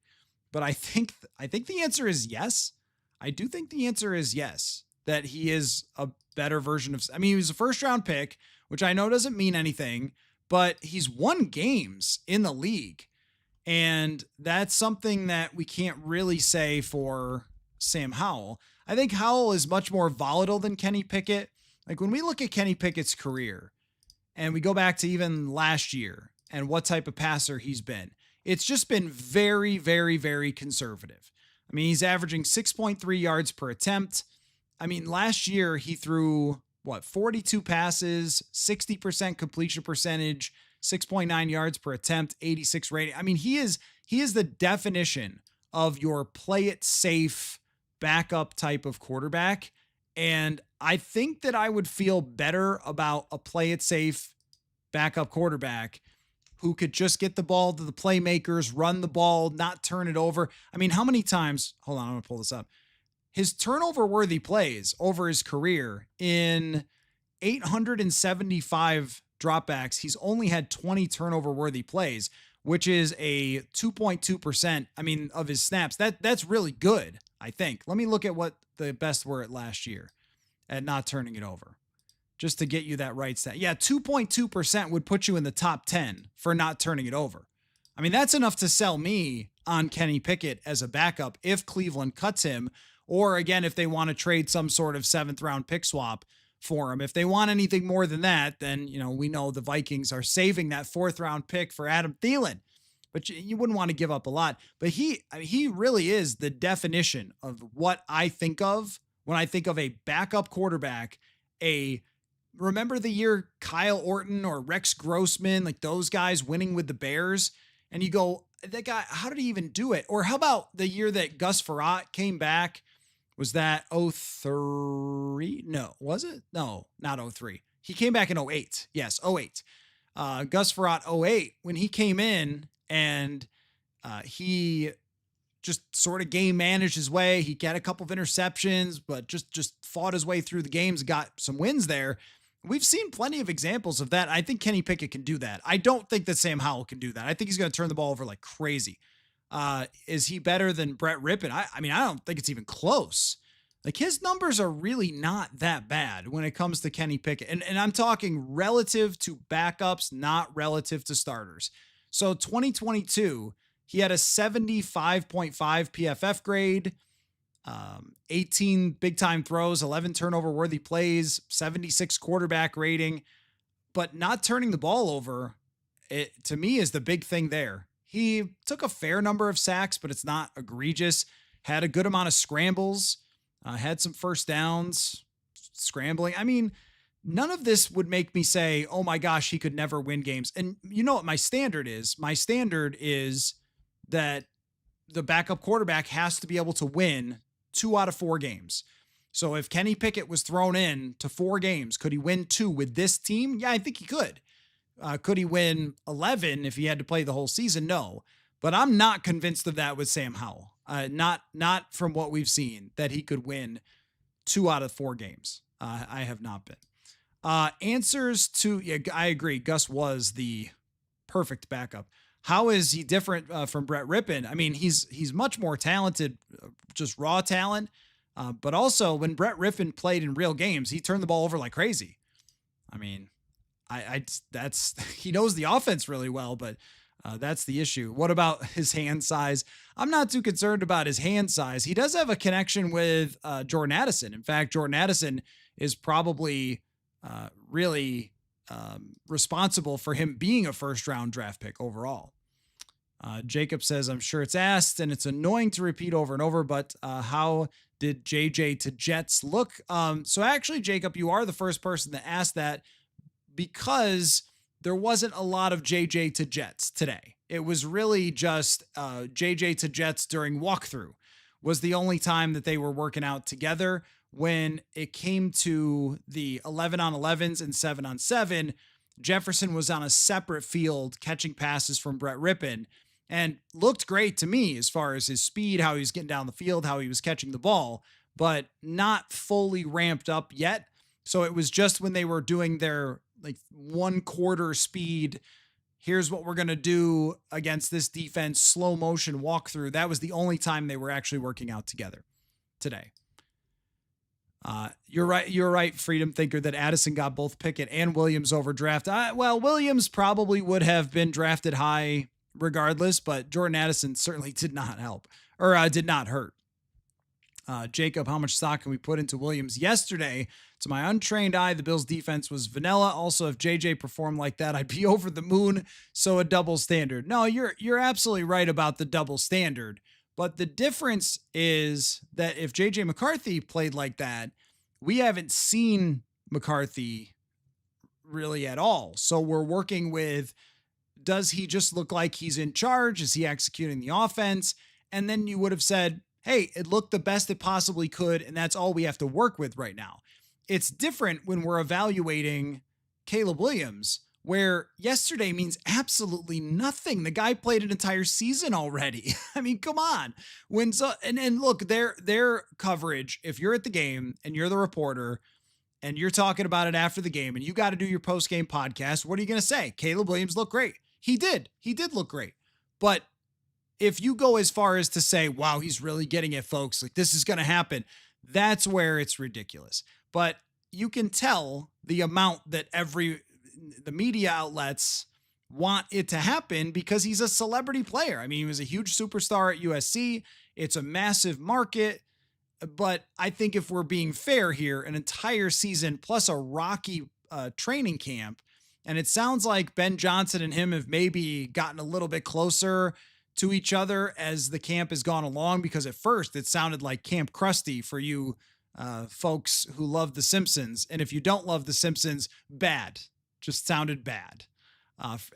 S1: but I think the answer is yes. I do think the answer is yes, that he is a better version of, I mean, he was a first round pick, which I know doesn't mean anything, but he's won games in the league. And that's something that we can't really say for Sam Howell. I think Howell is much more volatile than Kenny Pickett. Like when we look at Kenny Pickett's career, and we go back to even last year and what type of passer he's been, it's just been very, very, very conservative. I mean, he's averaging 6.3 yards per attempt. I mean, last year he threw 42 passes, 60% completion percentage, 6.9 yards per attempt, 86 rating. I mean, he is the definition of your play it safe backup type of quarterback. And I think that I would feel better about a play it safe backup quarterback who could just get the ball to the playmakers, run the ball, not turn it over. I mean, how many times, hold on, I'm going to pull this up. His turnover worthy plays over his career, in 875 dropbacks, he's only had 20 turnover worthy plays, which is a 2.2%. I mean, of his snaps. That's really good, I think. Let me look at what the best were at last year at not turning it over, just to get you that right stat. Yeah, 2.2% would put you in the top 10 for not turning it over. I mean, that's enough to sell me on Kenny Pickett as a backup if Cleveland cuts him, or again, if they want to trade some sort of 7th round pick swap for him. If they want anything more than that, then, we know the Vikings are saving that 4th round pick for Adam Thielen, but you wouldn't want to give up a lot. But he really is the definition of what I think of when I think of a backup quarterback. Remember the year Kyle Orton or Rex Grossman, like those guys winning with the Bears, and you go, that guy, how did he even do it? Or how about the year that Gus Frerotte came back? Was that 03? No, was it? No, not 03. He came back in 08. Yes, 08. Gus Frerotte 08, when he came in and he just sort of game managed his way. He got a couple of interceptions, but just fought his way through the games, got some wins there. We've seen plenty of examples of that. I think Kenny Pickett can do that. I don't think that Sam Howell can do that. I think he's going to turn the ball over like crazy. Is he better than Brett Rippon? I mean, I don't think it's even close. Like, his numbers are really not that bad when it comes to Kenny Pickett. And I'm talking relative to backups, not relative to starters. So 2022, he had a 75.5 PFF grade, 18 big time throws, 11 turnover worthy plays, 76 quarterback rating, but not turning the ball over, it, to me, is the big thing there. He took a fair number of sacks, but it's not egregious. Had a good amount of scrambles, had some first downs, scrambling. I mean, none of this would make me say, oh my gosh, he could never win games. And you know what my standard is? My standard is that the backup quarterback has to be able to win 2 out of 4 games. So if Kenny Pickett was thrown in to 4 games, could he win 2 with this team? Yeah, I think he could. Could he win 11 if he had to play the whole season? No. But I'm not convinced of that with Sam Howell. Not from what we've seen that he could win 2 out of 4 games. I have not been. Answers to, yeah, I agree. Gus was the perfect backup. How is he different from Brett Rippon? I mean, he's much more talented, just raw talent. But also when Brett Rippon played in real games, he turned the ball over like crazy. I mean, that's he knows the offense really well, but that's the issue. What about his hand size? I'm not too concerned about his hand size. He does have a connection with Jordan Addison. In fact, Jordan Addison is probably really responsible for him being a first-round draft pick overall. Jacob says, I'm sure it's asked, and it's annoying to repeat over and over, but how did JJ to Jets look? So actually, Jacob, you are the first person to ask that, because there wasn't a lot of JJ to Jets today. It was really just JJ to Jets during walkthrough was the only time that they were working out together. When it came to the 11 on 11s and 7 on 7, Jefferson was on a separate field catching passes from Brett Rippon and looked great to me as far as his speed, how he was getting down the field, how he was catching the ball, but not fully ramped up yet. So it was just when they were doing their like 1/4 speed, here's what we're going to do against this defense, slow motion walkthrough. That was the only time they were actually working out together today. You're right, Freedom Thinker, that Addison got both Pickett and Williams over draft. Well, Williams probably would have been drafted high regardless, but Jordan Addison certainly did not help, or did not hurt. Jacob, how much stock can we put into Williams? Yesterday, to my untrained eye, the Bills defense was vanilla. Also, if JJ performed like that, I'd be over the moon. So a double standard. No, you're absolutely right about the double standard. But the difference is that if JJ McCarthy played like that, we haven't seen McCarthy really at all. So we're working with, does he just look like he's in charge? Is he executing the offense? And then you would have said, hey, it looked the best it possibly could, and that's all we have to work with right now. It's different when we're evaluating Caleb Williams, where yesterday means absolutely nothing. The guy played an entire season already. I mean, come on. And look, their coverage, if you're at the game and you're the reporter and you're talking about it after the game and you got to do your post-game podcast, what are you going to say? Caleb Williams looked great. He did look great. But if you go as far as to say, wow, he's really getting it, folks, like this is going to happen, that's where it's ridiculous. But you can tell the amount that the media outlets want it to happen because he's a celebrity player. I mean, he was a huge superstar at USC. It's a massive market. But I think if we're being fair here, an entire season plus a rocky training camp, and it sounds like Ben Johnson and him have maybe gotten a little bit closer to each other as the camp has gone along, because at first it sounded like Camp Krusty for you folks who love The Simpsons. And if you don't love The Simpsons, bad. Just sounded bad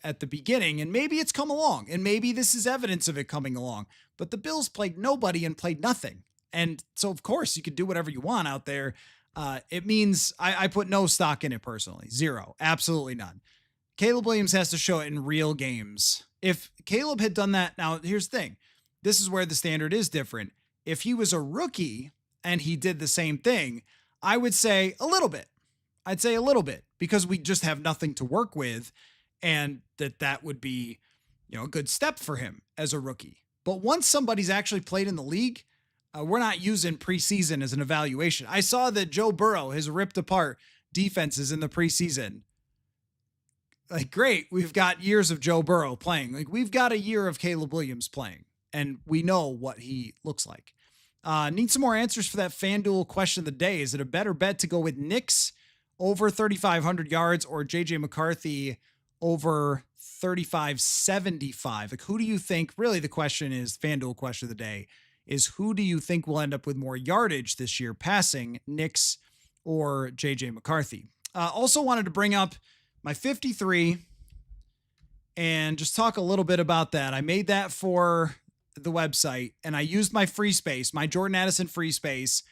S1: at the beginning. And maybe it's come along, and maybe this is evidence of it coming along. But the Bills played nobody and played nothing. And so, of course, you could do whatever you want out there. It means I put no stock in it personally. Zero. Absolutely none. Caleb Williams has to show it in real games. If Caleb had done that, now here's the thing. this is where the standard is different. If he was a rookie and he did the same thing, I would say a little bit. I'd say a little bit because we just have nothing to work with, and that would be, a good step for him as a rookie. But once somebody's actually played in the league, we're not using preseason as an evaluation. I saw that Joe Burrow has ripped apart defenses in the preseason. Like, great, we've got years of Joe Burrow playing. Like, we've got a year of Caleb Williams playing, and we know what he looks like. Need some more answers for that FanDuel question of the day. Is it a better bet to go with Knicks over 3,500 yards or JJ McCarthy over 3,575? Like, who do you think, really the question is, FanDuel question of the day, is who do you think will end up with more yardage this year passing, Knicks or JJ McCarthy? Also wanted to bring up my 53 and just talk a little bit about that. I made that for the website and I used my free space, my Jordan Addison free space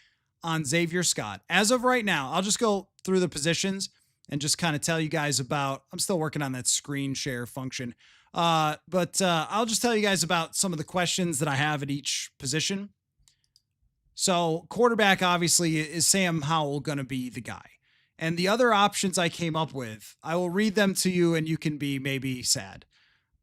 S1: on Xavier Scott. As of right now, I'll just go through the positions and just kind of tell you guys about, I'm still working on that screen share function. But I'll just tell you guys about some of the questions that I have at each position. So quarterback, obviously, is Sam Howell going to be the guy? And the other options I came up with, I will read them to you and you can be maybe sad.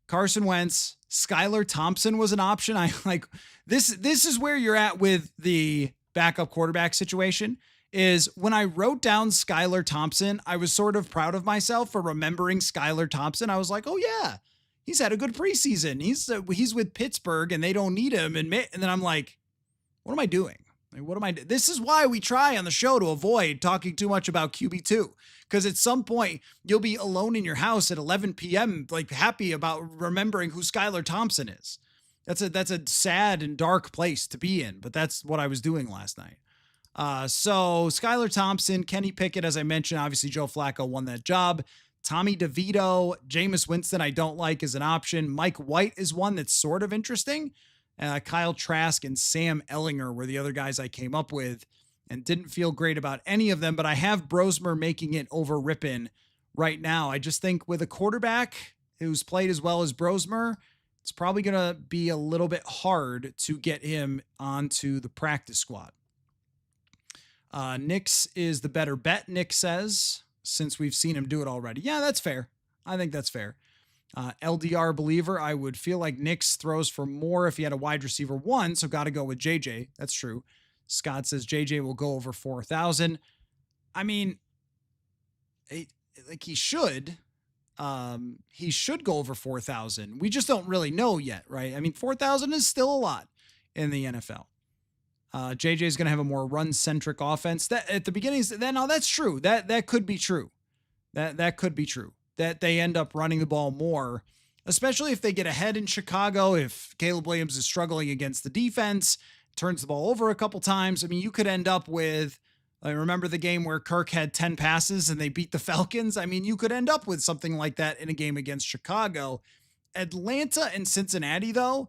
S1: Carson Wentz, Skylar Thompson was an option. I like this is where you're at with the backup quarterback situation. Is when I wrote down Skylar Thompson, I was sort of proud of myself for remembering Skylar Thompson. I was like, oh yeah, he's had a good preseason. He's with Pittsburgh and they don't need him. And then I'm like, what am I doing? This is why we try on the show to avoid talking too much about QB2, because at some point you'll be alone in your house at 11 p.m. like happy about remembering who Skylar Thompson is. That's a sad and dark place to be in, but that's what I was doing last night. So Skylar Thompson, Kenny Pickett, as I mentioned, obviously Joe Flacco won that job. Tommy DeVito, Jameis Winston, I don't like as an option. Mike White is one that's sort of interesting. Kyle Trask and Sam Ellinger were the other guys I came up with and didn't feel great about any of them, but I have Brosmer making it over Rippin right now. I just think with a quarterback who's played as well as Brosmer, it's probably going to be a little bit hard to get him onto the practice squad. Nix is the better bet, Nick says, since we've seen him do it already. Yeah, that's fair. I think that's fair. LDR believer, I would feel like Nix throws for more if he had a wide receiver one, so got to go with JJ. That's true. Scott says JJ will go over 4,000. I mean, he should. He should go over 4,000. We just don't really know yet, right? I mean, 4,000 is still a lot in the NFL. JJ is going to have a more run-centric offense. That at the beginning, that's true. That could be true. That could be true. That they end up running the ball more, especially if they get ahead in Chicago. If Caleb Williams is struggling against the defense, turns the ball over a couple times. I mean, you could end up with, I remember the game where Kirk had 10 passes and they beat the Falcons. I mean, you could end up with something like that in a game against Chicago. Atlanta and Cincinnati, though,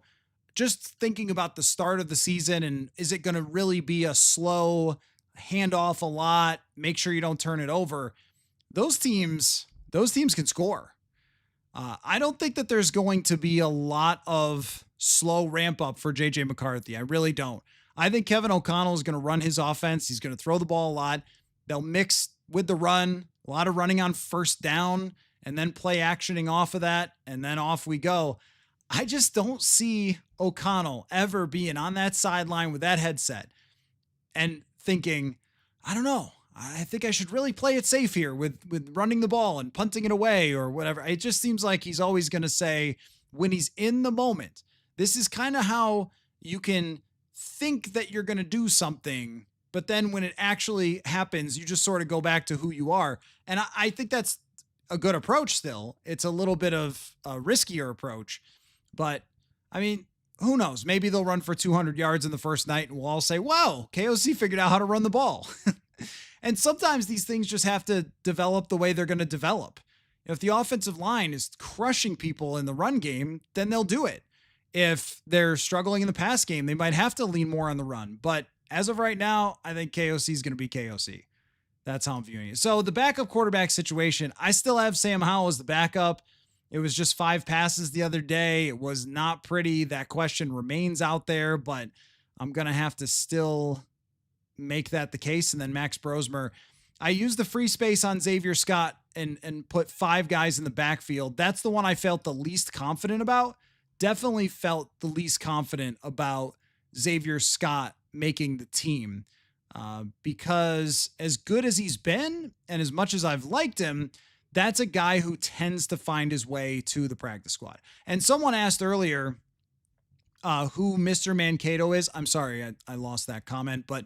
S1: just thinking about the start of the season and is it going to really be a slow handoff a lot, make sure you don't turn it over. Those teams can score. I don't think that there's going to be a lot of slow ramp up for JJ McCarthy. I really don't. I think Kevin O'Connell is going to run his offense. He's going to throw the ball a lot. They'll mix with the run, a lot of running on first down, and then play actioning off of that, and then off we go. I just don't see O'Connell ever being on that sideline with that headset and thinking, I don't know, I think I should really play it safe here with running the ball and punting it away or whatever. It just seems like he's always going to say when he's in the moment, this is kind of how you can think that you're going to do something, but then when it actually happens, you just sort of go back to who you are. And I think that's a good approach still. It's a little bit of a riskier approach, but I mean, who knows? Maybe they'll run for 200 yards in the first night and we'll all say, wow, KOC figured out how to run the ball. And sometimes these things just have to develop the way they're going to develop. If the offensive line is crushing people in the run game, then they'll do it. If they're struggling in the pass game, they might have to lean more on the run. But as of right now, I think KOC is going to be KOC. That's how I'm viewing it. So the backup quarterback situation, I still have Sam Howell as the backup. It was just 5 passes the other day. It was not pretty. That question remains out there, but I'm going to have to still make that the case. And then Max Brosmer, I used the free space on Xavier Scott and put 5 guys in the backfield. That's the one I felt the least confident about. Definitely felt the least confident about Xavier Scott making the team because as good as he's been and as much as I've liked him, that's a guy who tends to find his way to the practice squad. And someone asked earlier who Mr. Mankato is. I'm sorry, I lost that comment, but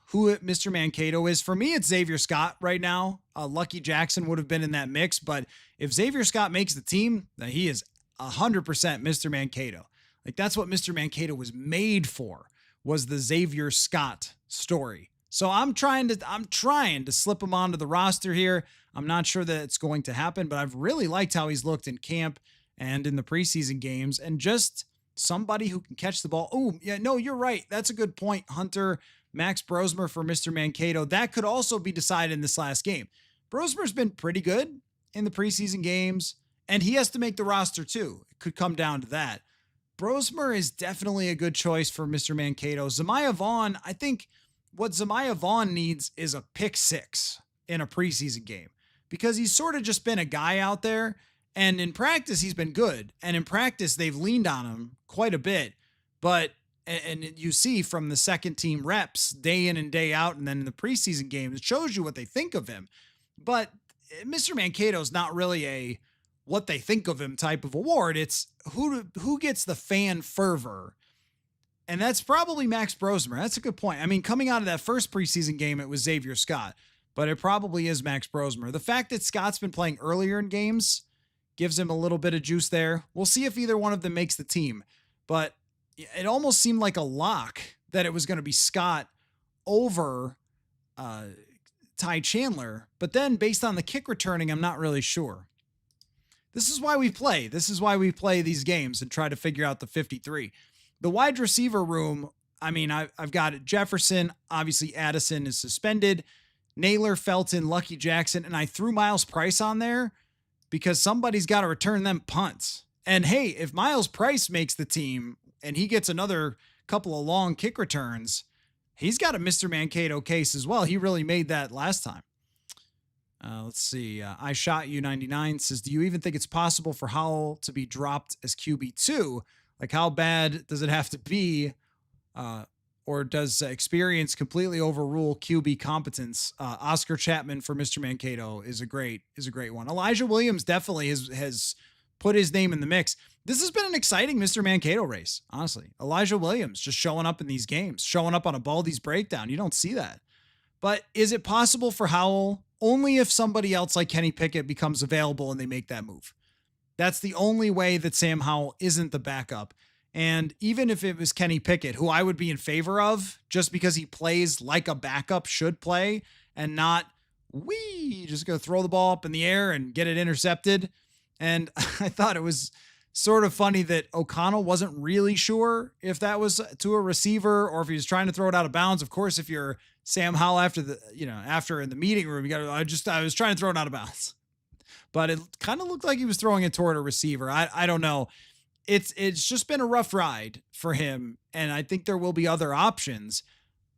S1: who Mr. Mankato is. For me, it's Xavier Scott right now. Lucky Jackson would have been in that mix, but if Xavier Scott makes the team, then he is 100% Mr. Mankato. Like that's what Mr. Mankato was made for, was the Xavier Scott story. So I'm trying to slip him onto the roster here. I'm not sure that it's going to happen, but I've really liked how he's looked in camp and in the preseason games, and just somebody who can catch the ball. Oh, yeah, no, you're right. That's a good point, Hunter. Max Brosmer for Mr. Mankato. That could also be decided in this last game. Brosmer's been pretty good in the preseason games, and he has to make the roster too. It could come down to that. Brosmer is definitely a good choice for Mr. Mankato. Zamiah Vaughn, I think what Zamiah Vaughn needs is a pick 6 in a preseason game, because he's sort of just been a guy out there, and in practice he's been good, and in practice they've leaned on him quite a bit, but and you see from the second team reps day in and day out, and then in the preseason games, it shows you what they think of him. But Mr. Mankato is not really a what they think of him type of award. It's who gets the fan fervor. And that's probably Max Brosmer. That's a good point. I mean, coming out of that first preseason game, it was Xavier Scott, but it probably is Max Brosmer. The fact that Scott's been playing earlier in games gives him a little bit of juice there. We'll see if either one of them makes the team, but it almost seemed like a lock that it was going to be Scott over Ty Chandler. But then based on the kick returning, I'm not really sure. This is why we play. This is why we play these games and try to figure out the 53. The wide receiver room, I mean, I've got Jefferson. Obviously, Addison is suspended. Naylor, Felton, Lucky Jackson, and I threw Miles Price on there because somebody's got to return them punts. And hey, if Miles Price makes the team and he gets another couple of long kick returns, he's got a Mr. Mankato case as well. He really made that last time. Let's see. I Shot You 99 says, do you even think it's possible for Howell to be dropped as QB2? Like, how bad does it have to be? Or does experience completely overrule QB competence? Oscar Chapman for Mr. Mankato is a great one. Elijah Williams definitely has put his name in the mix. This has been an exciting Mr. Mankato race, honestly. Elijah Williams just showing up in these games, showing up on a Baldy's breakdown. You don't see that. But is it possible for Howell? Only if somebody else like Kenny Pickett becomes available and they make that move. That's the only way that Sam Howell isn't the backup. And even if it was Kenny Pickett, who I would be in favor of just because he plays like a backup should play and not, just go throw the ball up in the air and get it intercepted. And I thought it was sort of funny that O'Connell wasn't really sure if that was to a receiver or if he was trying to throw it out of bounds. Of course, if you're Sam Howell after in the meeting room, I was trying to throw it out of bounds, but it kind of looked like he was throwing it toward a receiver. I don't know. It's just been a rough ride for him. And I think there will be other options.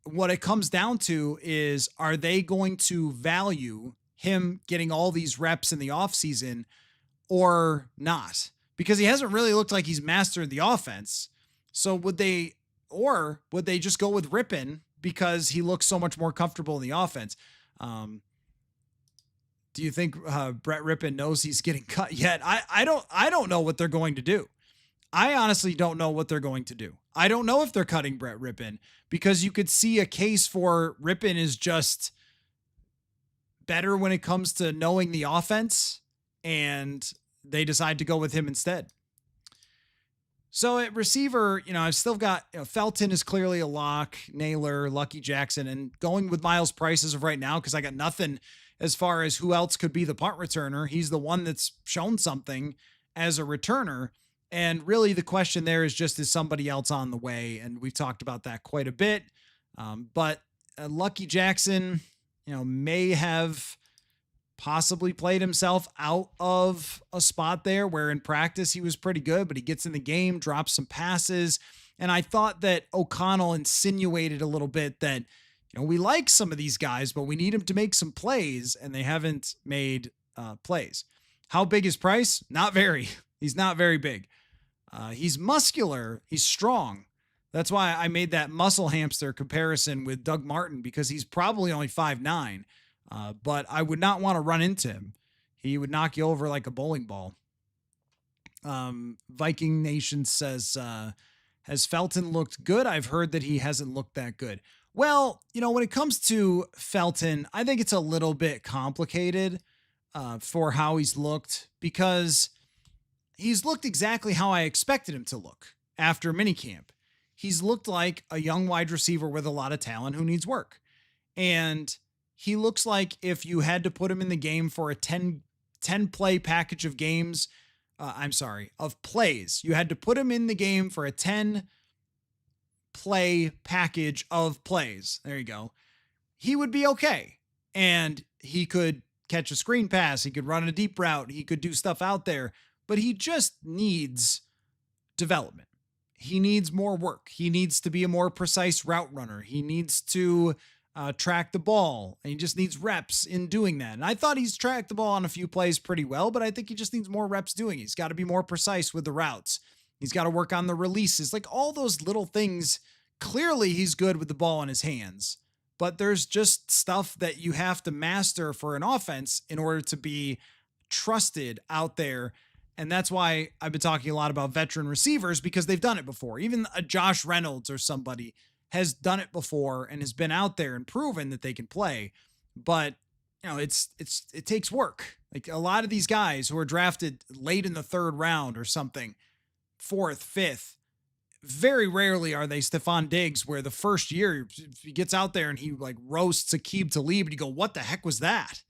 S1: What it comes down to is, are they going to value him getting all these reps in the offseason or not? Because he hasn't really looked like he's mastered the offense. So would they just go with Rippon because he looks so much more comfortable in the offense? Do you think Brett Rippon knows he's getting cut yet? I don't know what they're going to do. I honestly don't know what they're going to do. I don't know if they're cutting Brett Rippon, because you could see a case for Rippon is just better when it comes to knowing the offense, and they decide to go with him instead. So at receiver, I've still got Felton is clearly a lock, Naylor, Lucky Jackson, and going with Miles Price as of right now, because I got nothing as far as who else could be the punt returner. He's the one that's shown something as a returner. And really the question there is just, is somebody else on the way? And we've talked about that quite a bit. But Lucky Jackson, may have possibly played himself out of a spot there where in practice he was pretty good, but he gets in the game, drops some passes. And I thought that O'Connell insinuated a little bit that, we like some of these guys, but we need them to make some plays, and they haven't made plays. How big is Price? Not very. He's not very big. He's muscular. He's strong. That's why I made that muscle hamster comparison with Doug Martin, because he's probably only 5'9", but I would not want to run into him. He would knock you over like a bowling ball. Viking Nation says, has Felton looked good? I've heard that he hasn't looked that good. Well, when it comes to Felton, I think it's a little bit complicated for how he's looked, because he's looked exactly how I expected him to look after minicamp. He's looked like a young wide receiver with a lot of talent who needs work. And he looks like if you had to put him in the game for a 10 play package of games, of plays, you had to put him in the game for a 10 play package of plays. There you go. He would be okay. And he could catch a screen pass. He could run a deep route. He could do stuff out there, but he just needs development. He needs more work. He needs to be a more precise route runner. He needs to track the ball, and he just needs reps in doing that. And I thought he's tracked the ball on a few plays pretty well, but I think he just needs more reps doing it. He's got to be more precise with the routes. He's got to work on the releases, like all those little things. Clearly he's good with the ball in his hands, but there's just stuff that you have to master for an offense in order to be trusted out there. And that's why I've been talking a lot about veteran receivers, because they've done it before. Even a Josh Reynolds or somebody has done it before and has been out there and proven that they can play. But, it takes work. Like a lot of these guys who are drafted late in the third round or something, fourth, fifth, very rarely are they Stephon Diggs, where the first year he gets out there and he like roasts Aqib Talib and you go, what the heck was that?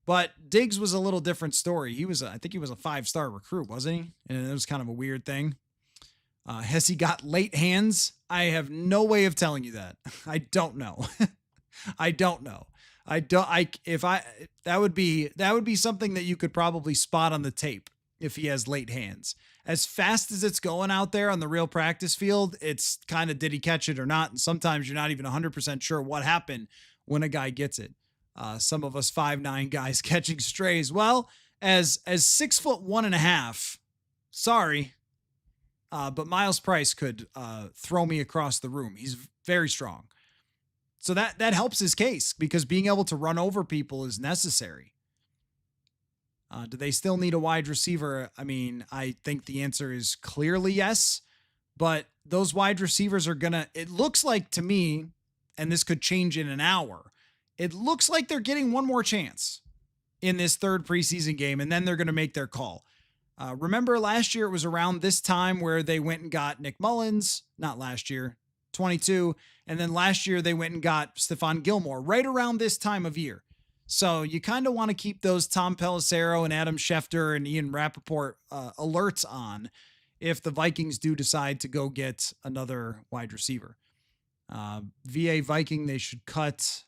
S1: But Diggs was a little different story. I think he was a 5-star recruit, wasn't he? And it was kind of a weird thing. Has he got late hands? I have no way of telling you that. I don't know. That would be something that you could probably spot on the tape if he has late hands. As fast as it's going out there on the real practice field, it's kind of, did he catch it or not? And sometimes you're not even 100% sure what happened when a guy gets it. Some of us 5'9" guys catching strays. Well, as 6'1.5", sorry, but Miles Price could throw me across the room. He's very strong. So that helps his case, because being able to run over people is necessary. Do they still need a wide receiver? I mean, I think the answer is clearly yes, but those wide receivers are it looks like to me, and this could change in an hour, it looks like they're getting one more chance in this third preseason game, and then they're going to make their call. Remember last year, it was around this time where they went and got Nick Mullins, not last year, 22. And then last year they went and got Stephon Gilmore right around this time of year. So you kind of want to keep those Tom Pelissero and Adam Schefter and Ian Rappaport alerts on if the Vikings do decide to go get another wide receiver. VA Viking, they should cut,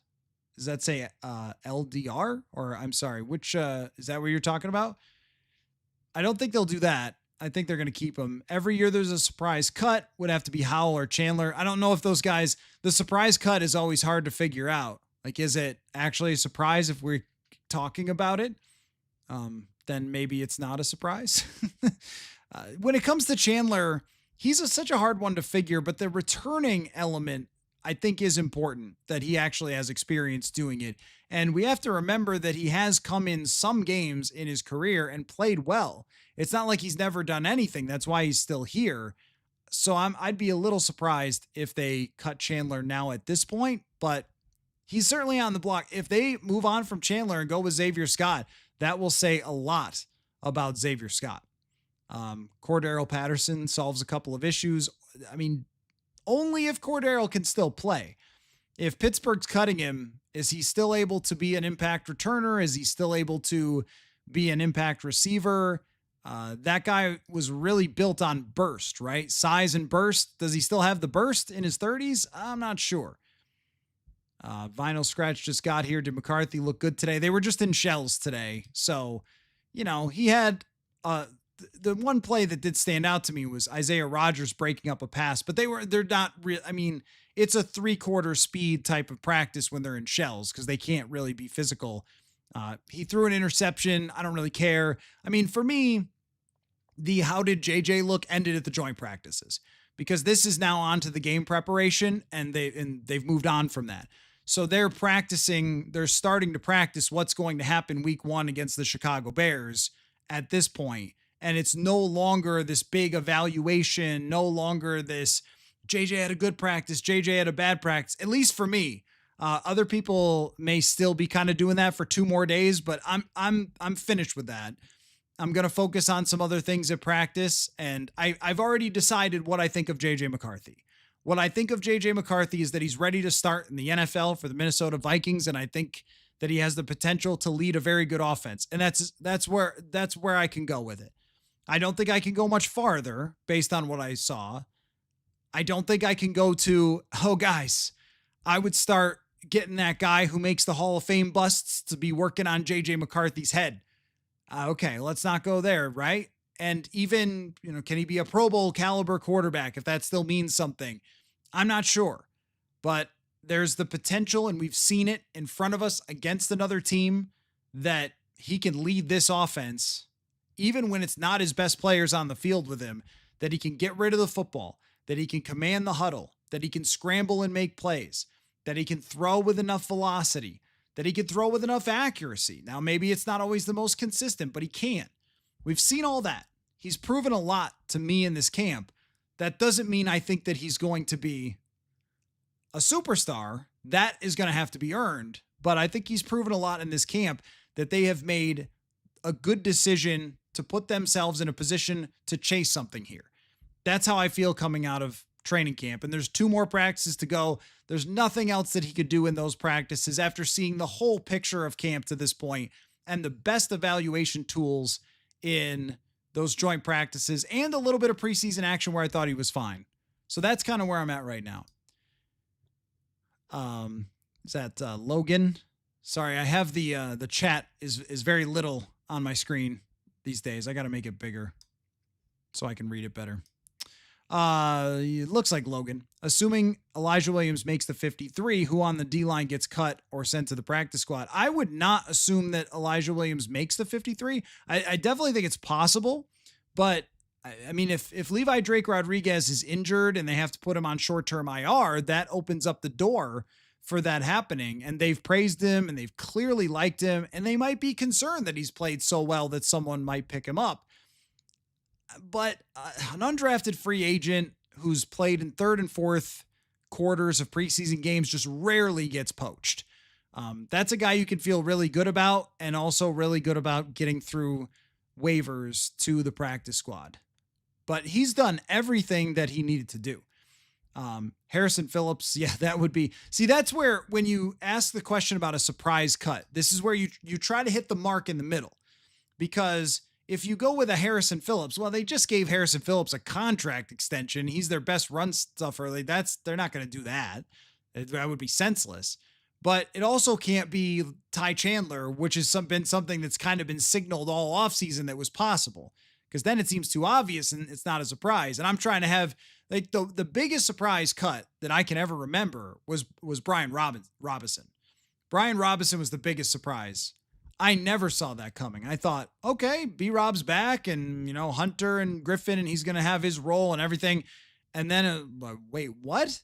S1: does that say LDR? Or I'm sorry, which is that what you're talking about? I don't think they'll do that. I think they're going to keep him. Every year there's a surprise cut. Would have to be Howell or Chandler. I don't know if those guys, the surprise cut is always hard to figure out. Like, is it actually a surprise if we're talking about it? Then maybe it's not a surprise. When it comes to Chandler, he's such a hard one to figure, but the returning element, I think, is important, that he actually has experience doing it. And we have to remember that he has come in some games in his career and played well. It's not like he's never done anything. That's why he's still here. So I'd be a little surprised if they cut Chandler now at this point, but he's certainly on the block. If they move on from Chandler and go with Xavier Scott, that will say a lot about Xavier Scott. Cordero Patterson solves a couple of issues. I mean, only if Cordero can still play. If Pittsburgh's cutting him, is he still able to be an impact returner? Is he still able to be an impact receiver? That guy was really built on burst, right? Size and burst. Does he still have the burst in his 30s? I'm not sure. Vinyl Scratch just got here. Did McCarthy look good today? They were just in shells today. So, he had the one play that did stand out to me was Isaiah Rodgers breaking up a pass, but they're not real. I mean, it's a 3/4 speed type of practice when they're in shells because they can't really be physical. He threw an interception. I don't really care. I mean, for me, the how did JJ look ended at the joint practices because this is now on to the game preparation and they've moved on from that. So they're starting to practice what's going to happen week 1 against the Chicago Bears at this point. And it's no longer this big evaluation, no longer this JJ had a good practice, JJ had a bad practice, at least for me. Other people may still be kind of doing that for 2 more days, but I'm finished with that. I'm going to focus on some other things at practice. And I've already decided what I think of JJ McCarthy. What I think of JJ McCarthy is that he's ready to start in the NFL for the Minnesota Vikings. And I think that he has the potential to lead a very good offense. And that's where I can go with it. I don't think I can go much farther based on what I saw. I don't think I can go to, guys, I would start getting that guy who makes the Hall of Fame busts to be working on JJ McCarthy's head. Okay, let's not go there, right? And even, can he be a Pro Bowl caliber quarterback if that still means something? I'm not sure. But there's the potential, and we've seen it in front of us against another team, that he can lead this offense, even when it's not his best players on the field with him, that he can get rid of the football, that he can command the huddle, that he can scramble and make plays, that he can throw with enough velocity, that he can throw with enough accuracy. Now, maybe it's not always the most consistent, but he can. We've seen all that. He's proven a lot to me in this camp. That doesn't mean I think that he's going to be a superstar. That is going to have to be earned. But I think he's proven a lot in this camp that they have made a good decision to put themselves in a position to chase something here. That's how I feel coming out of training camp. And there's 2 more practices to go. There's nothing else that he could do in those practices after seeing the whole picture of camp to this point and the best evaluation tools in those joint practices and a little bit of preseason action where I thought he was fine. So that's kind of where I'm at right now. Is that Logan? Sorry, I have the chat is very little on my screen these days. I got to make it bigger so I can read it better. It looks like Logan. Assuming Elijah Williams makes the 53, who on the D-line gets cut or sent to the practice squad? I would not assume that Elijah Williams makes the 53. I definitely think it's possible, but I mean, if Levi Drake Rodriguez is injured and they have to put him on short-term IR, that opens up the door for that happening. And they've praised him and they've clearly liked him, and they might be concerned that he's played so well that someone might pick him up. But an undrafted free agent who's played in 3rd and 4th quarters of preseason games just rarely gets poached. That's a guy you can feel really good about, and also really good about getting through waivers to the practice squad. But he's done everything that he needed to do. Harrison Phillips, yeah, that would be. See, that's where when you ask the question about a surprise cut, this is where you try to hit the mark in the middle. Because if you go with a Harrison Phillips, well, they just gave Harrison Phillips a contract extension. He's their best run stuffer. They're not going to do that. That would be senseless. But it also can't be Ty Chandler, which has been something that's kind of been signaled all offseason that was possible. Because then it seems too obvious and it's not a surprise. And I'm trying to have like the biggest surprise cut that I can ever remember was Brian Robinson. Brian Robinson was the biggest surprise. I never saw that coming. I thought, okay, B-Rob's back and, Hunter and Griffin, and he's going to have his role and everything. And then, wait, what?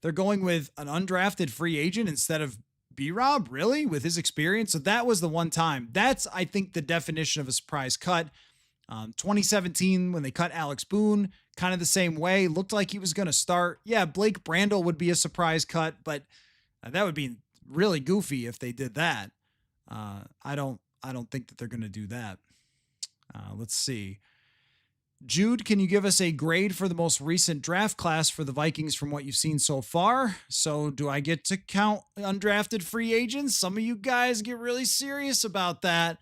S1: They're going with an undrafted free agent instead of B-Rob? Really? With his experience? So that was the one time. That's, I think, the definition of a surprise cut. 2017, when they cut Alex Boone, kind of the same way. Looked like he was going to start. Yeah, Blake Brandel would be a surprise cut, but that would be really goofy if they did that. I don't think that they're going to do that. Let's see. Jude, can you give us a grade for the most recent draft class for the Vikings from what you've seen so far? So do I get to count undrafted free agents? Some of you guys get really serious about that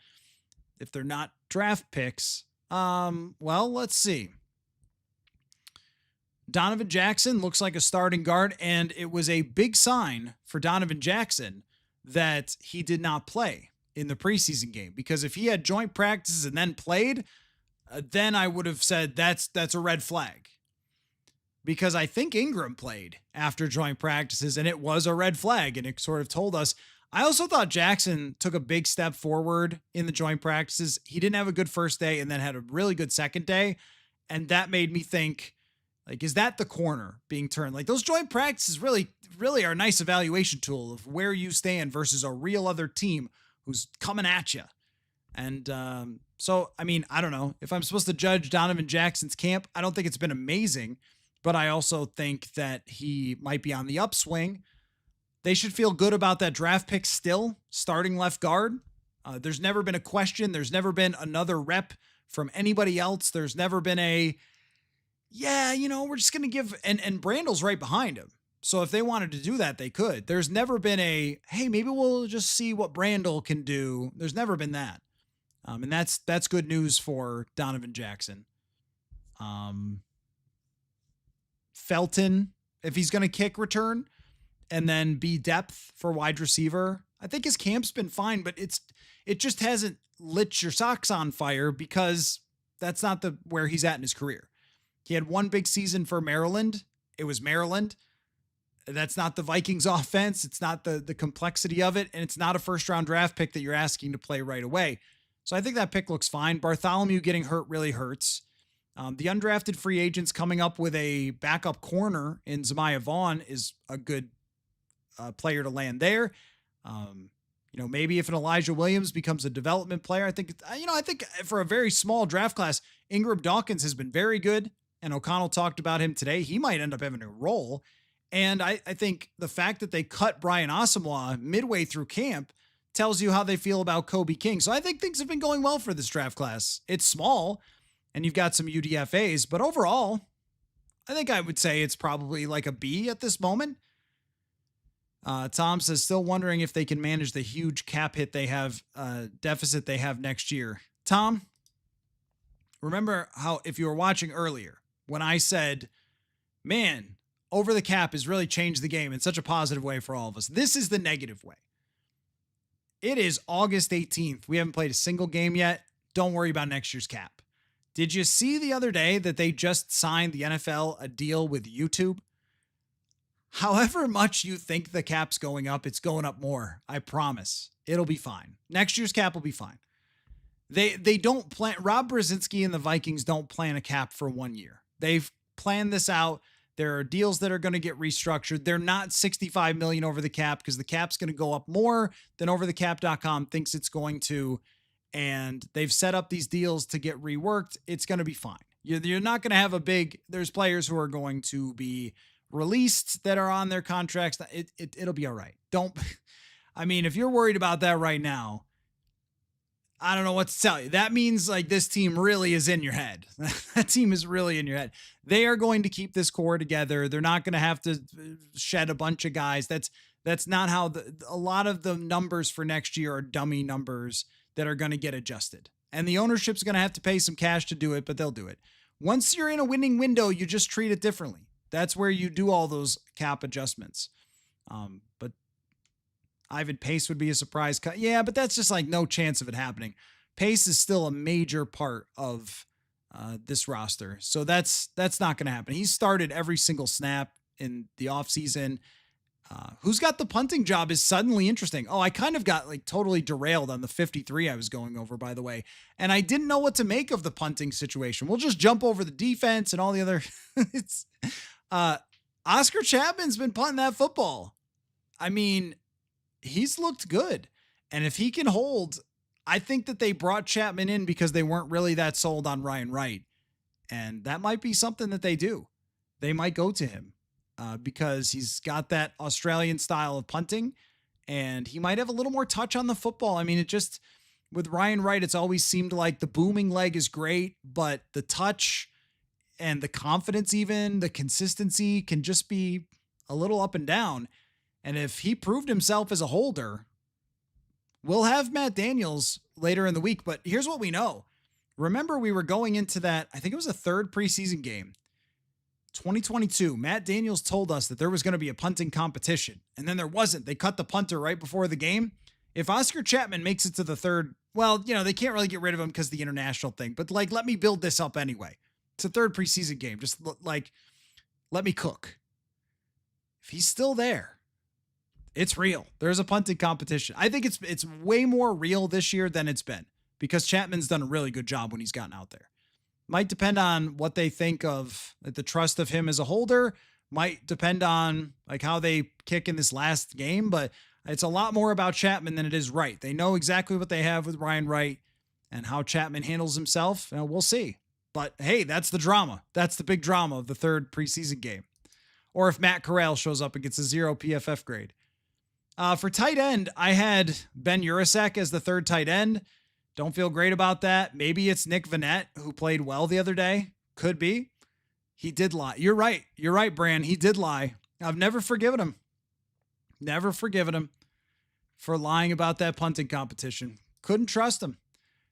S1: if they're not draft picks. Well, let's see. Donovan Jackson looks like a starting guard, and it was a big sign for Donovan Jackson that he did not play in the preseason game, because if he had joint practices and then played, then I would have said that's a red flag. Because I think Ingram played after joint practices, and it was a red flag, and it sort of told us. I also thought Jackson took a big step forward in the joint practices. He didn't have a good first day and then had a really good second day, and that made me think, like, is that the corner being turned? Like, those joint practices really are a nice evaluation tool of where you stand versus a real other team who's coming at you. And so, I mean, I don't know. If I'm supposed to judge Donovan Jackson's camp, I don't think it's been amazing, but I also think that he might be on the upswing. They should feel good about that draft pick still, starting left guard. There's never been a question. There's never been another rep from anybody else. There's never been we're just going to give, and Brandle's right behind him. So if they wanted to do that, they could. There's never been hey, maybe we'll just see what Brandle can do. There's never been that. And that's good news for Donovan Jackson. Felton, if he's going to kick return and then be depth for wide receiver, I think his camp's been fine, but it just hasn't lit your socks on fire because that's not where he's at in his career. He had one big season for Maryland. It was Maryland. That's not the Vikings offense. It's not the complexity of it. And it's not a first round draft pick that you're asking to play right away. So I think that pick looks fine. Bartholomew getting hurt really hurts. The undrafted free agents coming up with a backup corner in Zemiah Vaughn is a good player to land there. Maybe if an Elijah Williams becomes a development player, I think for a very small draft class, Ingram Dawkins has been very good. And O'Connell talked about him today. He might end up having a role. And I think the fact that they cut Brian Asamoah midway through camp tells you how they feel about Kobe King. So I think things have been going well for this draft class. It's small, and you've got some UDFAs, but overall, I think I would say it's probably like a B at this moment. Tom says, still wondering if they can manage the huge cap hit they have, deficit they have next year. Tom, remember how, if you were watching earlier, when I said, man, over the cap has really changed the game in such a positive way for all of us. This is the negative way. It is August 18th. We haven't played a single game yet. Don't worry about next year's cap. Did you see the other day that they just signed the NFL a deal with YouTube? However much you think the cap's going up, it's going up more. I promise. It'll be fine. Next year's cap will be fine. They don't plan. Rob Brzezinski and the Vikings don't plan a cap for 1 year. They've planned this out. There are deals that are going to get restructured. They're not $65 million over the cap because the cap's going to go up more than overthecap.com thinks it's going to. And they've set up these deals to get reworked. It's going to be fine. You're not going to have there's players who are going to be released that are on their contracts. It'll be all right. If you're worried about that right now, I don't know what to tell you. That means like this team really is in your head. That team is really in your head. They are going to keep this core together. They're not going to have to shed a bunch of guys. That's not how a lot of the numbers for next year are dummy numbers that are going to get adjusted. And the ownership's going to have to pay some cash to do it, but they'll do it. Once you're in a winning window, you just treat it differently. That's where you do all those cap adjustments. But Ivan Pace would be a surprise cut. Yeah, but that's just like no chance of it happening. Pace is still a major part of this roster. So that's not going to happen. He's started every single snap in the offseason. Who's got the punting job is suddenly interesting. Oh, I kind of got like totally derailed on the 53 I was going over, by the way. And I didn't know what to make of the punting situation. We'll just jump over the defense and all the other. Oscar Chapman's been punting that football. I mean, he's looked good. And if he can hold, I think that they brought Chapman in because they weren't really that sold on Ryan Wright. And that might be something that they do. They might go to him because he's got that Australian style of punting and he might have a little more touch on the football. I mean, with Ryan Wright, it's always seemed like the booming leg is great, but the touch and the confidence, even the consistency can just be a little up and down. And if he proved himself as a holder, we'll have Matt Daniels later in the week. But here's what we know. Remember, we were going into that, I think it was a third preseason game. 2022, Matt Daniels told us that there was going to be a punting competition, and then there wasn't. They cut the punter right before the game. If Oscar Chapman makes it to the third, well, they can't really get rid of him because of the international thing, but let me build this up anyway. It's a third preseason game. Just let me cook. If he's still there, it's real. There's a punting competition. I think it's way more real this year than it's been because Chapman's done a really good job when he's gotten out there. Might depend on what they think of the trust of him as a holder. Might depend on how they kick in this last game, but it's a lot more about Chapman than it is Wright. They know exactly what they have with Ryan Wright and how Chapman handles himself. We'll see. But hey, that's the drama. That's the big drama of the third preseason game. Or if Matt Corral shows up and gets a 0 PFF grade. For tight end, I had Ben Urasek as the third tight end. Don't feel great about that. Maybe it's Nick Vannett, who played well the other day. Could be. He did lie. You're right. You're right, Bran. He did lie. I've never forgiven him. Never forgiven him for lying about that punting competition. Couldn't trust him.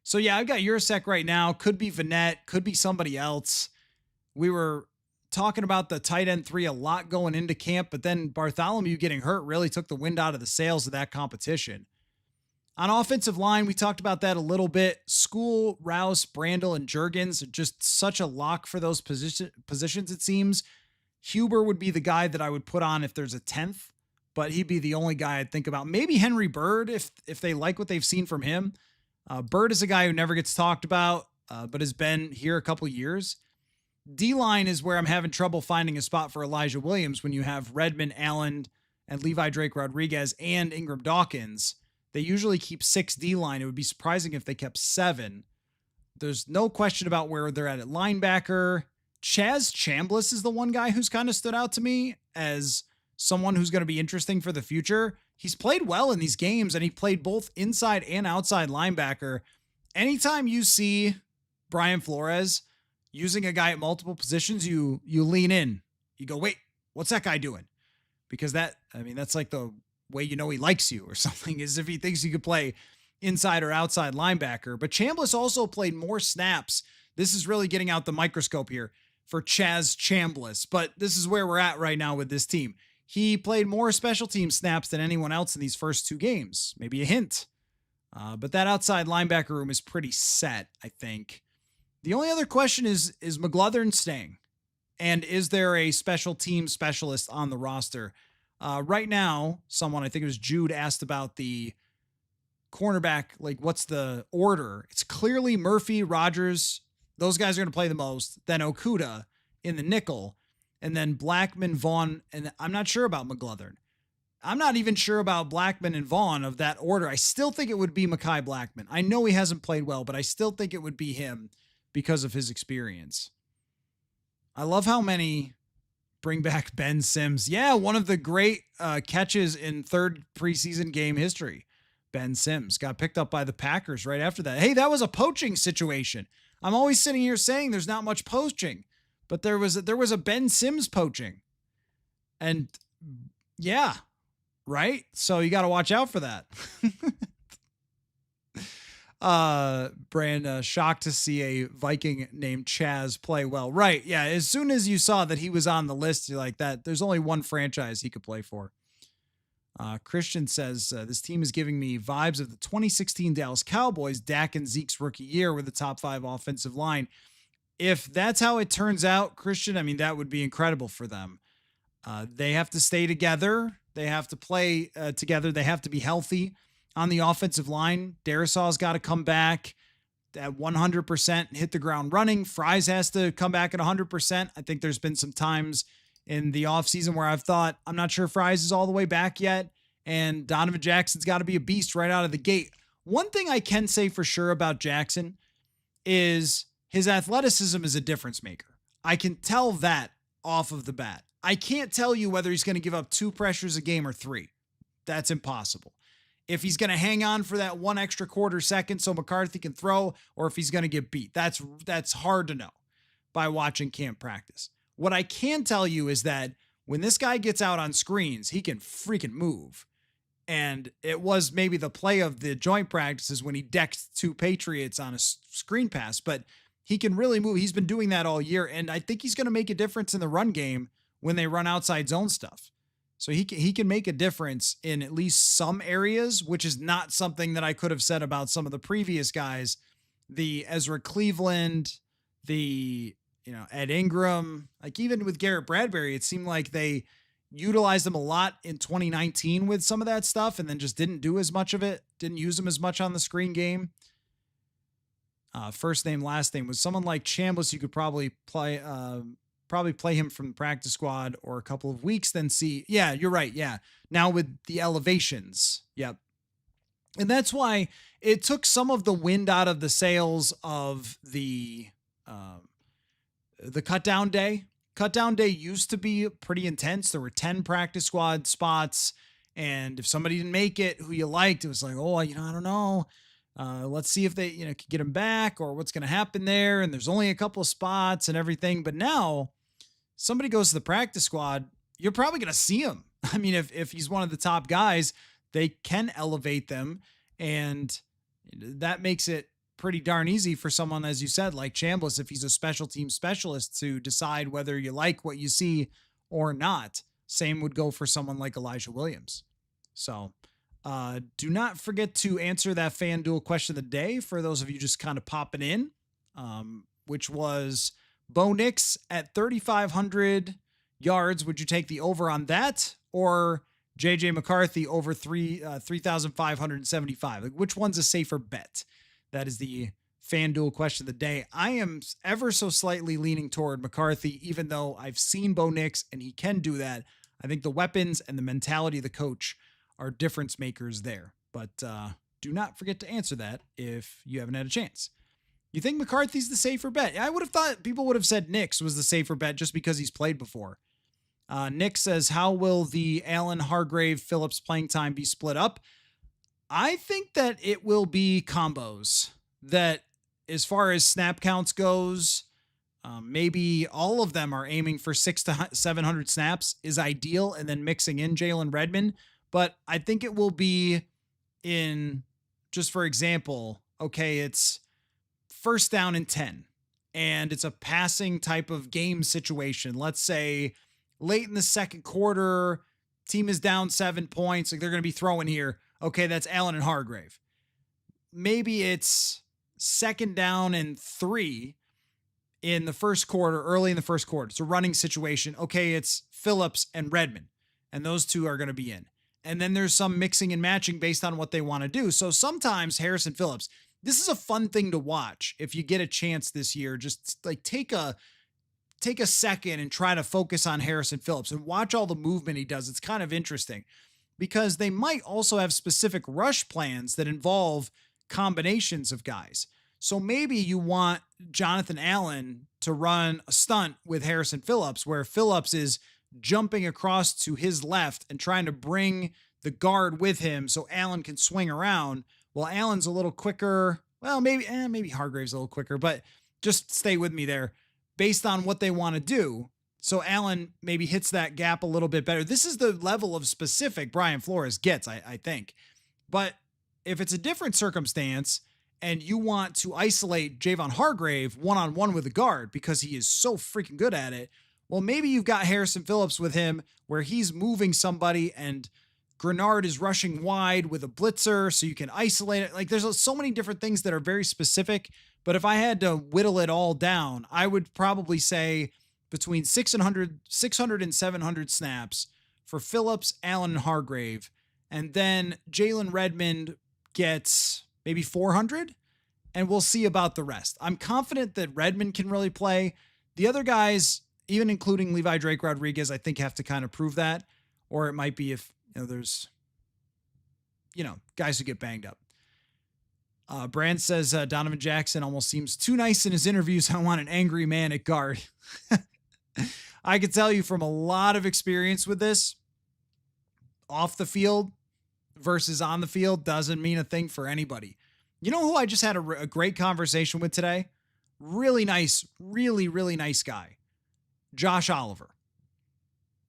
S1: So yeah, I've got Urasek right now. Could be Vannett. Could be somebody else. We were talking about the tight end 3 a lot going into camp, but then Bartholomew getting hurt really took the wind out of the sails of that competition. On offensive line, we talked about that a little bit. School, Rouse, Brandel, and Juergens are just such a lock for those positions, it seems. Huber would be the guy that I would put on if there's a 10th, but he'd be the only guy I'd think about. Maybe Henry Bird, if they like what they've seen from him. Bird is a guy who never gets talked about, but has been here a couple years. D-line is where I'm having trouble finding a spot for Elijah Williams when you have Redmond, Allen, and Levi Drake Rodriguez and Ingram Dawkins. They usually keep 6 D-line. It would be surprising if they kept 7. There's no question about where they're at linebacker. Chaz Chambliss is the one guy who's kind of stood out to me as someone who's going to be interesting for the future. He's played well in these games, and he played both inside and outside linebacker. Anytime you see Brian Flores using a guy at multiple positions, you lean in. You go, wait, what's that guy doing? Because that's like the way he likes you or something, is if he thinks you could play inside or outside linebacker. But Chambliss also played more snaps. This is really getting out the microscope here for Chaz Chambliss, but this is where we're at right now with this team. He played more special team snaps than anyone else in these first 2 games. Maybe a hint. But that outside linebacker room is pretty set, I think. The only other question is McGlothern staying? And is there a special team specialist on the roster? Right now, someone, I think it was Jude, asked about the cornerback, what's the order? It's clearly Murphy, Rogers. Those guys are going to play the most. Then Okuda in the nickel. And then Blackman, Vaughn. And I'm not sure about McGlothern. I'm not even sure about Blackman and Vaughn of that order. I still think it would be Mekhi Blackman. I know he hasn't played well, but I still think it would be him because of his experience. I love how many bring back Ben Sims. Yeah, one of the great catches in third preseason game history. Ben Sims got picked up by the Packers right after that. Hey, that was a poaching situation. I'm always sitting here saying there's not much poaching, but there was a Ben Sims poaching. And yeah, right? So you got to watch out for that. Brand, shocked to see a Viking named Chaz play well. Right. Yeah. As soon as you saw that he was on the list, you're like, that there's only one franchise he could play for. Christian says, this team is giving me vibes of the 2016 Dallas Cowboys, Dak and Zeke's rookie year with the top 5 offensive line. If that's how it turns out, Christian, that would be incredible for them. They have to stay together. They have to play together. They have to be healthy. On the offensive line, Darisaw's got to come back at 100%, hit the ground running. Fries has to come back at 100%. I think there's been some times in the offseason where I've thought, I'm not sure Fries is all the way back yet. And Donovan Jackson's got to be a beast right out of the gate. One thing I can say for sure about Jackson is his athleticism is a difference maker. I can tell that off of the bat. I can't tell you whether he's going to give up 2 pressures a game or 3. That's impossible. If he's going to hang on for that 1 extra quarter second so McCarthy can throw, or if he's going to get beat. That's hard to know by watching camp practice. What I can tell you is that when this guy gets out on screens, he can freaking move. And it was maybe the play of the joint practices when he decked 2 Patriots on a screen pass, but he can really move. He's been doing that all year, and I think he's going to make a difference in the run game when they run outside zone stuff. So he can make a difference in at least some areas, which is not something that I could have said about some of the previous guys. The Ezra Cleveland, the Ed Ingram, like even with Garrett Bradbury, it seemed like they utilized him a lot in 2019 with some of that stuff, and then just didn't do as much of it. Didn't use him as much on the screen game. First name, last name was someone like Chambliss. You could probably play him from the practice squad or a couple of weeks, then see. Yeah, you're right. Yeah. Now with the elevations. Yep. And that's why it took some of the wind out of the sails of the cut down day. Cut down day used to be pretty intense. There were 10 practice squad spots. And if somebody didn't make it who you liked, it was like, oh, I don't know. Let's see if they, could get him back or what's going to happen there. And there's only a couple of spots and everything. But now somebody goes to the practice squad, you're probably going to see him. I mean, if he's one of the top guys, they can elevate them. And that makes it pretty darn easy for someone, as you said, like Chambliss, if he's a special team specialist, to decide whether you like what you see or not. Same would go for someone like Elijah Williams. So do not forget to answer that FanDuel question of the day for those of you just kind of popping in, which was Bo Nix at 3,500 yards. Would you take the over on that, or JJ McCarthy over 3,575? Like, which one's a safer bet? That is the FanDuel question of the day. I am ever so slightly leaning toward McCarthy, even though I've seen Bo Nix and he can do that. I think the weapons and the mentality of the coach are difference makers there. But do not forget to answer that if you haven't had a chance. You think McCarthy's the safer bet? I would have thought people would have said Nix was the safer bet just because he's played before. Nick says, how will the Allen, Hargrave, Phillips playing time be split up? I think that it will be combos. That as far as snap counts goes, maybe all of them are aiming for 600 to 700 snaps is ideal, and then mixing in Jalen Redmond. But I think it will be in, just for example, okay, it's first down and 10, and it's a passing type of game situation. Let's say late in the second quarter, team is down 7 points, like they're going to be throwing here. Okay, that's Allen and Hargrave. Maybe it's second down and 3 in the first quarter, early in the first quarter. It's a running situation. Okay, it's Phillips and Redmond, and those two are going to be in. And then there's some mixing and matching based on what they want to do. So sometimes Harrison Phillips, this is a fun thing to watch. If you get a chance this year, just like take a second and try to focus on Harrison Phillips and watch all the movement he does. It's kind of interesting because they might also have specific rush plans that involve combinations of guys. So maybe you want Jonathan Allen to run a stunt with Harrison Phillips where Phillips is jumping across to his left and trying to bring the guard with him so Allen can swing around. Well, Allen's a little quicker. Well, maybe Hargrave's a little quicker, but just stay with me there based on what they want to do. So Allen maybe hits that gap a little bit better. This is the level of specific Brian Flores gets, I think. But if it's a different circumstance and you want to isolate Javon Hargrave one-on-one with a guard because he is so freaking good at it, well, maybe you've got Harrison Phillips with him where he's moving somebody and Grenard is rushing wide with a blitzer so you can isolate it. Like there's so many different things that are very specific, but if I had to whittle it all down, I would probably say between 600 and 700 snaps for Phillips, Allen, and Hargrave. And then Jalen Redmond gets maybe 400, and we'll see about the rest. I'm confident that Redmond can really play. The other guys, even including Levi Drake Rodriguez, I think have to kind of prove that. Or it might be if there's guys who get banged up. Brand says Donovan Jackson almost seems too nice in his interviews. I want an angry man at guard. I can tell you from a lot of experience with this, off the field versus on the field doesn't mean a thing for anybody. You know who I just had a great conversation with today? Really nice, really, really nice guy. Josh Oliver.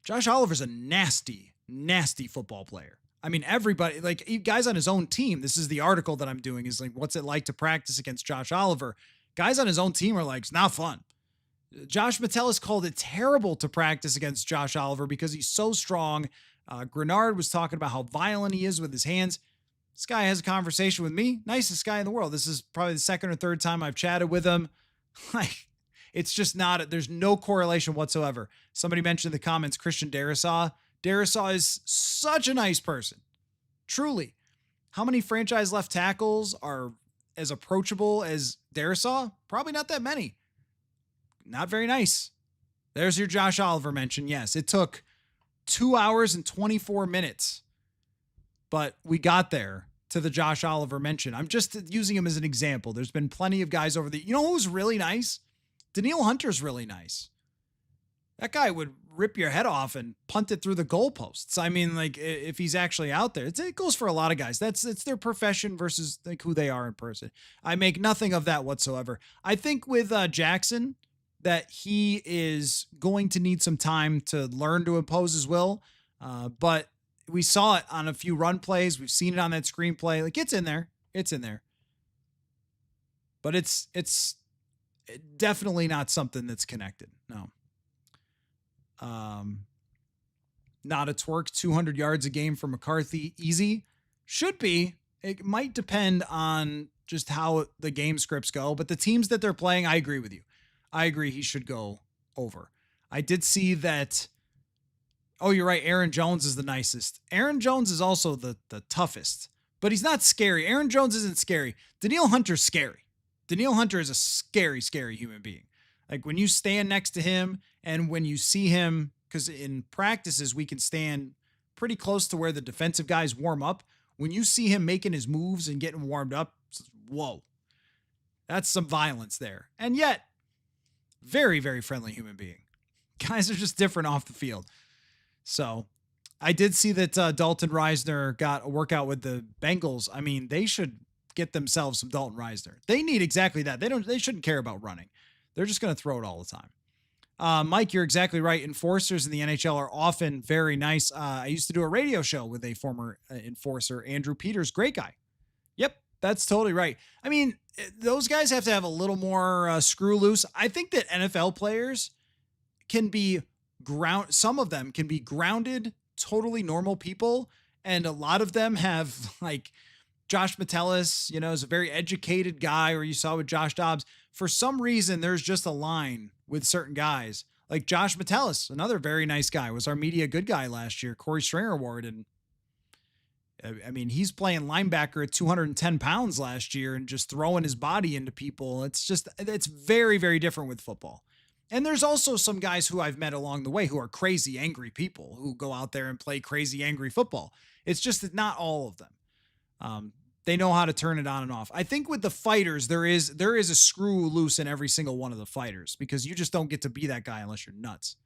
S1: Josh Oliver's a nasty, nasty football player. I mean, everybody, like guys on his own team, this is the article that I'm doing, is like, what's it like to practice against Josh Oliver? Guys on his own team are like, it's not fun. Josh Metellus called it terrible to practice against Josh Oliver because he's so strong. Grenard was talking about how violent he is with his hands. This guy has a conversation with me. Nicest guy in the world. This is probably the second or third time I've chatted with him. Like, it's just not, there's no correlation whatsoever. Somebody mentioned in the comments, Christian Darrisaw. Darrisaw is such a nice person. Truly. How many franchise left tackles are as approachable as Darrisaw? Probably not that many. Not very nice. There's your Josh Oliver mention. Yes, it took 2 hours and 24 minutes, but we got there to the Josh Oliver mention. I'm just using him as an example. There's been plenty of guys over you know who's really nice? Danielle Hunter's really nice. That guy would rip your head off and punt it through the goalposts. I mean, like, if he's actually out there, it goes for a lot of guys. It's their profession versus like who they are in person. I make nothing of that whatsoever. I think with Jackson that he is going to need some time to learn to impose his will. But we saw it on a few run plays. We've seen it on that screenplay. Like, it's in there. It's in there. But it's definitely not something that's connected. No. Not a twerk, 200 yards a game for McCarthy. Easy. Should be. It might depend on just how the game scripts go. But the teams that they're playing, I agree with you. I agree he should go over. I did see that. Oh, you're right. Aaron Jones is the nicest. Aaron Jones is also the toughest, but he's not scary. Aaron Jones isn't scary. Danielle Hunter's scary. Danielle Hunter is a scary, scary human being. Like, when you stand next to him and when you see him, because in practices, we can stand pretty close to where the defensive guys warm up. When you see him making his moves and getting warmed up, whoa, that's some violence there. And yet, very, very friendly human being. Guys are just different off the field. So I did see that Dalton Reisner got a workout with the Bengals. I mean, they should get themselves some Dalton Reisner. They need exactly that. They shouldn't care about running. They're just going to throw it all the time. Mike, you're exactly right. Enforcers in the NHL are often very nice. I used to do a radio show with a former enforcer, Andrew Peters. Great guy. Yep, that's totally right. I mean, those guys have to have a little more screw loose. I think that NFL players can be some of them can be grounded, totally normal people. And a lot of them have, like, Josh Metellus, is a very educated guy, or you saw with Josh Dobbs. For some reason, there's just a line with certain guys. Like Josh Metellus, another very nice guy, was our media good guy last year, Corey Stringer Award. And I mean, he's playing linebacker at 210 pounds last year and just throwing his body into people. It's very, very different with football. And there's also some guys who I've met along the way who are crazy, angry people who go out there and play crazy, angry football. It's just that not all of them. They know how to turn it on and off. I think with the fighters, there is a screw loose in every single one of the fighters because you just don't get to be that guy unless you're nuts.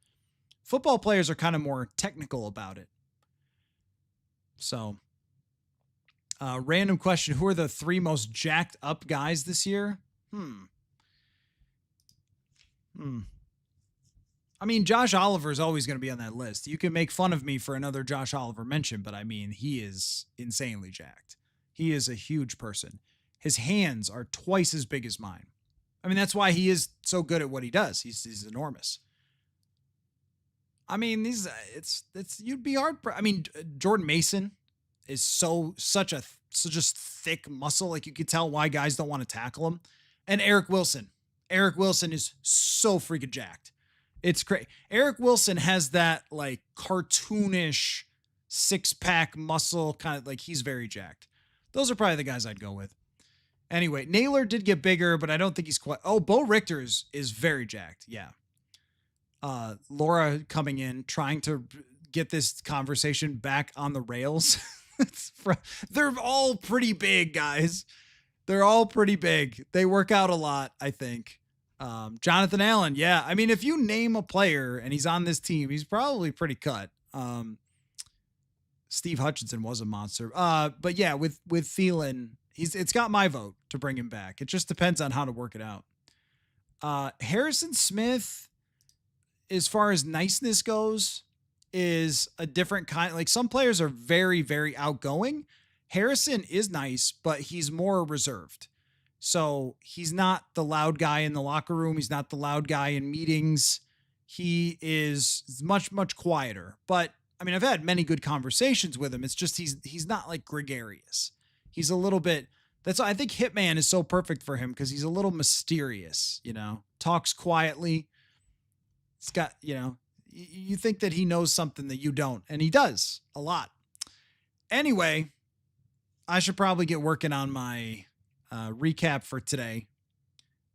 S1: Football players are kind of more technical about it. So, random question. Who are the 3 most jacked up guys this year? I mean, Josh Oliver is always going to be on that list. You can make fun of me for another Josh Oliver mention, but I mean, he is insanely jacked. He is a huge person. His hands are twice as big as mine. I mean, that's why he is so good at what he does. He's enormous. I mean, you'd be hard. I mean, Jordan Mason is such a thick muscle. Like, you could tell why guys don't want to tackle him. And Eric Wilson is so freaking jacked. It's great. Eric Wilson has that, like, cartoonish 6-pack muscle, kind of like, he's very jacked. Those are probably the guys I'd go with. Anyway, Naylor did get bigger, but I don't think he's quite. Oh, Bo Richter is very jacked. Yeah. Laura coming in, trying to get this conversation back on the rails. They're all pretty big, guys. They're all pretty big. They work out a lot, I think. Jonathan Allen. Yeah. I mean, if you name a player and he's on this team, he's probably pretty cut. Steve Hutchinson was a monster. But yeah, with Thielen, it's got my vote to bring him back. It just depends on how to work it out. Harrison Smith, as far as niceness goes, is a different kind. Like, some players are very, very outgoing. Harrison is nice, but he's more reserved. So he's not the loud guy in the locker room. He's not the loud guy in meetings. He is much, much quieter. But I mean, I've had many good conversations with him. It's just he's not like gregarious. He's a little bit. That's why I think Hitman is so perfect for him, because he's a little mysterious. Talks quietly. He's got you think that he knows something that you don't, and he does a lot. Anyway, I should probably get working on my recap for today.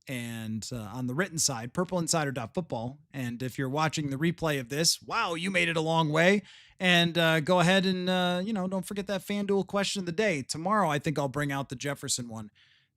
S1: And on the written side, purpleinsider.football. And if you're watching the replay of this, wow, you made it a long way. And go ahead and, don't forget that FanDuel question of the day. Tomorrow, I think I'll bring out the Jefferson one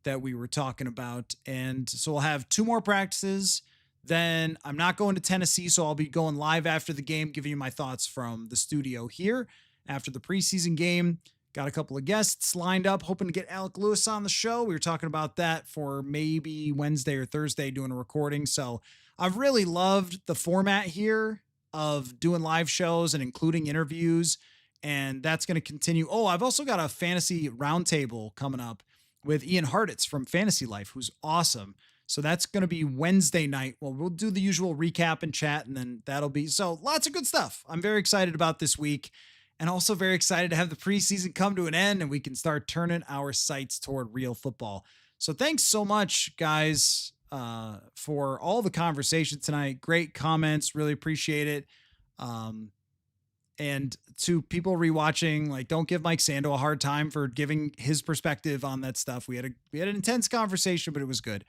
S1: that we were talking about. And so we'll have 2 more practices. Then I'm not going to Tennessee, so I'll be going live after the game, giving you my thoughts from the studio here after the preseason game. Got a couple of guests lined up, hoping to get Alec Lewis on the show. We were talking about that for maybe Wednesday or Thursday, doing a recording. So I've really loved the format here of doing live shows and including interviews, and that's going to continue. Oh, I've also got a fantasy roundtable coming up with Ian Hartitz from Fantasy Life, who's awesome. So that's going to be Wednesday night. Well, we'll do the usual recap and chat, and then that'll be so lots of good stuff. I'm very excited about this week. And also very excited to have the preseason come to an end and we can start turning our sights toward real football. So thanks so much, guys, for all the conversation tonight. Great comments. Really appreciate it. And to people rewatching, like, don't give Mike Sando a hard time for giving his perspective on that stuff. We had an intense conversation, but it was good.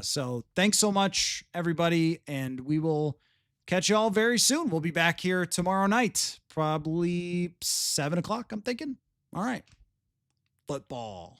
S1: So thanks so much, everybody. And we will catch you all very soon. We'll be back here tomorrow night, probably 7:00, I'm thinking. All right. Football.